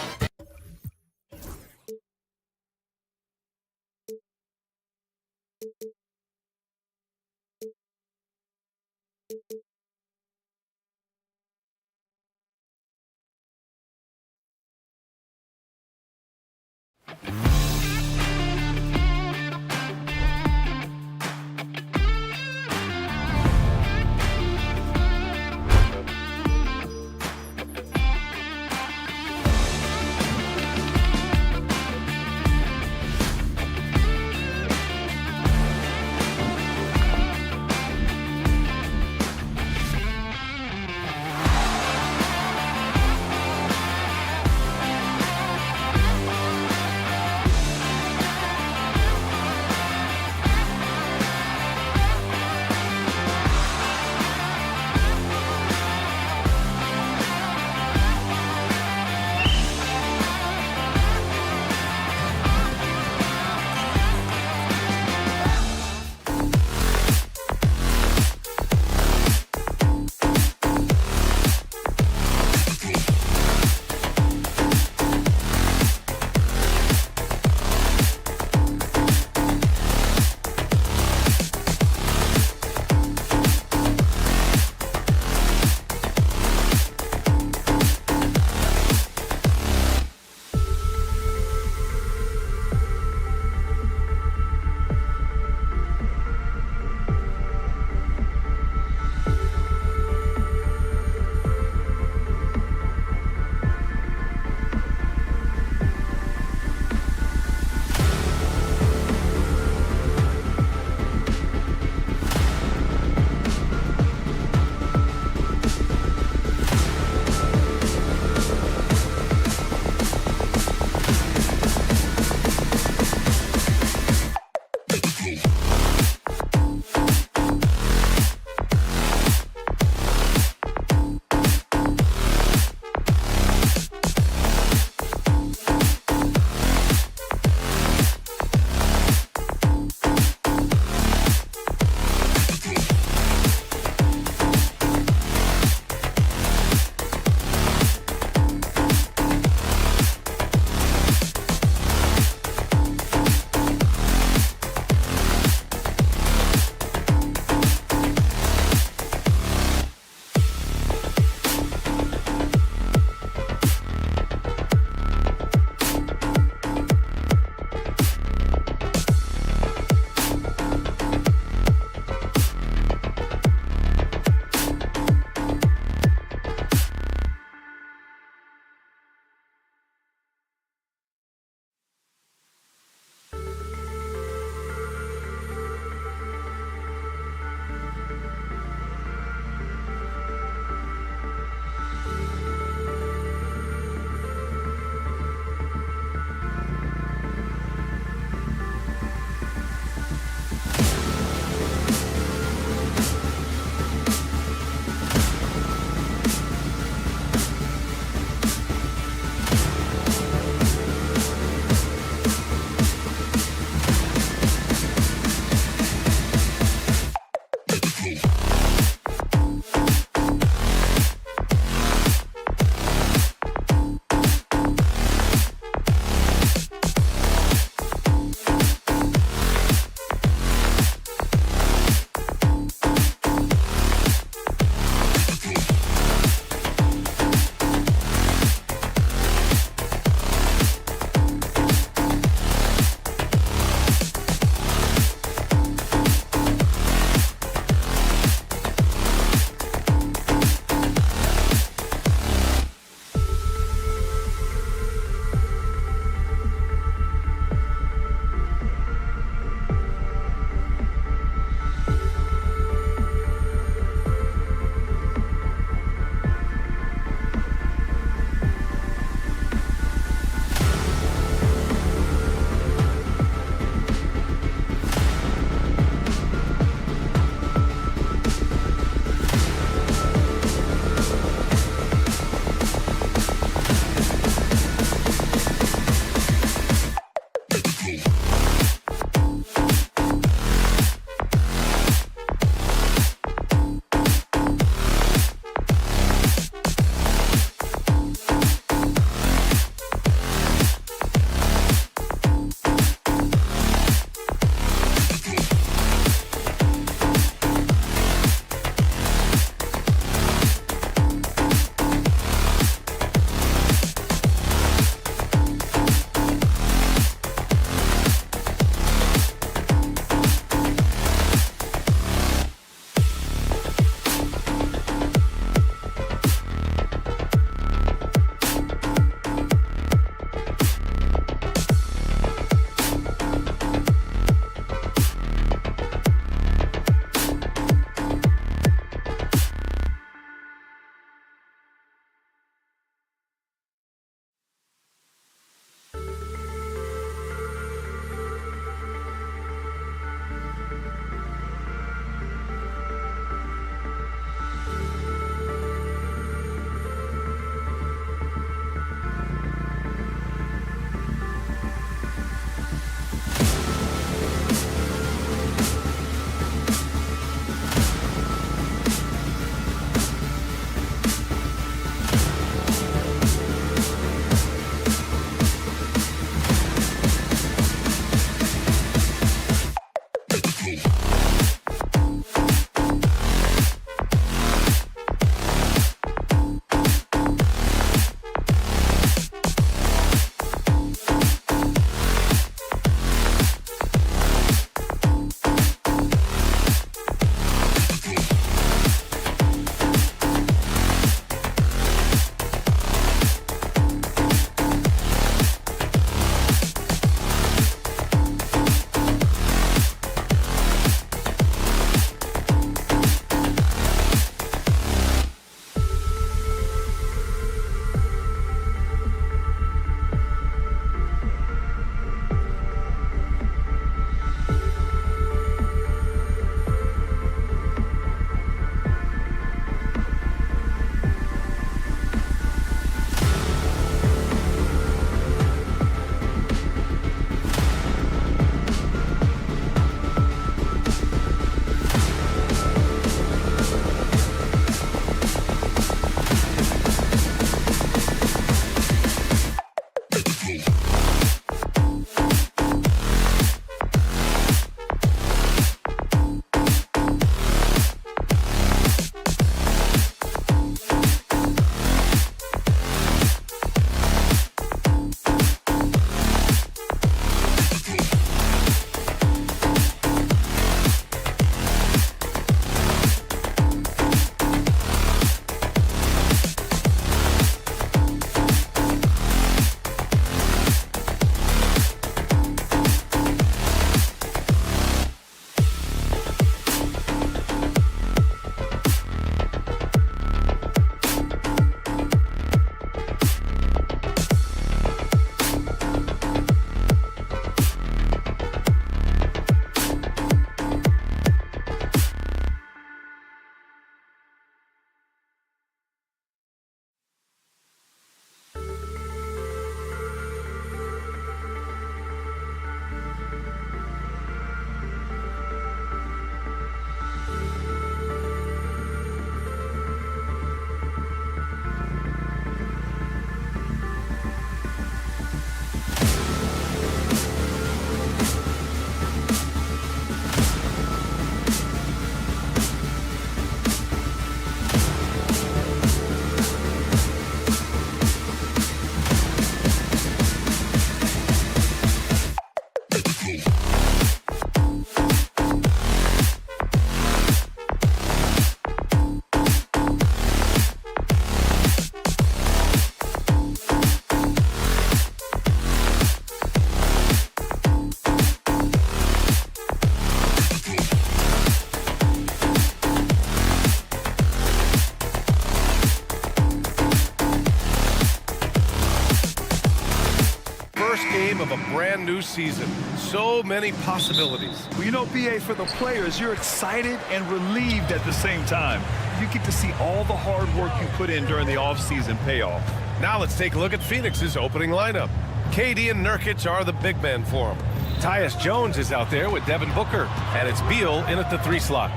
of a brand new season. So many possibilities. Well, you know, BA, for the players, you're excited and relieved at the same time. You get to see all the hard work you put in during the offseason pay off. Now let's take a look at Phoenix's opening lineup. KD and Nurkic are the big men for them. Tyus Jones is out there with Devin Booker, and it's Beal in at the 3 slot.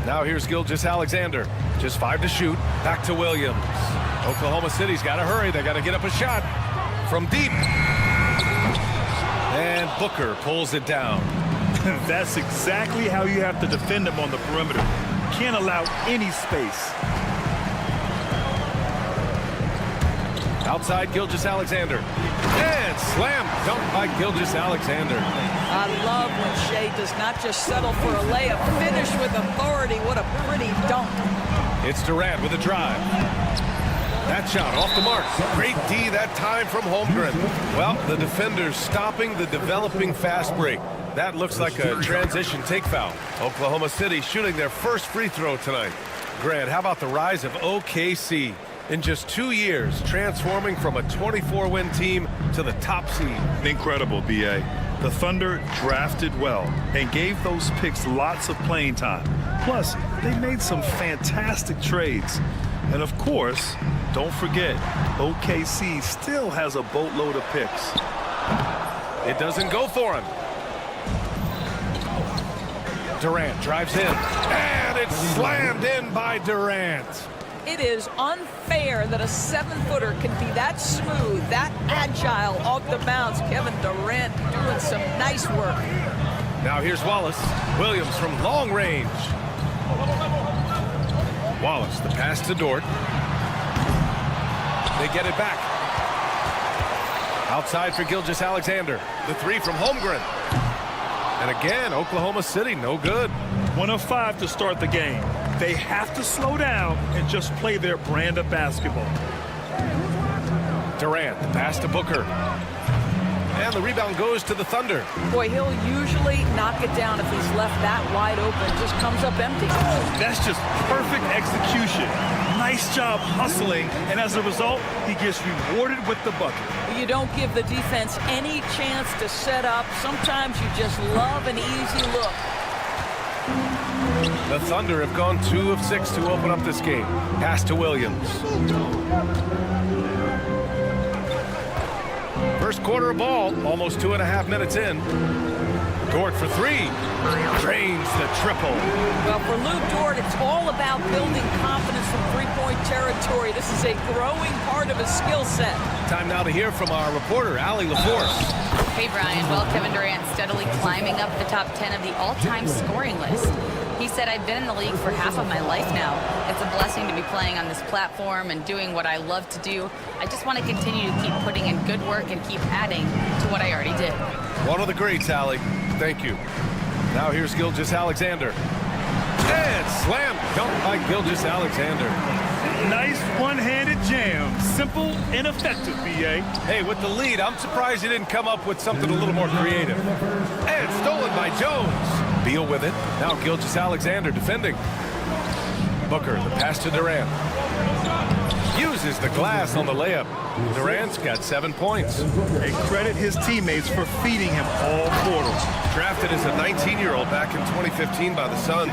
Now here's Gilgeous-Alexander. Just 5 to shoot. Back to Williams. Oklahoma City's got to hurry. They got to get up a shot from deep. And Booker pulls it down. That's exactly how you have to defend him on the perimeter. Can't allow any space. Outside Gilgeous-Alexander. And slam dunk by Gilgeous-Alexander. I love when Shea does not just settle for a layup, finish with authority. What a pretty dunk. It's Durant with a drive. That shot off the mark. Great D that time from Holmgren. Well, the defender's stopping the developing fast break. That looks like a transition take foul. Oklahoma City shooting their first free throw tonight. Grant, how about the rise of OKC? In just 2 years, transforming from a 24-win team to the top seed. Incredible, B.A. The Thunder drafted well and gave those picks lots of playing time. Plus, they made some fantastic trades. And of course, don't forget, OKC still has a boatload of picks. It doesn't go for him. Durant drives in, and it's slammed in by Durant. It is unfair that a 7-footer can be that smooth, that agile off the bounce. Kevin Durant doing some nice work. Now here's Wallace. Williams from long range. Wallace, the pass to Dort. They get it back. Outside for Gilgeous-Alexander. The 3 from Holmgren. And again, Oklahoma City, no good. 1 of 5 to start the game. They have to slow down and just play their brand of basketball. Durant, the pass to Booker. And the rebound goes to the Thunder. Boy, he'll usually knock it down if he's left that wide open. Just comes up empty. That's just perfect execution. Nice job hustling, and as a result, he gets rewarded with the bucket. You don't give the defense any chance to set up. Sometimes you just love an easy look. The Thunder have gone 2 of 6 to open up this game. Pass to Williams. First quarter of ball, almost 2.5 minutes in. Dort for 3. Drains the triple. Well, for Lou Dort, it's all about building confidence from three-point territory. This is a growing part of his skill set. Time now to hear from our reporter, Allie LaForce. Hey, Brian. Well, Kevin Durant steadily climbing up the top 10 of the all-time scoring list. He said, I've been in the league for half of my life now. It's a blessing to be playing on this platform and doing what I love to do. I just want to continue to keep putting in good work and keep adding to what I already did. One of the greats, Allie. Thank you. Now here's Gilgeous-Alexander. And slam dunk by Gilgeous-Alexander. Nice one-handed jam. Simple and effective, B.A. Hey, with the lead, I'm surprised he didn't come up with something a little more creative. And stolen by Jones. Beal with it. Now Gilgeous-Alexander defending. Booker, the pass to Durant. Uses the glass on the layup. Durant's got 7 points. And credit his teammates for feeding him all quarter. Drafted as a 19-year-old back in 2015 by the Suns,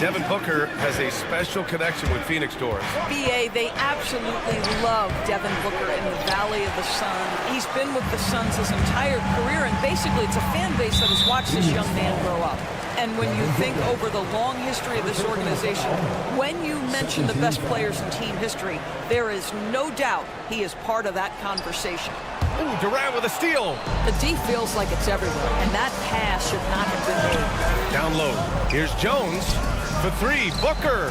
Devin Booker has a special connection with Phoenix Doors. BA, they absolutely love Devin Booker in the Valley of the Sun. He's been with the Suns his entire career, and basically it's a fan base that has watched this young man grow up. And when you think over the long history of this organization, when you mention the best players in team history, there is no doubt he is part of that conversation. Ooh, Durant with a steal. The D feels like it's everywhere, and that pass should not have been made. Down low. Here's Jones for 3. Booker.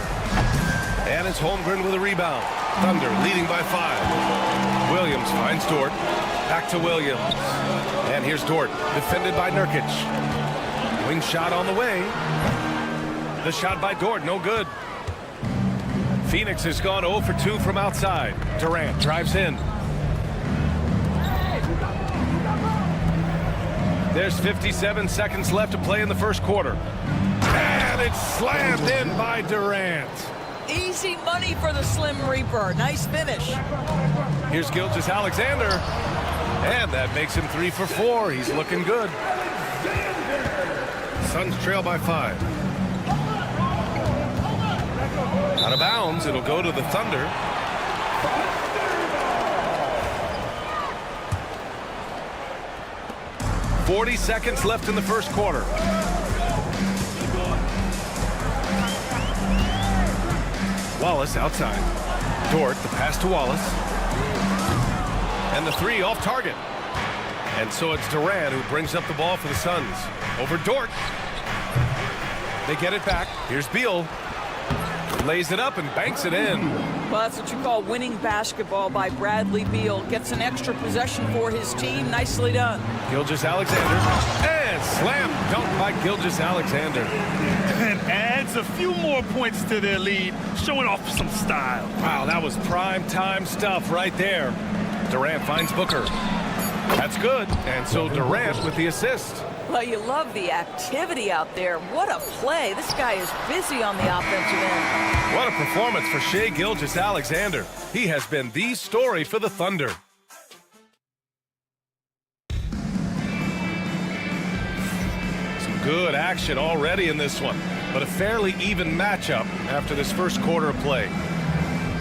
And it's Holmgren with a rebound. Thunder leading by 5. Williams finds Dort. Back to Williams. And here's Dort, defended by Nurkic. Wing shot on the way. The shot by Dort, no good. Phoenix has gone 0 for 2 from outside. Durant drives in. There's 57 seconds left to play in the first quarter. And it's slammed in by Durant. Easy money for the Slim Reaper. Nice finish. Here's Gilgeous-Alexander. And that makes him 3 for 4. He's looking good. Suns trail by 5. Out of bounds, it'll go to the Thunder. 40 seconds left in the first quarter. Wallace outside. Dort, the pass to Wallace. And the three off target. And so it's Durant who brings up the ball for the Suns. Over Dort. They get it back. Here's Beal. Lays it up and banks it in. Well, that's what you call winning basketball by Bradley Beal. Gets an extra possession for his team. Nicely done. Gilgeous-Alexander. And slam dunk by Gilgeous-Alexander. And adds a few more points to their lead, showing off some style. Wow, that was prime time stuff right there. Durant finds Booker. That's good. And so Durant with the assist. Well, you love the activity out there. What a play. This guy is busy on the offensive end. What a performance for Shai Gilgeous-Alexander. He has been the story for the Thunder. Some good action already in this one, but a fairly even matchup after this first quarter of play.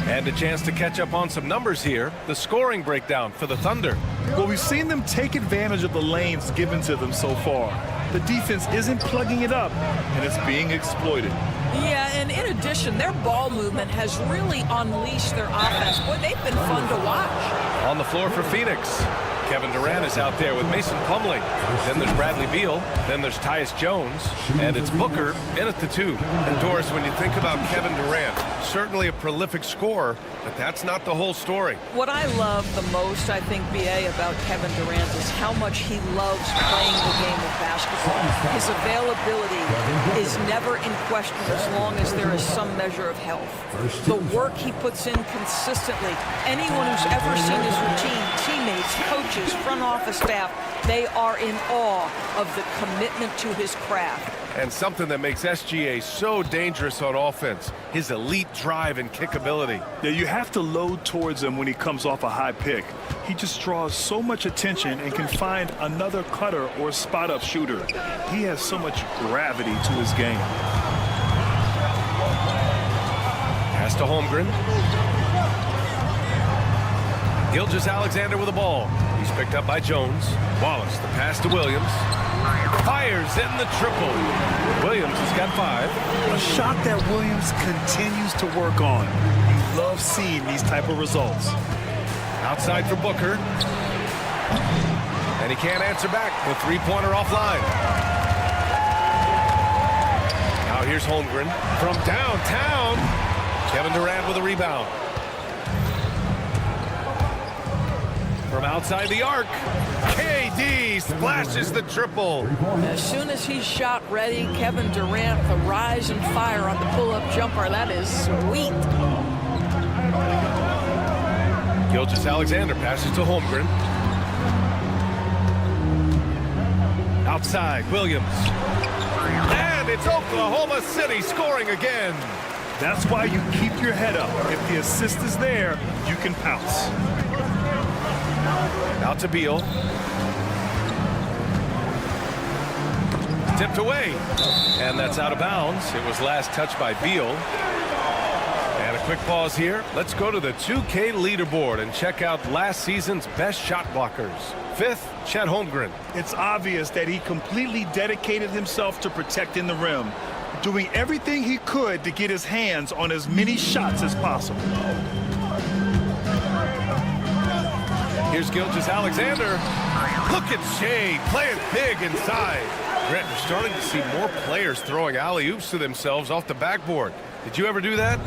And a chance to catch up on some numbers here. The scoring breakdown for the Thunder. Well, we've seen them take advantage of the lanes given to them so far. The defense isn't plugging it up, and it's being exploited. Yeah, and in addition, their ball movement has really unleashed their offense. Boy, they've been fun to watch. On the floor for Phoenix, Kevin Durant is out there with Mason Plumlee. Then there's Bradley Beal. Then there's Tyus Jones. And it's Booker in at the two. And Doris, when you think about Kevin Durant, certainly a prolific scorer, but that's not the whole story. What I love the most, I think, BA, about Kevin Durant is how much he loves playing the game of basketball. His availability is never in question as long as there is some measure of health. The work he puts in consistently. Anyone who's ever seen his routine, teammates, coaches, front office staff, they are in awe of the commitment to his craft. And something that makes SGA so dangerous on offense, his elite drive and kickability. Yeah, you have to load towards him when he comes off a high pick. He just draws so much attention and can find another cutter or spot-up shooter. He has so much gravity to his game. Pass to Holmgren. Gilgeous-Alexander with the ball. He's picked up by Jones. Wallace, the pass to Williams. Fires in the triple. Williams has got 5. A shot that Williams continues to work on. You love seeing these type of results. Outside for Booker. And he can't answer back. The three-pointer offline. Now here's Holmgren from downtown. Kevin Durant with a rebound. From outside the arc, KD splashes the triple. As soon as he's shot ready, Kevin Durant, the rise and fire on the pull-up jumper. That is sweet. Gilgeous-Alexander passes to Holmgren. Outside, Williams. And it's Oklahoma City scoring again. That's why you keep your head up. If the assist is there, you can pounce. Out to Beal. Tipped away. And that's out of bounds. It was last touched by Beal. And a quick pause here. Let's go to the 2K leaderboard and check out last season's best shot blockers. 5th, Chet Holmgren. It's obvious that he completely dedicated himself to protecting the rim, doing everything he could to get his hands on as many shots as possible. Here's Gilgeous-Alexander. Look at Shai playing big inside. Brett, we're starting to see more players throwing alley-oops to themselves off the backboard. Did you ever do that?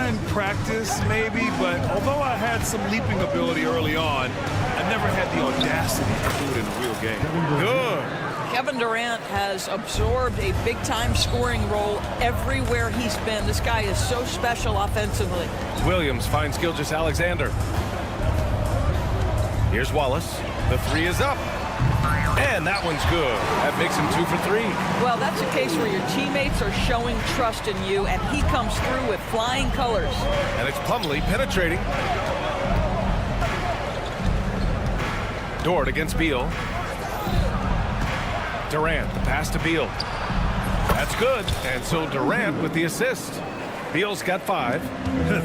In practice, maybe, but although I had some leaping ability early on, I never had the audacity to do it in a real game. Good. Kevin Durant has absorbed a big-time scoring role everywhere he's been. This guy is so special offensively. Williams finds Gilgeous-Alexander. Here's Wallace. The three is up. And that one's good. That makes him 2 for 3. Well, that's a case where your teammates are showing trust in you, and he comes through with flying colors. And it's Plumlee penetrating. Dort against Beal. Durant, the pass to Beal. That's good. And so Durant with the assist. Beal's got 5.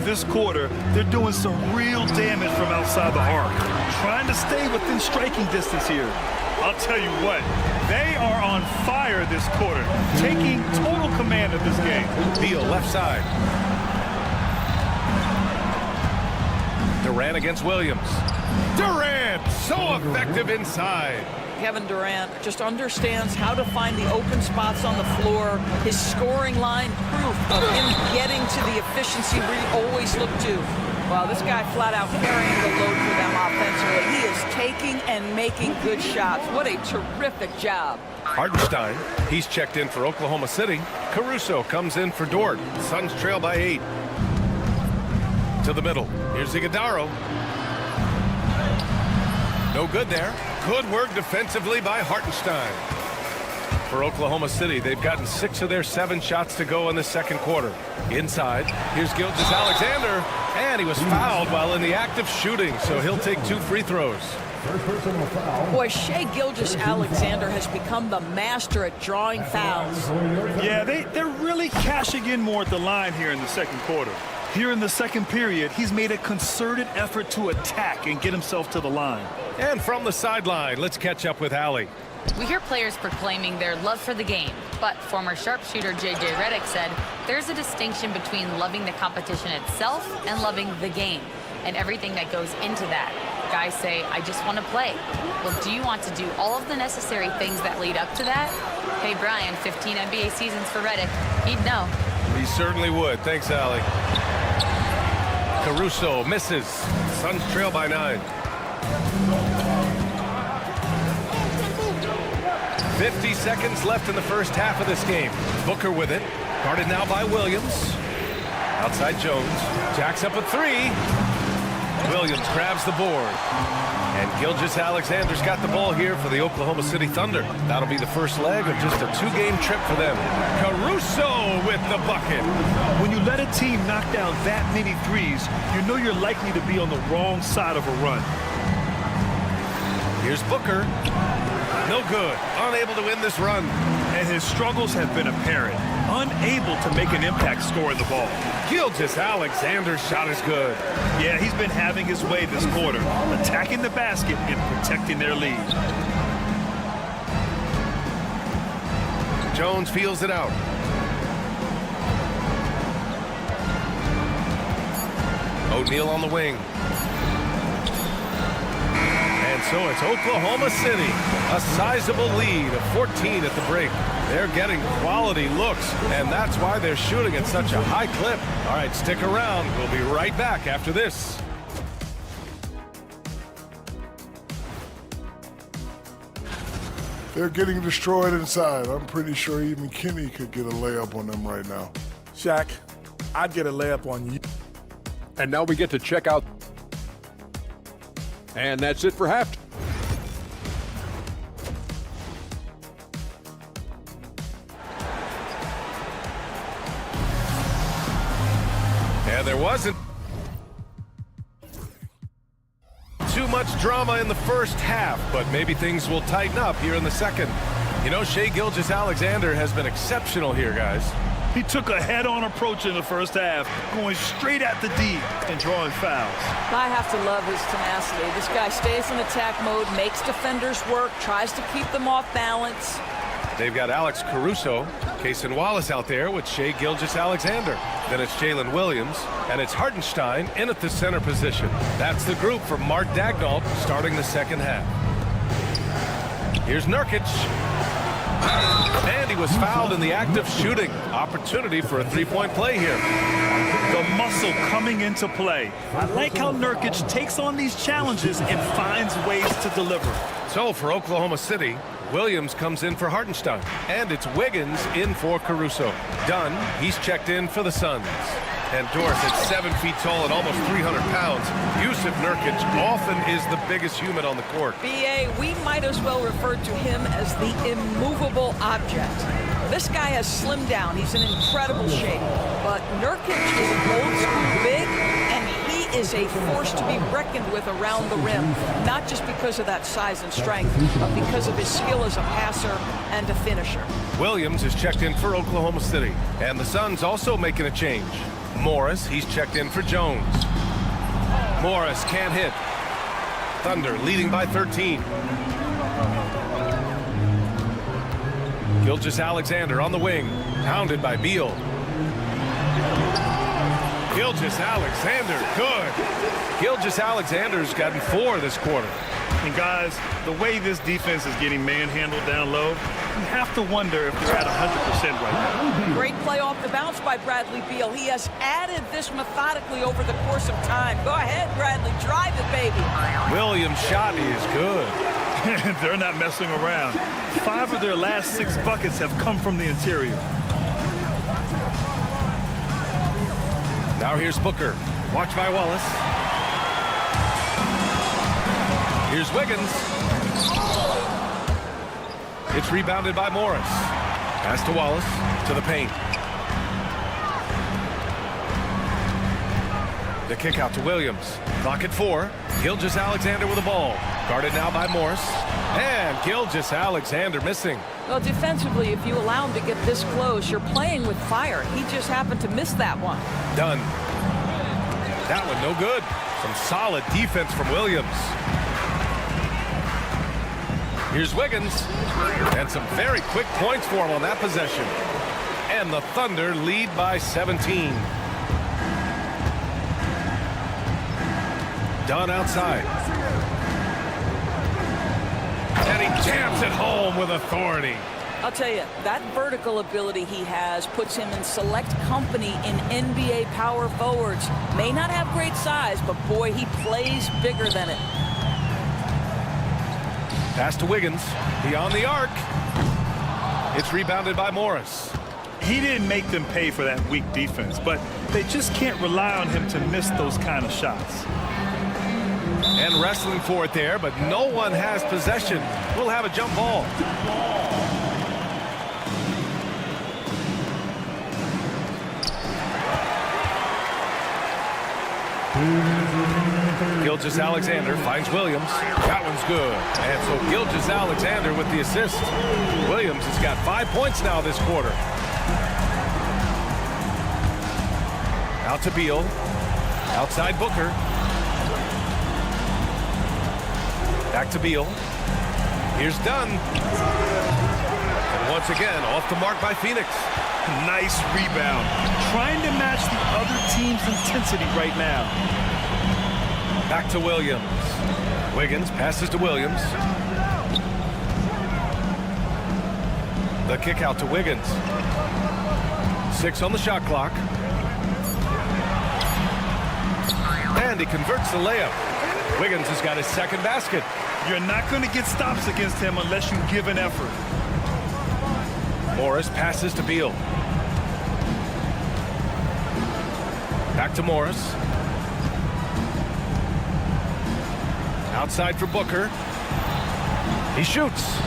This quarter, they're doing some real damage from outside the arc. Trying to stay within striking distance here. I'll tell you what, they are on fire this quarter, taking total command of this game. Beal left side. Durant against Williams. Durant, so effective inside. Kevin Durant just understands how to find the open spots on the floor. His scoring line proof of him getting to the efficiency we always look to. Well, this guy flat out carrying the load for them offensively. He is taking and making good shots. What a terrific job. Hartenstein, he's checked in for Oklahoma City. Caruso comes in for Dort. Suns trail by 8. To the middle. Here's Iguodala. No good there. Good work defensively by Hartenstein. For Oklahoma City, they've gotten 6 of their 7 shots to go in the second quarter. Inside, here's Gilgeous-Alexander, and he was fouled while in the act of shooting, so he'll take 2 free throws. Boy, Shai Gilgeous-Alexander has become the master at drawing fouls. Yeah, they're really cashing in more at the line here in the second quarter. Here in the second period, he's made a concerted effort to attack and get himself to the line. And from the sideline, let's catch up with Allie. We hear players proclaiming their love for the game, but former sharpshooter J.J. Redick said there's a distinction between loving the competition itself and loving the game, and everything that goes into that. Guys say, I just want to play. Well, do you want to do all of the necessary things that lead up to that? Hey, Brian, 15 NBA seasons for Redick. He'd know. He certainly would. Thanks, Allie. Caruso misses. Suns trail by 9. 50 seconds left in the first half of this game. Booker with it. Guarded now by Williams. Outside Jones. Jacks up a 3. Williams grabs the board. And Gilgeous-Alexander's got the ball here for the Oklahoma City Thunder. That'll be the first leg of just a 2-game trip for them. Caruso with the bucket. When you let a team knock down that many threes, you know you're likely to be on the wrong side of a run. Here's Booker. No good. Unable to win this run. And his struggles have been apparent. Unable to make an impact scoring the ball. Gilgeous-Alexander's shot is good. Yeah, he's been having his way this quarter, attacking the basket and protecting their lead. Jones feels it out. O'Neal on the wing. And so it's Oklahoma City, a sizable lead of 14 at the break. They're getting quality looks, and that's why they're shooting at such a high clip. All right, stick around. We'll be right back after this. They're getting destroyed inside. I'm pretty sure even Kenny could get a layup on them right now. Shaq, I'd get a layup on you. And now we get to check out. And that's it for half. And there wasn't too much drama in the first half, but maybe things will tighten up here in the second. You know, Shai Gilgeous-Alexander has been exceptional here, guys. He took a head-on approach in the first half, going straight at the D and drawing fouls. I have to love his tenacity. This guy stays in attack mode, makes defenders work, tries to keep them off balance. They've got Alex Caruso, Cason Wallace out there with Shai Gilgeous-Alexander. Then it's Jalen Williams, and it's Hartenstein in at the center position. That's the group from Mark Daigneault starting the second half. Here's Nurkic. And he was fouled in the act of shooting. Opportunity for a three-point play here. The muscle coming into play. I like how Nurkic takes on these challenges and finds ways to deliver. So for Oklahoma City, Williams comes in for Hartenstein. And it's Wiggins in for Caruso. Dunn, he's checked in for the Suns. And Dort at 7 feet tall and almost 300 pounds. Yusuf Nurkic often is the biggest human on the court. B.A., we might as well refer to him as the immovable object. This guy has slimmed down. He's in incredible shape. But Nurkic is an old school big, and he is a force to be reckoned with around the rim. Not just because of that size and strength, but because of his skill as a passer and a finisher. Williams is checked in for Oklahoma City. And the Suns also making a change. Morris, he's checked in for Jones. Morris can't hit. Thunder leading by 13. Gilgeous-Alexander on the wing, pounded by Beal. Gilgeous-Alexander, good. Gilgeous-Alexander's gotten 4 this quarter. And guys, the way this defense is getting manhandled down low, you have to wonder if they're at 100% right now. Great play off the bounce by Bradley Beal. He has added this methodically over the course of time. Go ahead, Bradley, drive it, baby. Williams' shot is good. They're not messing around. 5 of their last 6 buckets have come from the interior. Now here's Booker. Watch by Wallace. Here's Wiggins. It's rebounded by Morris. Pass to Wallace. To the paint. The kick out to Williams. Clock at 4. Gilgeous-Alexander with the ball. Guarded now by Morris. And Gilgeous-Alexander missing. Well, defensively, if you allow him to get this close, you're playing with fire. He just happened to miss that one. Done. That one no good. Some solid defense from Williams. Here's Wiggins. And some very quick points for him on that possession. And the Thunder lead by 17. Dunn outside. And he jams it home with authority. I'll tell you, that vertical ability he has puts him in select company in NBA power forwards. May not have great size, but boy, he plays bigger than it. Pass to Wiggins. Beyond the arc. It's rebounded by Morris. He didn't make them pay for that weak defense, but they just can't rely on him to miss those kind of shots. And wrestling for it there, but no one has possession. We'll have a jump ball. Gilgeous-Alexander finds Williams. That one's good. And so Gilgeous-Alexander with the assist. Williams has got 5 points now this quarter. Out to Beal. Outside Booker. Back to Beal. Here's Dunn. And once again, off the mark by Phoenix. Nice rebound. Trying to match the other team's intensity right now. Back to Williams. Wiggins passes to Williams. The kick out to Wiggins. 6 on the shot clock. And he converts the layup. Wiggins has got his second basket. You're not going to get stops against him unless you give an effort. Morris passes to Beal. Back to Morris. Outside for Booker. He shoots.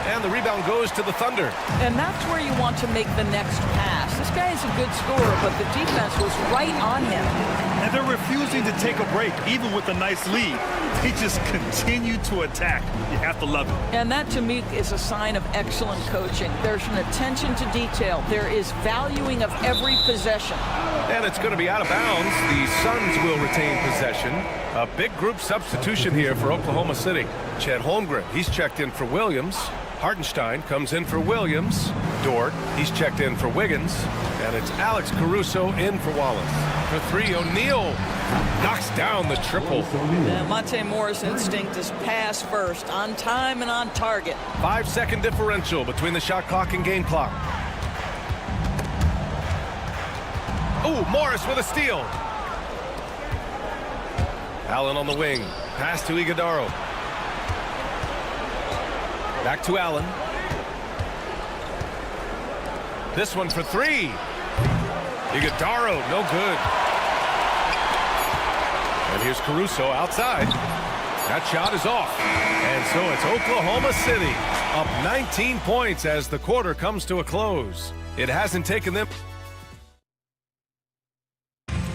And the rebound goes to the Thunder. And that's where you want to make the next pass. This guy is a good scorer, but the defense was right on him. And they're refusing to take a break, even with a nice lead. They just continue to attack. You have to love it. And that, to me, is a sign of excellent coaching. There's an attention to detail. There is valuing of every possession. And it's going to be out of bounds. The Suns will retain possession. A big group substitution here for Oklahoma City. Chet Holmgren, he's checked in for Williams. Hartenstein comes in for Williams. Dort, he's checked in for Wiggins. And it's Alex Caruso in for Wallace. For 3, O'Neal knocks down the triple. Yeah, Monte Morris' instinct is pass first, on time and on target. 5-second differential between the shot clock and game clock. Oh, Morris with a steal. Allen on the wing. Pass to Iguodaro. Back to Allen. This one for 3. Iguodaro, no good. And here's Caruso outside. That shot is off. And so it's Oklahoma City up 19 points as the quarter comes to a close. It hasn't taken them.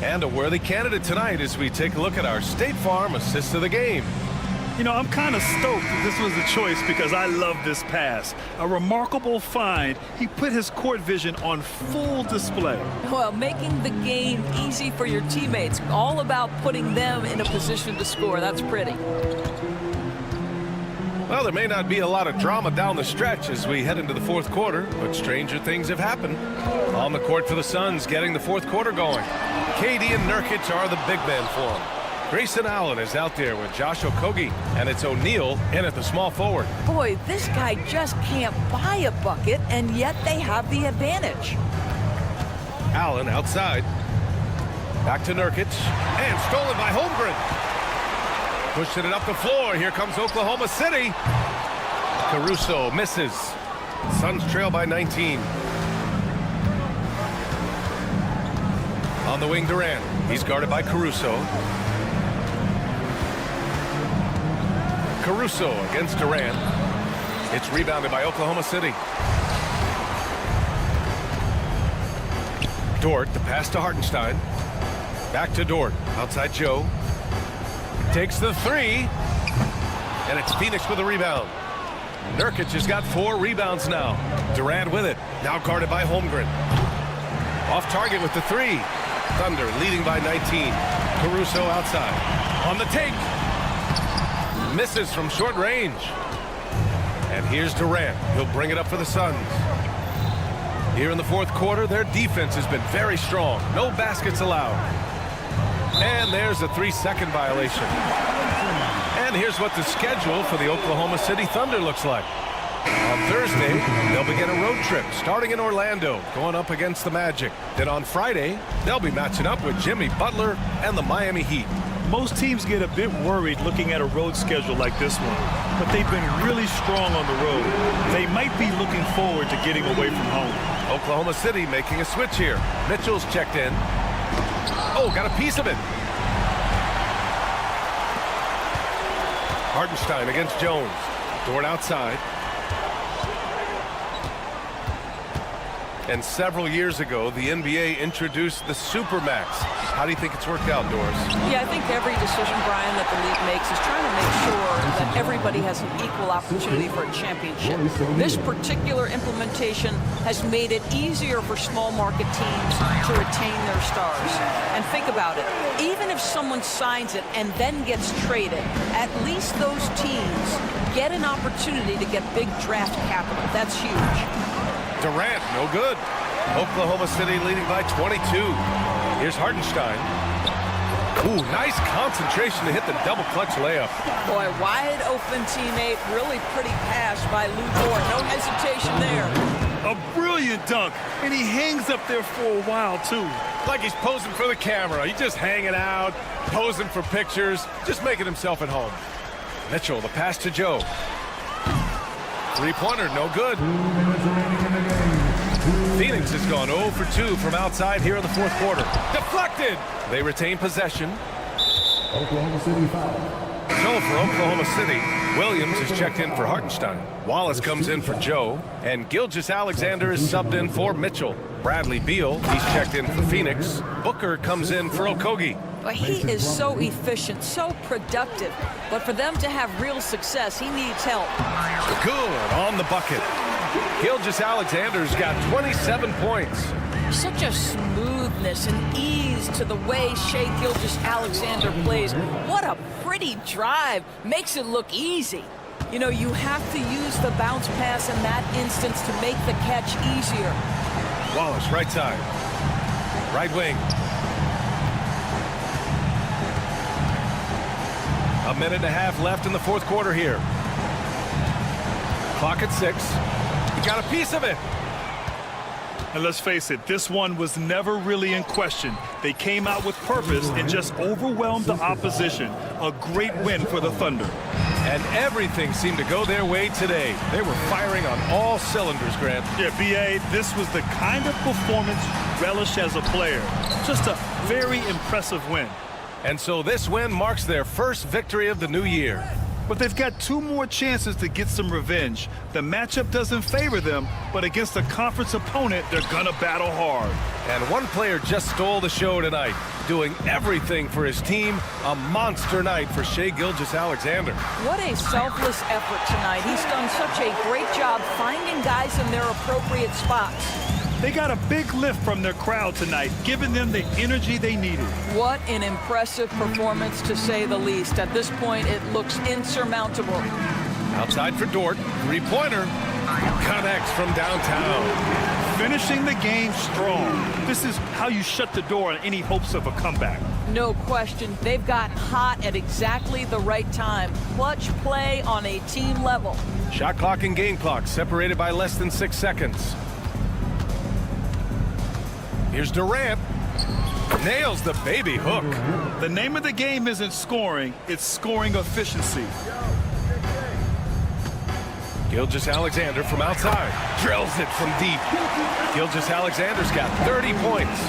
And a worthy candidate tonight as we take a look at our State Farm assist of the game. You know, I'm kind of stoked that this was a choice because I love this pass. A remarkable find. He put his court vision on full display. Well, making the game easy for your teammates. All about putting them in a position to score. That's pretty. Well, there may not be a lot of drama down the stretch as we head into the fourth quarter, but stranger things have happened. On the court for the Suns, getting the fourth quarter going. KD and Nurkic are the big men for him. Grayson Allen is out there with Josh Okogie, and it's O'Neal in at the small forward. Boy, this guy just can't buy a bucket, and yet they have the advantage. Allen outside. Back to Nurkic, and stolen by Holmgren. Pushing it up the floor. Here comes Oklahoma City. Caruso misses. Suns trail by 19. On the wing, Durant. He's guarded by Caruso. Caruso against Durant. It's rebounded by Oklahoma City. Dort, the pass to Hartenstein. Back to Dort. Outside Joe. Takes the three. And it's Phoenix with a rebound. Nurkic has got 4 rebounds now. Durant with it. Now guarded by Holmgren. Off target with the 3. Thunder leading by 19. Caruso outside. On the take. Misses from short range. And here's Durant. He'll bring it up for the Suns. Here in the fourth quarter, their defense has been very strong. No baskets allowed. And there's a 3-second violation. And here's what the schedule for the Oklahoma City Thunder looks like. On Thursday, they'll begin a road trip starting in Orlando, going up against the Magic. Then on Friday, they'll be matching up with Jimmy Butler and the Miami Heat. Most teams get a bit worried looking at a road schedule like this one, but they've been really strong on the road. They might be looking forward to getting away from home. Oklahoma City making a switch here. Mitchell's checked in. Oh, got a piece of it. Hartenstein against Jones. Dort outside. And several years ago, the NBA introduced the Supermax. How do you think it's worked out, Doris? Yeah, I think every decision, Brian, that the league makes is trying to make sure that everybody has an equal opportunity for a championship. This particular implementation has made it easier for small market teams to retain their stars. And think about it. Even if someone signs it and then gets traded, at least those teams get an opportunity to get big draft capital. That's huge. Durant, no good. Oklahoma City leading by 22. Here's Hartenstein. Ooh, nice concentration to hit the double clutch layup. Boy, wide open teammate. Really pretty pass by Lou Dort. No hesitation there. A brilliant dunk, and he hangs up there for a while, too. Like he's posing for the camera. He's just hanging out, posing for pictures, just making himself at home. Mitchell, the pass to Joe. Three-pointer, no good. Phoenix has gone 0 for 2 from outside here in the fourth quarter. Deflected! They retain possession. Oklahoma City foul. So for Oklahoma City, Williams is checked in for Hartenstein. Wallace comes in for Joe. And Gilgeous-Alexander is subbed in for Mitchell. Bradley Beal, he's checked in for Phoenix. Booker comes in for Okogie. But he is so efficient, so productive. But for them to have real success, he needs help. Good on the bucket. Gilgeous-Alexander's got 27 points. Such a smoothness and ease to the way Shai Gilgeous-Alexander plays. What a pretty drive. Makes it look easy. You know, you have to use the bounce pass in that instance to make the catch easier. Wallace, right side. Right wing. A minute and a half left in the fourth quarter here. Clock at 6. He got a piece of it. And let's face it, this one was never really in question. They came out with purpose and just overwhelmed the opposition. A great win for the Thunder. And everything seemed to go their way today. They were firing on all cylinders, Grant. Yeah, B.A., this was the kind of performance relish as a player. Just a very impressive win. And so this win marks their first victory of the new year. But they've got 2 more chances to get some revenge. The matchup doesn't favor them, but against a conference opponent, they're gonna battle hard. And one player just stole the show tonight, doing everything for his team. A monster night for Shai Gilgeous-Alexander. What a selfless effort tonight. He's done such a great job finding guys in their appropriate spots. They got a big lift from their crowd tonight, giving them the energy they needed. What an impressive performance, to say the least. At this point, it looks insurmountable. Outside for Dort. Three-pointer. Connects from downtown. Finishing the game strong. This is how you shut the door on any hopes of a comeback. No question. They've gotten hot at exactly the right time. Clutch play on a team level. Shot clock and game clock separated by less than 6 seconds. Here's Durant. Nails the baby hook. The name of the game isn't scoring, it's scoring efficiency. Gilgeous-Alexander from outside. Drills it from deep. Gilgeous-Alexander's got 30 points.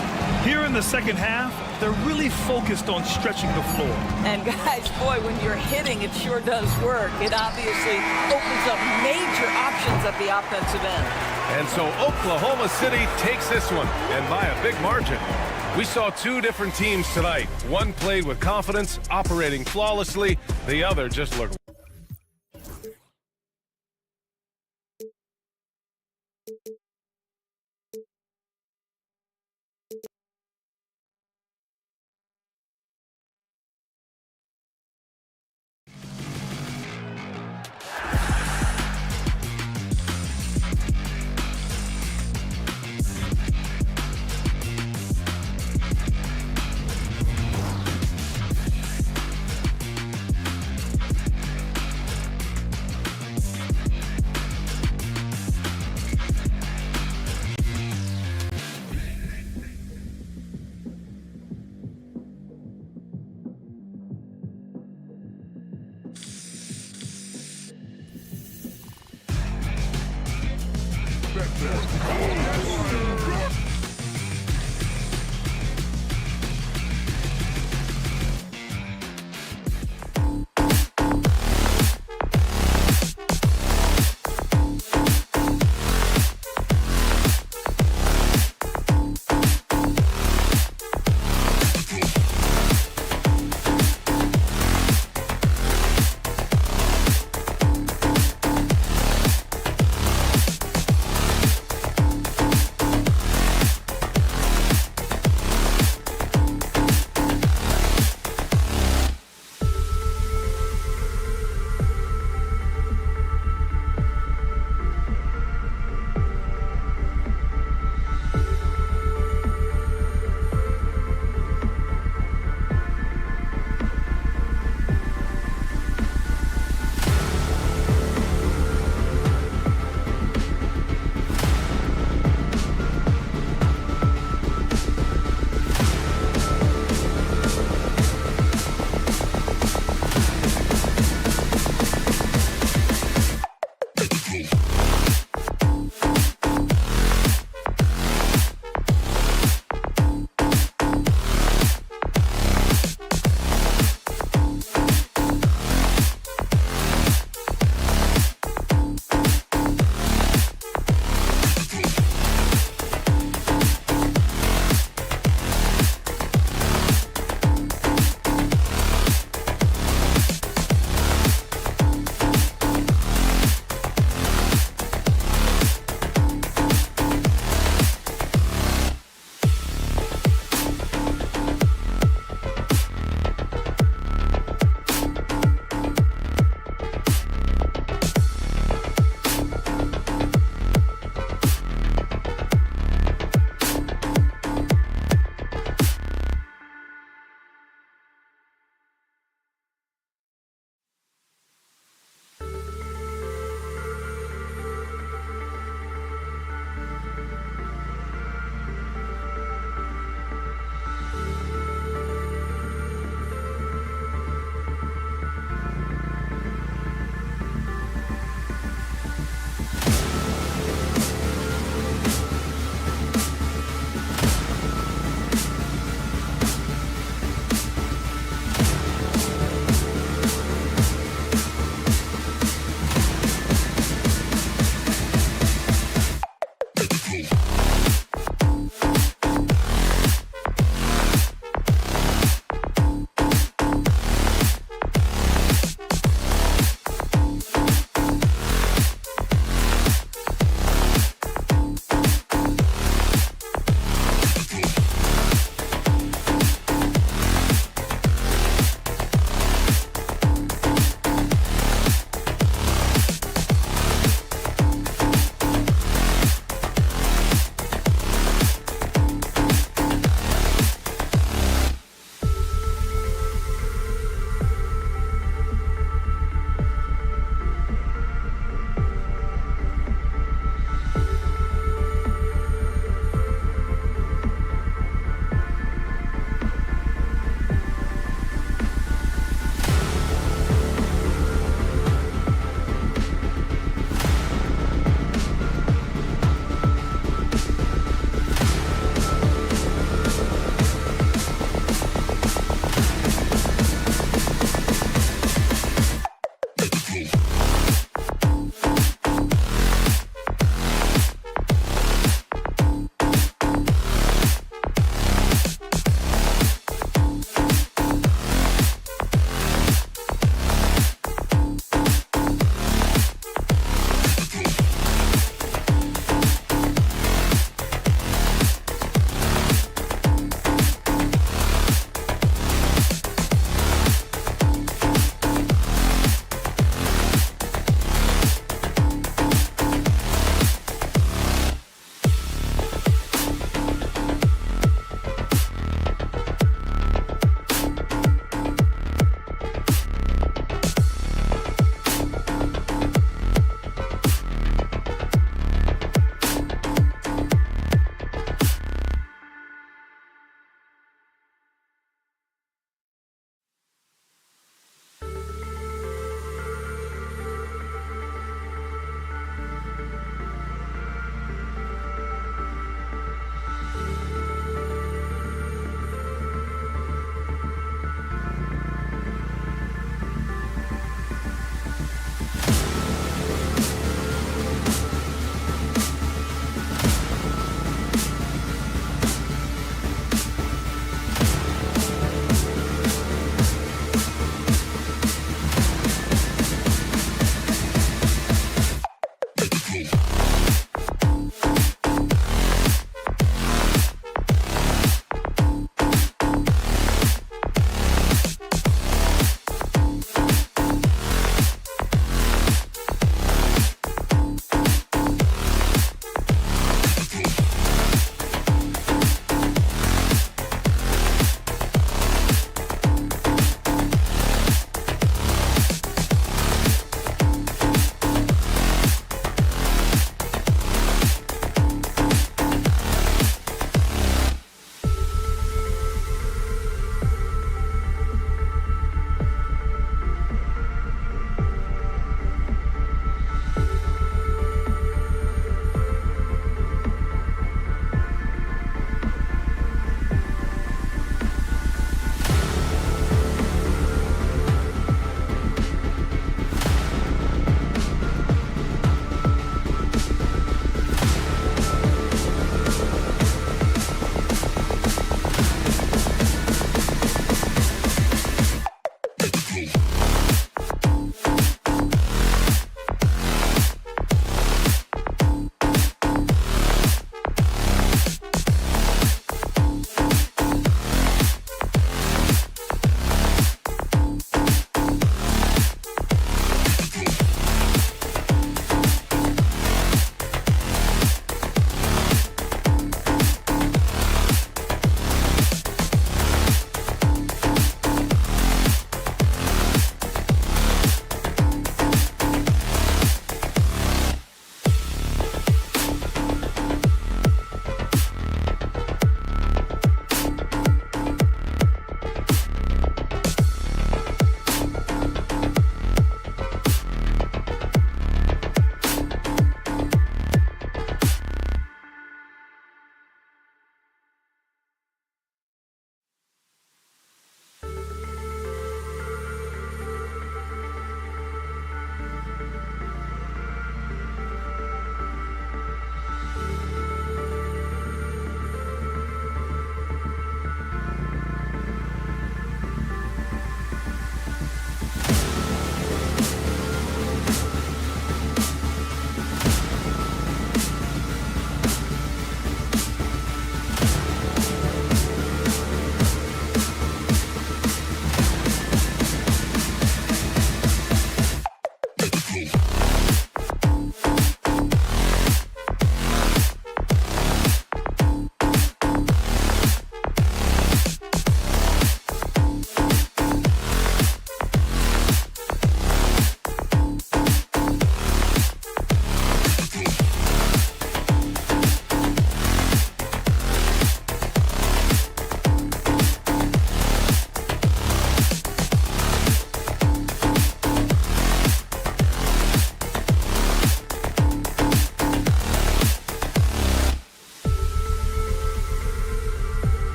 Here in the second half, they're really focused on stretching the floor. And guys, boy, when you're hitting, it sure does work. It obviously opens up major options at the offensive end. And so Oklahoma City takes this one, and by a big margin. We saw two different teams tonight. One played with confidence, operating flawlessly. The other just looked...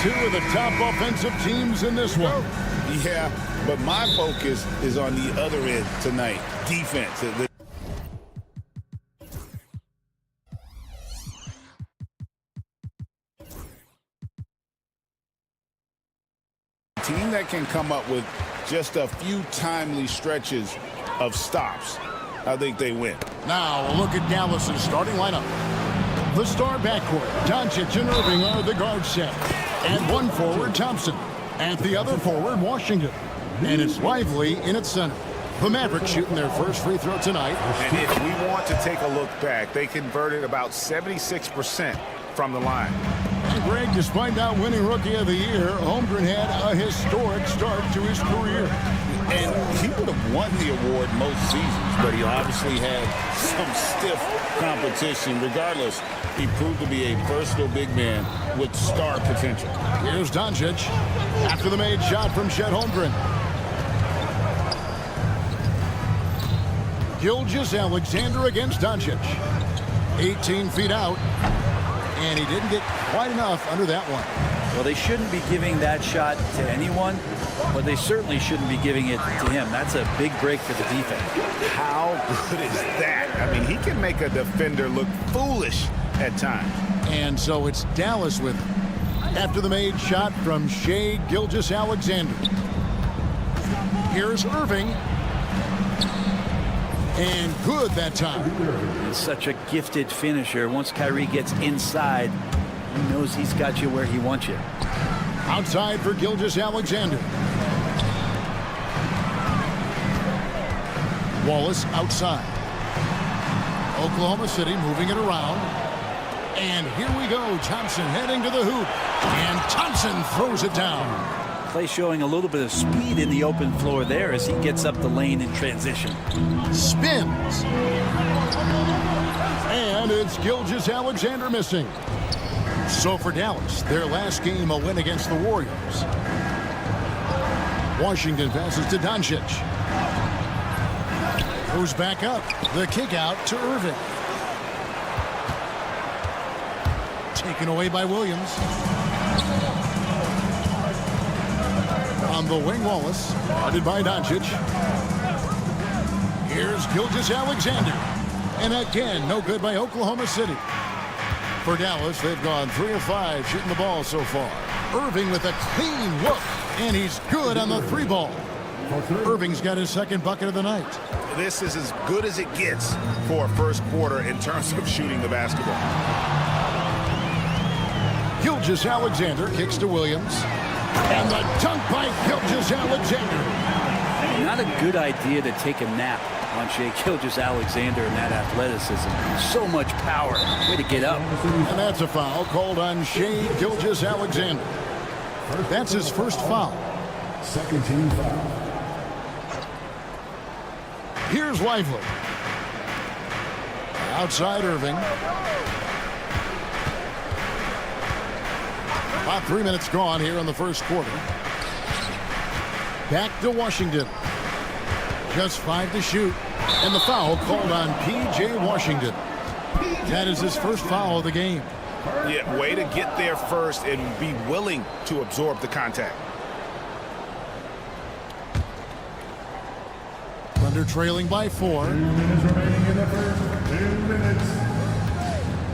two of the top offensive teams in this one. Yeah, but my focus is on the other end tonight, defense. The team that can come up with just a few timely stretches of stops, I think they win. Now, a look at Dallas's starting lineup. The star backcourt, Doncic and Irving are the guard set. And one forward, Thompson. And the other forward, Washington. And it's Lively in its center. The Mavericks shooting their first free throw tonight. And if we want to take a look back, they converted about 76% from the line. And Greg, despite not winning Rookie of the Year, Holmgren had a historic start to his career. And he would have won the award most seasons, but he obviously had some stiff competition. Regardless, he proved to be a versatile big man with star potential. Here's Doncic after the made shot from Chet Holmgren. Gilgeous-Alexander against Doncic. 18 feet out. And he didn't get quite enough under that one. Well, they shouldn't be giving that shot to anyone, but they certainly shouldn't be giving it to him. That's a big break for the defense. How good is that? I mean, he can make a defender look foolish at times. And so it's Dallas with him. After the made shot from Shai Gilgeous-Alexander. Here's Irving. And good that time. He's such a gifted finisher. Once Kyrie gets inside, he knows he's got you where he wants you. Outside for Gilgeous-Alexander. Wallace outside. Oklahoma City moving it around. And here we go. Thompson heading to the hoop. And Thompson throws it down. Clay showing a little bit of speed in the open floor there as he gets up the lane in transition. Spins. And it's Gilgeous-Alexander missing. So for Dallas, their last game a win against the Warriors. Washington passes to Doncic. Goes back up. The kick out to Irving. Taken away by Williams. On the wing, Wallace, guarded by Doncic. Here's Gilgeous-Alexander. And again, no good by Oklahoma City. For Dallas, they've gone 3 of 5 shooting the ball so far. Irving with a clean look, and he's good on the 3 ball. Irving's got his second bucket of the night. This is as good as it gets for a first quarter in terms of shooting the basketball. Gilgeous-Alexander kicks to Williams. And the dunk by Gilgeous-Alexander. Not a good idea to take a nap on Shai Gilgeous-Alexander and that athleticism. So much power. Way to get up. And that's a foul called on Shai Gilgeous-Alexander. That's his first foul. Second team foul. Here's Lively. Outside Irving. About 3 minutes gone here in the first quarter. Back to Washington. Just 5 to shoot. And the foul called on P.J. Washington. That is his first foul of the game. Yeah, way to get there first and be willing to absorb the contact. Thunder trailing by 4. 2 minutes remaining in the first. 2 minutes.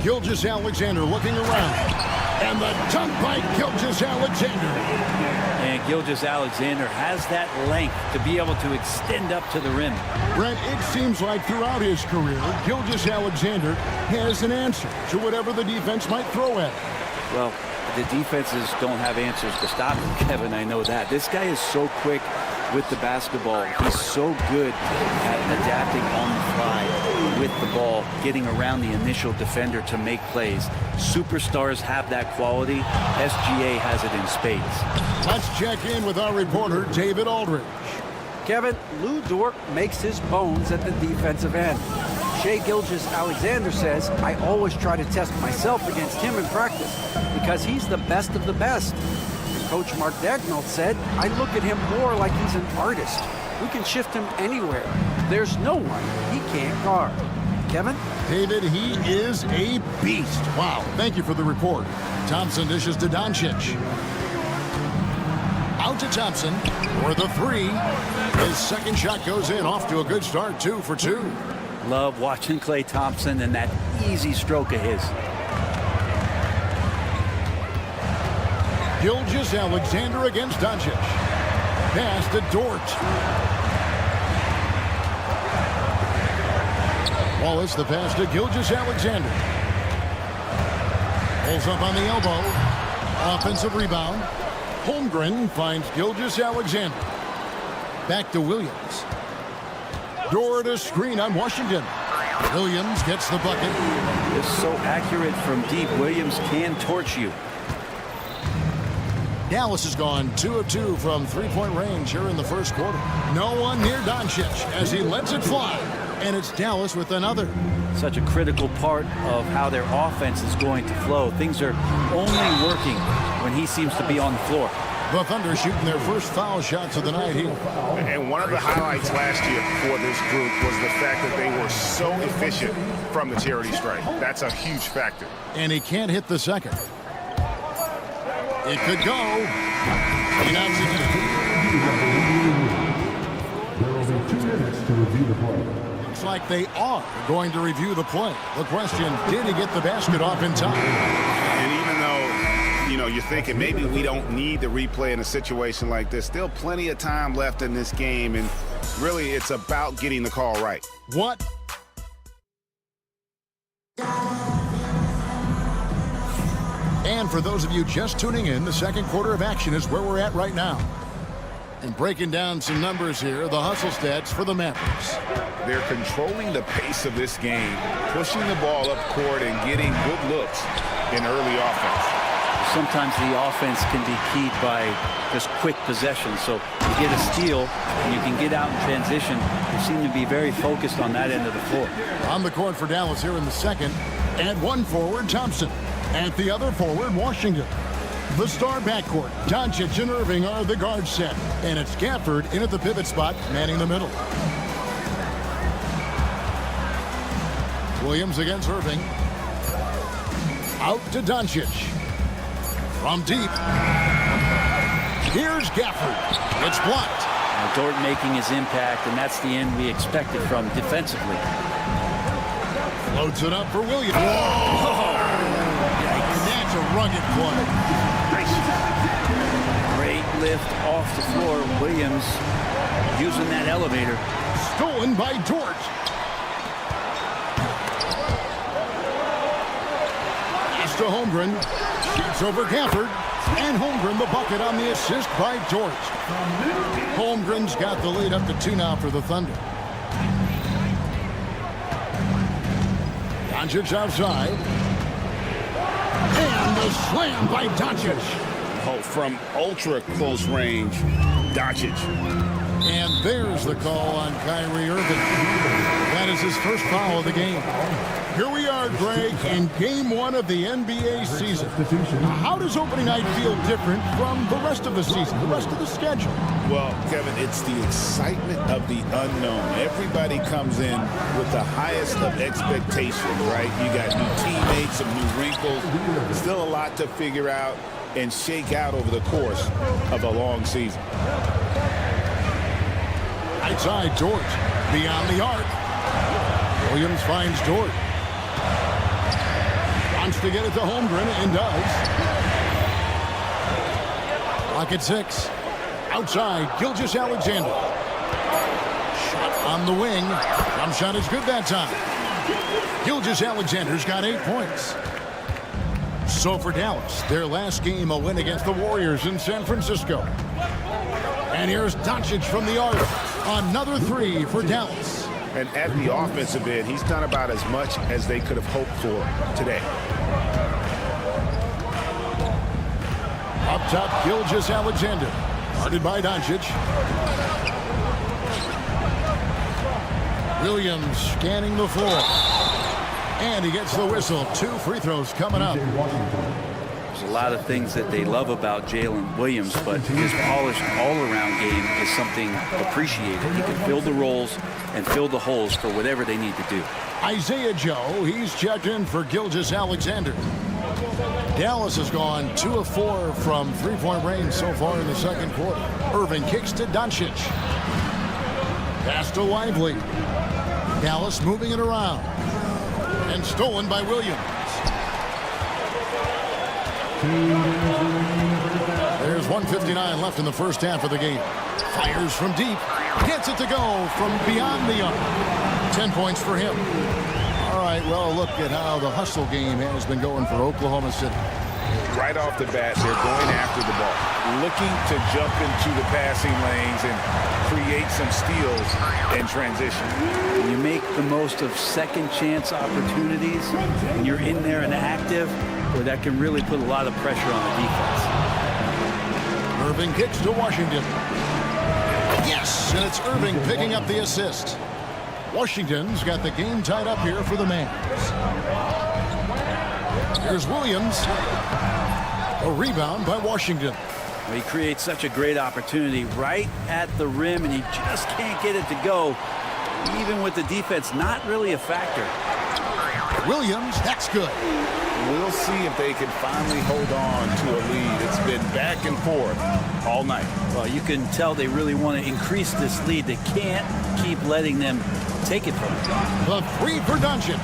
Gilgeous-Alexander looking around. And the dunk by Gilgeous-Alexander. And Gilgeous-Alexander has that length to be able to extend up to the rim. Brent, it seems like throughout his career, Gilgeous-Alexander has an answer to whatever the defense might throw at him. Well, the defenses don't have answers to stop him, Kevin. I know that. This guy is so quick with the basketball. He's so good at adapting on the fly with the ball, getting around the initial defender to make plays. Superstars have that quality. SGA has it in spades. Let's check in with our reporter, David Aldridge. Kevin, Lou Dort makes his bones at the defensive end. Shai Gilgeous-Alexander says, I always try to test myself against him in practice because he's the best of the best. And Coach Mark Dagnall said, I look at him more like he's an artist. We can shift him anywhere. There's no one he can't guard. Kevin? David, he is a beast. Wow, thank you for the report. Thompson dishes to Doncic. Out to Thompson for the three. His second shot goes in, off to a good start, 2 for 2. Love watching Klay Thompson and that easy stroke of his. Gilgeous-Alexander against Doncic. Pass to Dort. Wallace, the pass to Gilgeous-Alexander. Pulls up on the elbow. Offensive rebound. Holmgren finds Gilgeous-Alexander. Back to Williams. Dort a screen on Washington. Williams gets the bucket. It's so accurate from deep. Williams can torch you. Dallas has gone 2 of 2 from three-point range here in the first quarter. No one near Doncic as he lets it fly. And it's Dallas with another. Such a critical part of how their offense is going to flow. Things are only working when he seems to be on the floor. The Thunder shooting their first foul shots of the night here. And one of the highlights last year for this group was the fact that they were so efficient from the charity stripe. That's a huge factor. And he can't hit the second. It could go. He knocks it in. There will be 2 minutes to review the play. Looks like they are going to review the play. The question, did he get the basket off in time? And even though, you know, you're thinking maybe we don't need the replay in a situation like this, still plenty of time left in this game, and really it's about getting the call right. What? And for those of you just tuning in, the second quarter of action is where we're at right now. And breaking down some numbers here, the hustle stats for the Mavericks. They're controlling the pace of this game, pushing the ball up court and getting good looks in early offense. Sometimes the offense can be keyed by just quick possession. So you get a steal and you can get out in transition. They seem to be very focused on that end of the floor. On the court for Dallas here in the second. At one forward, Thompson. At the other forward, Washington. The star backcourt, Doncic and Irving are the guard set. And it's Gafford in at the pivot spot, manning the middle. Williams against Irving. Out to Doncic. From deep. Here's Gafford. It's blocked. Now Dort making his impact, and that's the end we expected from defensively. Loads it up for Williams. Whoa! And that's a rugged play. Great lift off the floor. Williams using that elevator. Stolen by Dort. It's to Holmgren. Shoots over Gafford. And Holmgren the bucket on the assist by Dort. Holmgren's got the lead up to 2 now for the Thunder. Doncic outside. And the slam by Doncic. Oh, from ultra close range, Doncic. And there's the call on Kyrie Irving. That is his first foul of the game. Here we are, Greg, in game 1 of the NBA season. How does opening night feel different from the rest of the season, the rest of the schedule? Well, Kevin, it's the excitement of the unknown. Everybody comes in with the highest of expectations, right? You got new teammates, some new wrinkles. Still a lot to figure out and shake out over the course of a long season. Outside Dort, beyond the arc. Williams finds Dort. Wants to get it to Holmgren and does. Clock at 6. Outside, Gilgeous-Alexander. Shot on the wing. Jump shot is good that time. Gilgeous-Alexander's got 8 points. So for Dallas, their last game, a win against the Warriors in San Francisco. And here's Doncic from the arc. Another 3 for Dallas. And at the offensive end, he's done about as much as they could have hoped for today. Up top, Gilgeous-Alexander. Guarded by Doncic. Williams scanning the floor. And he gets the whistle. 2 free throws coming up. There's a lot of things that they love about Jalen Williams, but his polished all-around game is something appreciated. He can fill the roles and fill the holes for whatever they need to do. Isaiah Joe, he's checked in for Gilgeous-Alexander. Dallas has gone 2 of 4 from three-point range so far in the second quarter. Irving kicks to Doncic. Pass to Lively. Dallas moving it around. And stolen by Williams. There's 1:59 left in the first half of the game. Fires from deep. Gets it to go from beyond the arc. 10 points for him. All right, well, look at how the hustle game has been going for Oklahoma City. Right off the bat, they're going after the ball, looking to jump into the passing lanes and create some steals in transition. You make the most of second chance opportunities, and you're in there and active, where that can really put a lot of pressure on the defense. Irving kicks to Washington. Yes, and it's Irving picking up the assist. Washington's got the game tied up here for the Mavs. Here's Williams. A rebound by Washington. Well, he creates such a great opportunity right at the rim, and he just can't get it to go, even with the defense not really a factor. Williams, that's good. We'll see if they can finally hold on to a lead. It's been back and forth all night. Well, you can tell they really want to increase this lead. They can't keep letting them take it from them. The three for Doncic.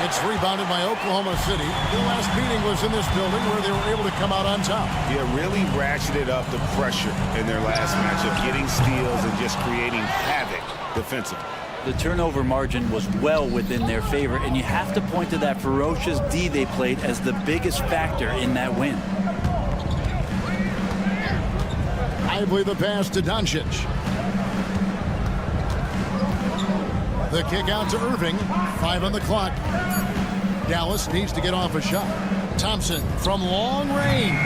It's rebounded by Oklahoma City. The last meeting was in this building where they were able to come out on top. Yeah, really ratcheted up the pressure in their last matchup, getting steals and just creating havoc defensively. The turnover margin was well within their favor, and you have to point to that ferocious D they played as the biggest factor in that win. Lively the pass to Doncic. The kick out to Irving. 5 on the clock. Dallas needs to get off a shot. Thompson from long range.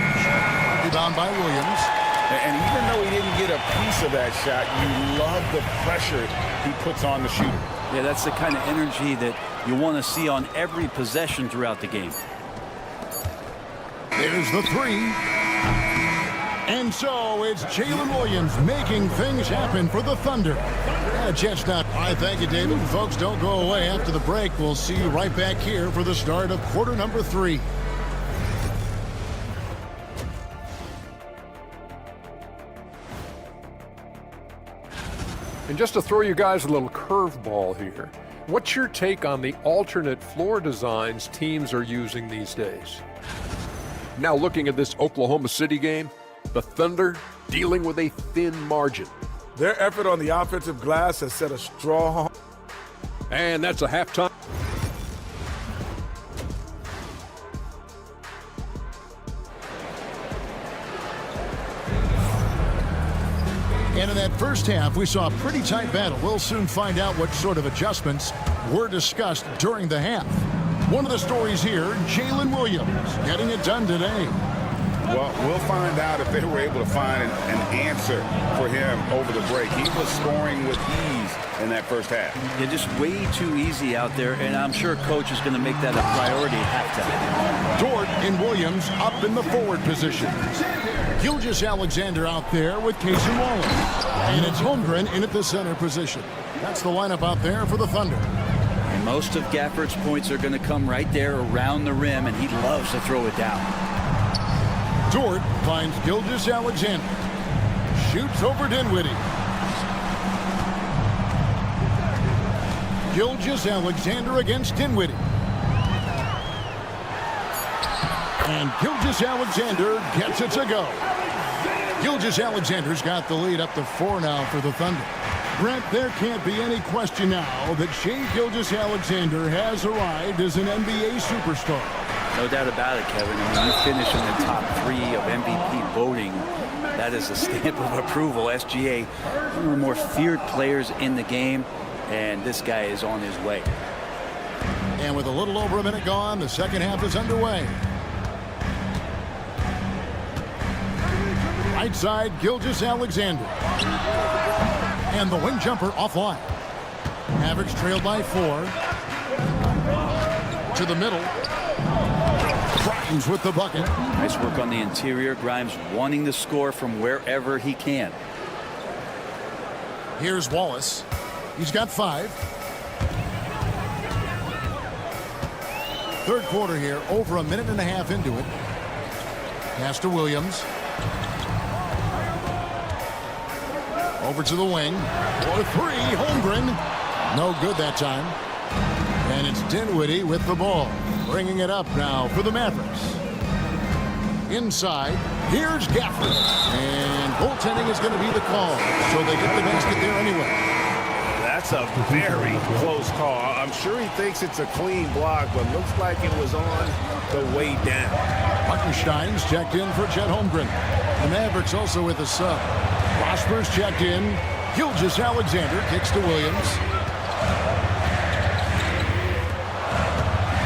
Rebound by Williams. And even though he didn't get a piece of that shot, you love the pressure he puts on the shooter. Yeah, that's the kind of energy that you want to see on every possession throughout the game. There's the three. And so it's Jalen Williams making things happen for the Thunder. Chestnut. All right, thank you, David. Folks, don't go away. After the break, we'll see you right back here for the start of quarter number 3. And just to throw you guys a little curveball here, what's your take on the alternate floor designs teams are using these days? Now looking at this Oklahoma City game, the Thunder dealing with a thin margin. Their effort on the offensive glass has set a strong... And that's a halftime. And in that first half, we saw a pretty tight battle. We'll soon find out what sort of adjustments were discussed during the half. One of the stories here, Jalen Williams getting it done today. Well, we'll find out if they were able to find an answer for him over the break. He was scoring with ease in that first half. Yeah, just way too easy out there, and I'm sure coach is going to make that a priority at halftime. Dort and Williams up in the forward position. Gilgeous-Alexander out there with Casey Wallace. And it's Holmgren in at the center position. That's the lineup out there for the Thunder. And most of Gafford's points are going to come right there around the rim, and he loves to throw it down. Dort finds Gilgeous-Alexander. Shoots over Dinwiddie. Gilgeous-Alexander against Dinwiddie. And Gilgeous-Alexander gets it to go. Gilgeous-Alexander's got the lead up to 4 now for the Thunder. Brent, there can't be any question now that Shai Gilgeous-Alexander has arrived as an NBA superstar. No doubt about it, Kevin. I mean, you finish in the top 3 of MVP voting. That is a stamp of approval. SGA, one of the more feared players in the game, and this guy is on his way. And with a little over a minute gone, the second half is underway. Right side, Gilgeous-Alexander. And the wing jumper offline. Mavericks trailed by 4. To the middle. Grimes with the bucket. Nice work on the interior. Grimes wanting to score from wherever he can. Here's Wallace. He's got 5. Third quarter here, over a minute and a half into it. Pass to Williams. Over to the wing. For three, Holmgren. No good that time. And it's Dinwiddie with the ball. Bringing it up now for the Mavericks. Inside, here's Gafford. And goaltending is going to be the call. So they get the basket there anyway. That's a very close call. I'm sure he thinks it's a clean block, but looks like it was on the way down. Hartenstein's checked in for Chet Holmgren. The Mavericks also with a sub. Prosper's checked in. Gilgeous-Alexander kicks to Williams.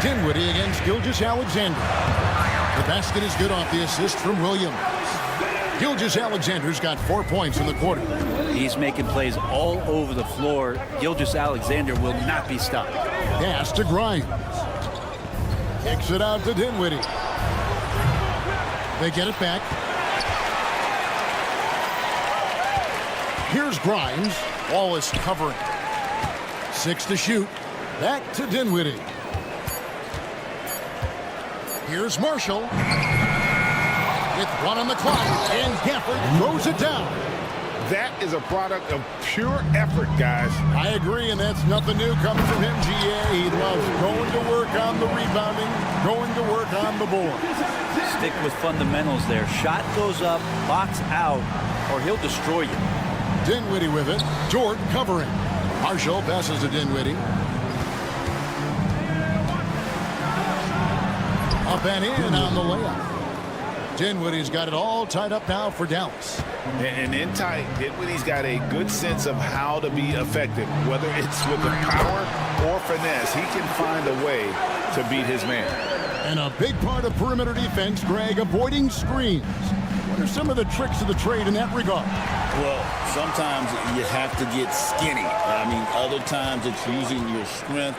Dinwiddie against Gilgeous-Alexander. The basket is good off the assist from Williams. Gilgeous-Alexander's got 4 points in the quarter. He's making plays all over the floor. Gilgeous-Alexander will not be stopped. Pass to Grimes. Kicks it out to Dinwiddie. They get it back. Here's Grimes. Wallace covering. 6 to shoot. Back to Dinwiddie. Here's Marshall. With 1 on the clock. And Gafford throws it down. That is a product of pure effort, guys. I agree, and that's nothing new coming from him, GA. He loves going to work on the rebounding, going to work on the board. Stick with fundamentals there. Shot goes up, box out, or he'll destroy you. Dinwiddie with it. Jordan covering. Marshall passes to Dinwiddie. Up and in on the layup. Dinwiddie's got it all tied up now for Dallas. And in tight, Dinwiddie's got a good sense of how to be effective. Whether it's with the power or finesse, he can find a way to beat his man. And a big part of perimeter defense, Greg, avoiding screens. What are some of the tricks of the trade in that regard? Well, sometimes you have to get skinny. I mean, other times it's using your strength.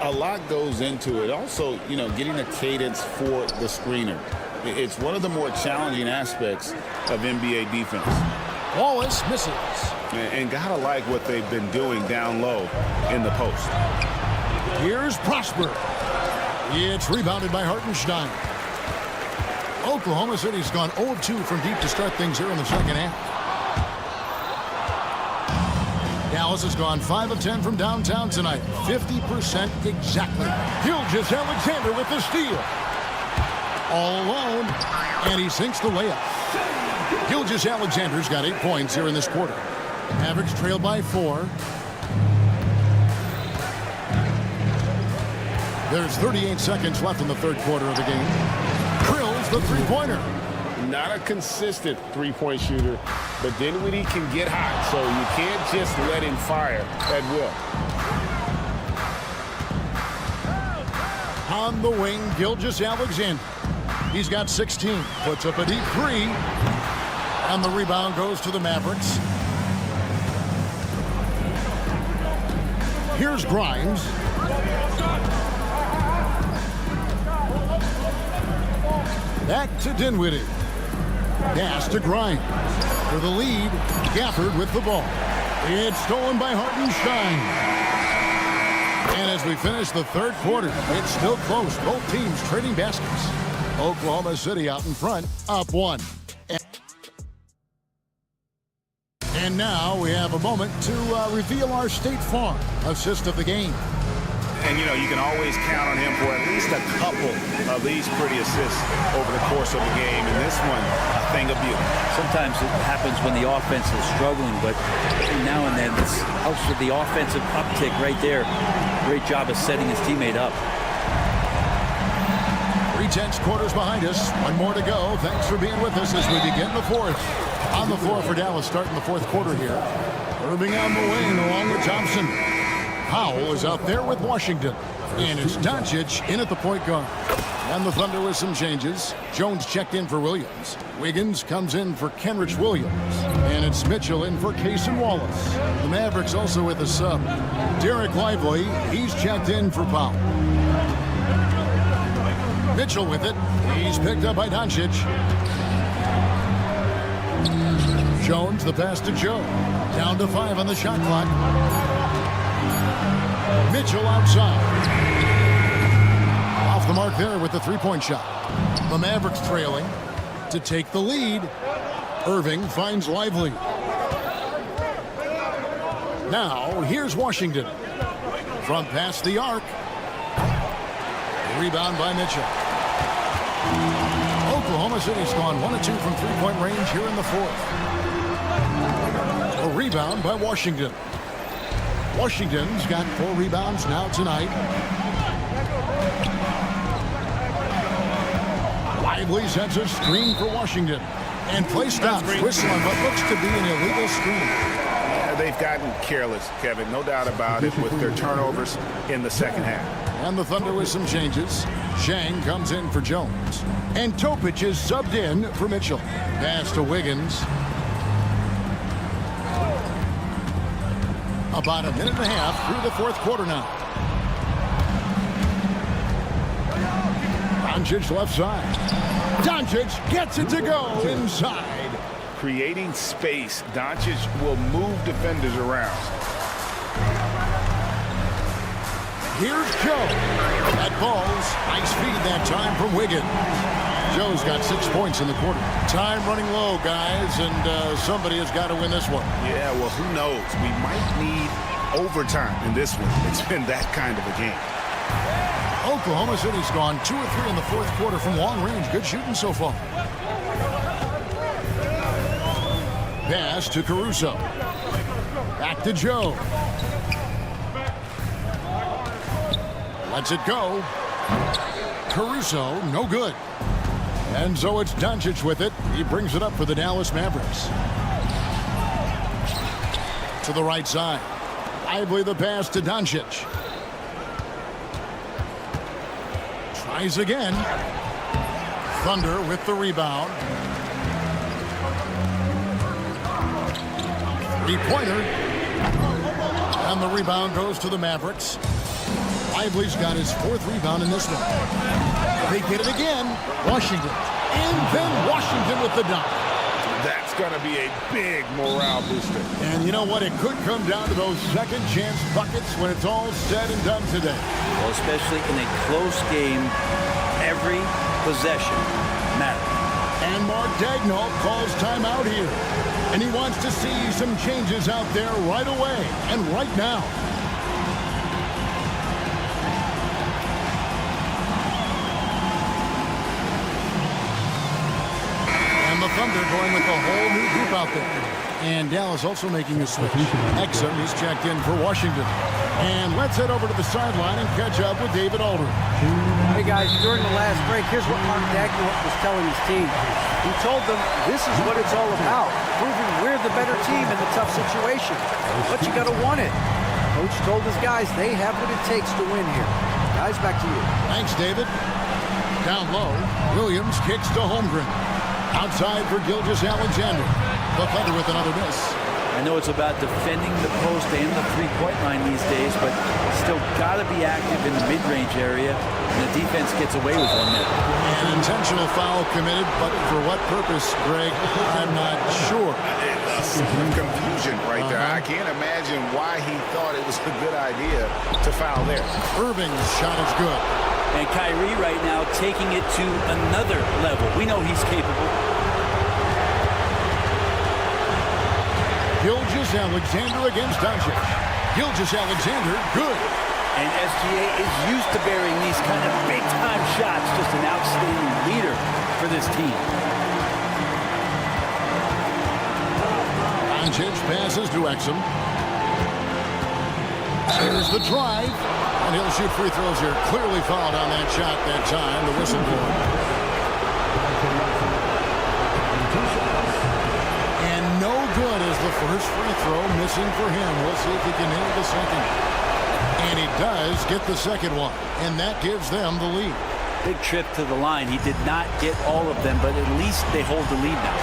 A lot goes into it. Also, you know, getting a cadence for the screener. It's one of the more challenging aspects of NBA defense. Wallace misses. And gotta like what they've been doing down low in the post. Here's Prosper. It's rebounded by Hartenstein. Oklahoma City's gone 0-2 from deep to start things here in the second half. Dallas has gone 5 of 10 from downtown tonight. 50% exactly. Gilgeous-Alexander with the steal. All alone, and he sinks the layup. Gilgeous-Alexander's got 8 points here in this quarter. Mavericks trail by 4. There's 38 seconds left in the third quarter of the game. Drills the three-pointer. Not a consistent three-point shooter, but Dinwiddie can get hot, so you can't just let him fire at will. On the wing, Gilgeous-Alexander. He's got 16. Puts up a deep 3. And the rebound goes to the Mavericks. Here's Grimes. Back to Dinwiddie. Pass to Grimes. For the lead, Gafford with the ball. It's stolen by Hartenstein. And as we finish the third quarter, it's still close. Both teams trading baskets. Oklahoma City out in front, up 1. And now we have a moment to reveal our State Farm assist of the game. And, you know, you can always count on him for at least a couple of these pretty assists over the course of the game. And this one, a thing of beauty. Sometimes it happens when the offense is struggling, but now and then this helps with the offensive uptick right there. Great job of setting his teammate up. 3/10 quarters behind us. 1 more to go. Thanks for being with us as we begin the fourth. On the floor for Dallas starting the fourth quarter here. Irving on the wing along with Thompson. Powell is out there with Washington. And it's Doncic in at the point guard. And the Thunder with some changes. Jones checked in for Williams. Wiggins comes in for Kenrich Williams. And it's Mitchell in for Cason Wallace. The Mavericks also with a sub. Derek Lively, he's checked in for Powell. Mitchell with it. He's picked up by Doncic. Jones, the pass to Joe. Down to 5 on the shot clock. Mitchell outside. Off the mark there with the three-point shot. The Mavericks trailing to take the lead. Irving finds Lively. Now, here's Washington. From past the arc. Rebound by Mitchell. Oklahoma City's gone 1 of 2 from three-point range here in the fourth. A rebound by Washington. Washington's got 4 rebounds now tonight. Lively sets a screen for Washington. And play stops. Whistle on what looks to be an illegal screen. They've gotten careless, Kevin, no doubt about it, with their turnovers in the second half. And the Thunder with some changes. Zhang comes in for Jones. And Topic is subbed in for Mitchell. Pass to Wiggins. About a minute and a half through the fourth quarter now. Doncic left side. Doncic gets it to go inside. Creating space, Doncic will move defenders around. Here's Joe. That falls. Nice feed that time from Wiggins. Joe's got 6 points in the quarter. Time running low, guys, and somebody has got to win this one. Yeah, well, who knows? We might need overtime in this one. It's been that kind of a game. Oklahoma City's gone 2 of 3 in the fourth quarter from long range. Good shooting so far. Pass to Caruso. Back to Joe. Lets it go. Caruso, no good. And so it's Doncic with it. He brings it up for the Dallas Mavericks. To the right side. Lively the pass to Doncic. Tries again. Thunder with the rebound. Three-pointer. And the rebound goes to the Mavericks. Lively's got his 4th rebound in this one. They get it again. Washington. And then Washington with the dunk. That's going to be a big morale booster. And you know what? It could come down to those second chance buckets when it's all said and done today. Well, especially in a close game, every possession matters. And Mark Daigneault calls timeout here. And he wants to see some changes out there right away and right now. And the Thunder going with a whole new group out there. And Dallas also making a switch. Exum is checked in for Washington. And let's head over to the sideline and catch up with David Aldridge. Hey guys, during the last break, here's what Mark Daigneault was telling his team. He told them this is what it's all about, proving we're the better team in the tough situation. But you got to want it. Coach told his guys they have what it takes to win here. Guys, back to you. Thanks, David. Down low, Williams kicks to Holmgren. Outside for Gilgeous-Alexander. The Thunder with another miss. I know it's about defending the post and the three-point line these days, but still got to be active in the mid-range area, and the defense gets away with one there. An intentional foul committed, but for what purpose, Greg? I'm not sure. Some confusion right there. I can't imagine why he thought it was a good idea to foul there. Irving's shot is good. And Kyrie right now taking it to another level. We know he's capable. Gilgeous-Alexander against Doncic. Gilgeous-Alexander, good. And SGA is used to bearing these kind of big-time shots. Just an outstanding leader for this team. Doncic passes to Exum. Here's the drive. And he'll shoot free throws here. Clearly fouled on that shot that time. The whistle blown. And no good is the first free throw missing for him. We'll see if he can nail the second. And he does get the second one. And that gives them the lead. Big trip to the line. He did not get all of them, but at least they hold the lead now.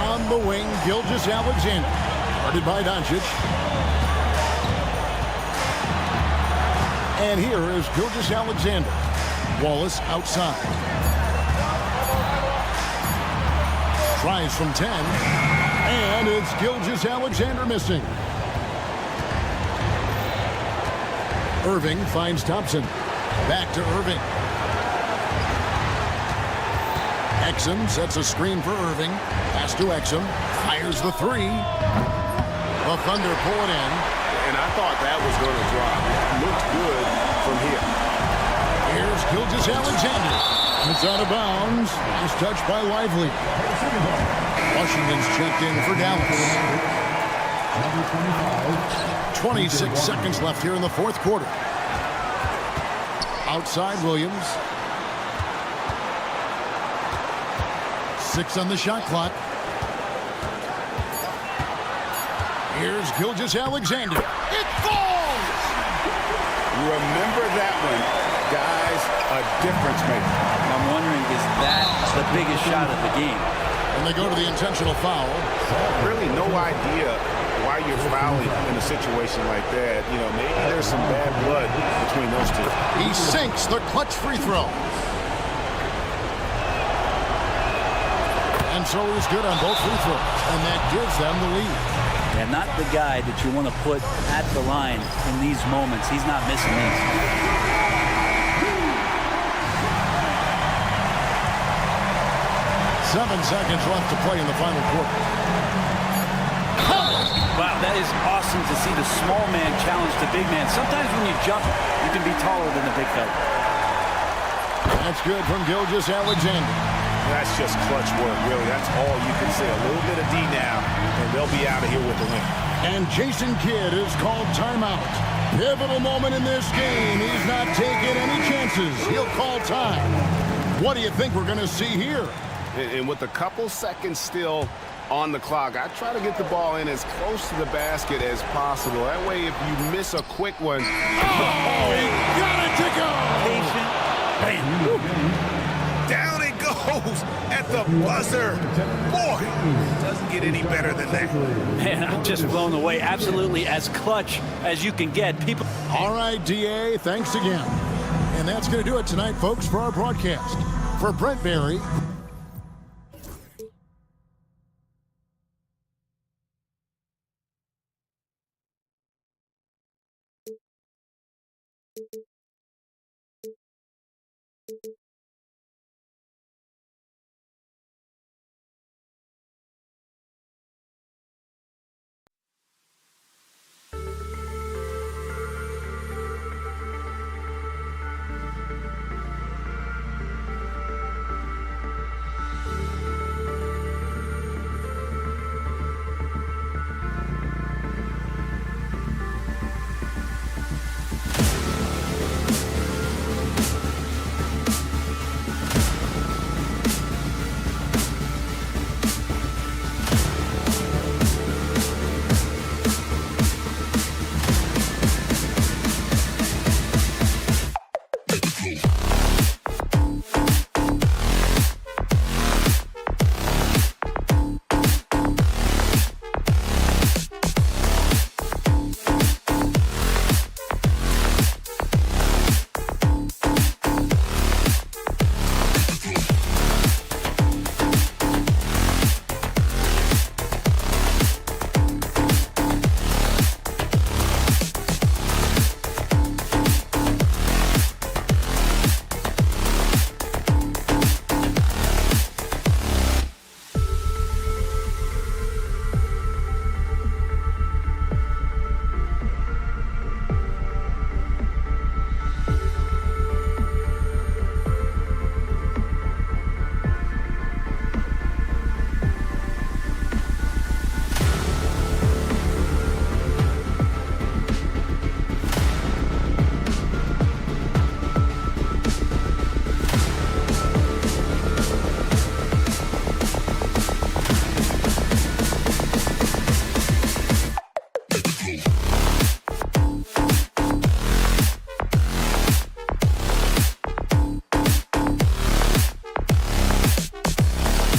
On the wing, Gilgeous-Alexander. Guarded by Doncic. And here is Gilgeous-Alexander. Wallace outside. Tries from 10. And it's Gilgeous-Alexander missing. Irving finds Thompson. Back to Irving. Exum sets a screen for Irving. Pass to Exum. Fires the three. The Thunder pull it in. And I thought that was going to drop. It looked good from here. Here's Gilgeous-Alexander. It's out of bounds. It's touched by Lively. Washington's checked in for Dallas. 26 seconds left here in the fourth quarter. Outside Williams. 6 on the shot clock. Here's Gilgeous-Alexander. It falls! Remember that one, guys, a difference maker. I'm wondering, is that the biggest shot of the game? And they go to the intentional foul. Really no idea why you're fouling in a situation like that. You know, maybe there's some bad blood between those two. He sinks the clutch free throw. And so he's good on both free throws, and that gives them the lead. And not the guy that you want to put at the line in these moments. He's not missing these. 7 seconds left to play in the final quarter. Wow, that is awesome to see the small man challenge the big man. Sometimes when you jump, you can be taller than the big fella. That's good from Gilgeous-Alexander. That's just clutch work, really. That's all you can say. A little bit of D now, and they'll be out of here with the win. And Jason Kidd is called timeout. Pivotal moment in this game. He's not taking any chances. He'll call time. What do you think we're going to see here? And with a couple seconds still on the clock, I try to get the ball in as close to the basket as possible. That way, if you miss a quick one... Oh, he got it to go! Patient. Bam. Down it goes at the buzzer. Boy, doesn't get any better than that. Man, I'm just blown away. Absolutely as clutch as you can get. People. All right, DA, thanks again. And that's going to do it tonight, folks, for our broadcast. For Brent Barry...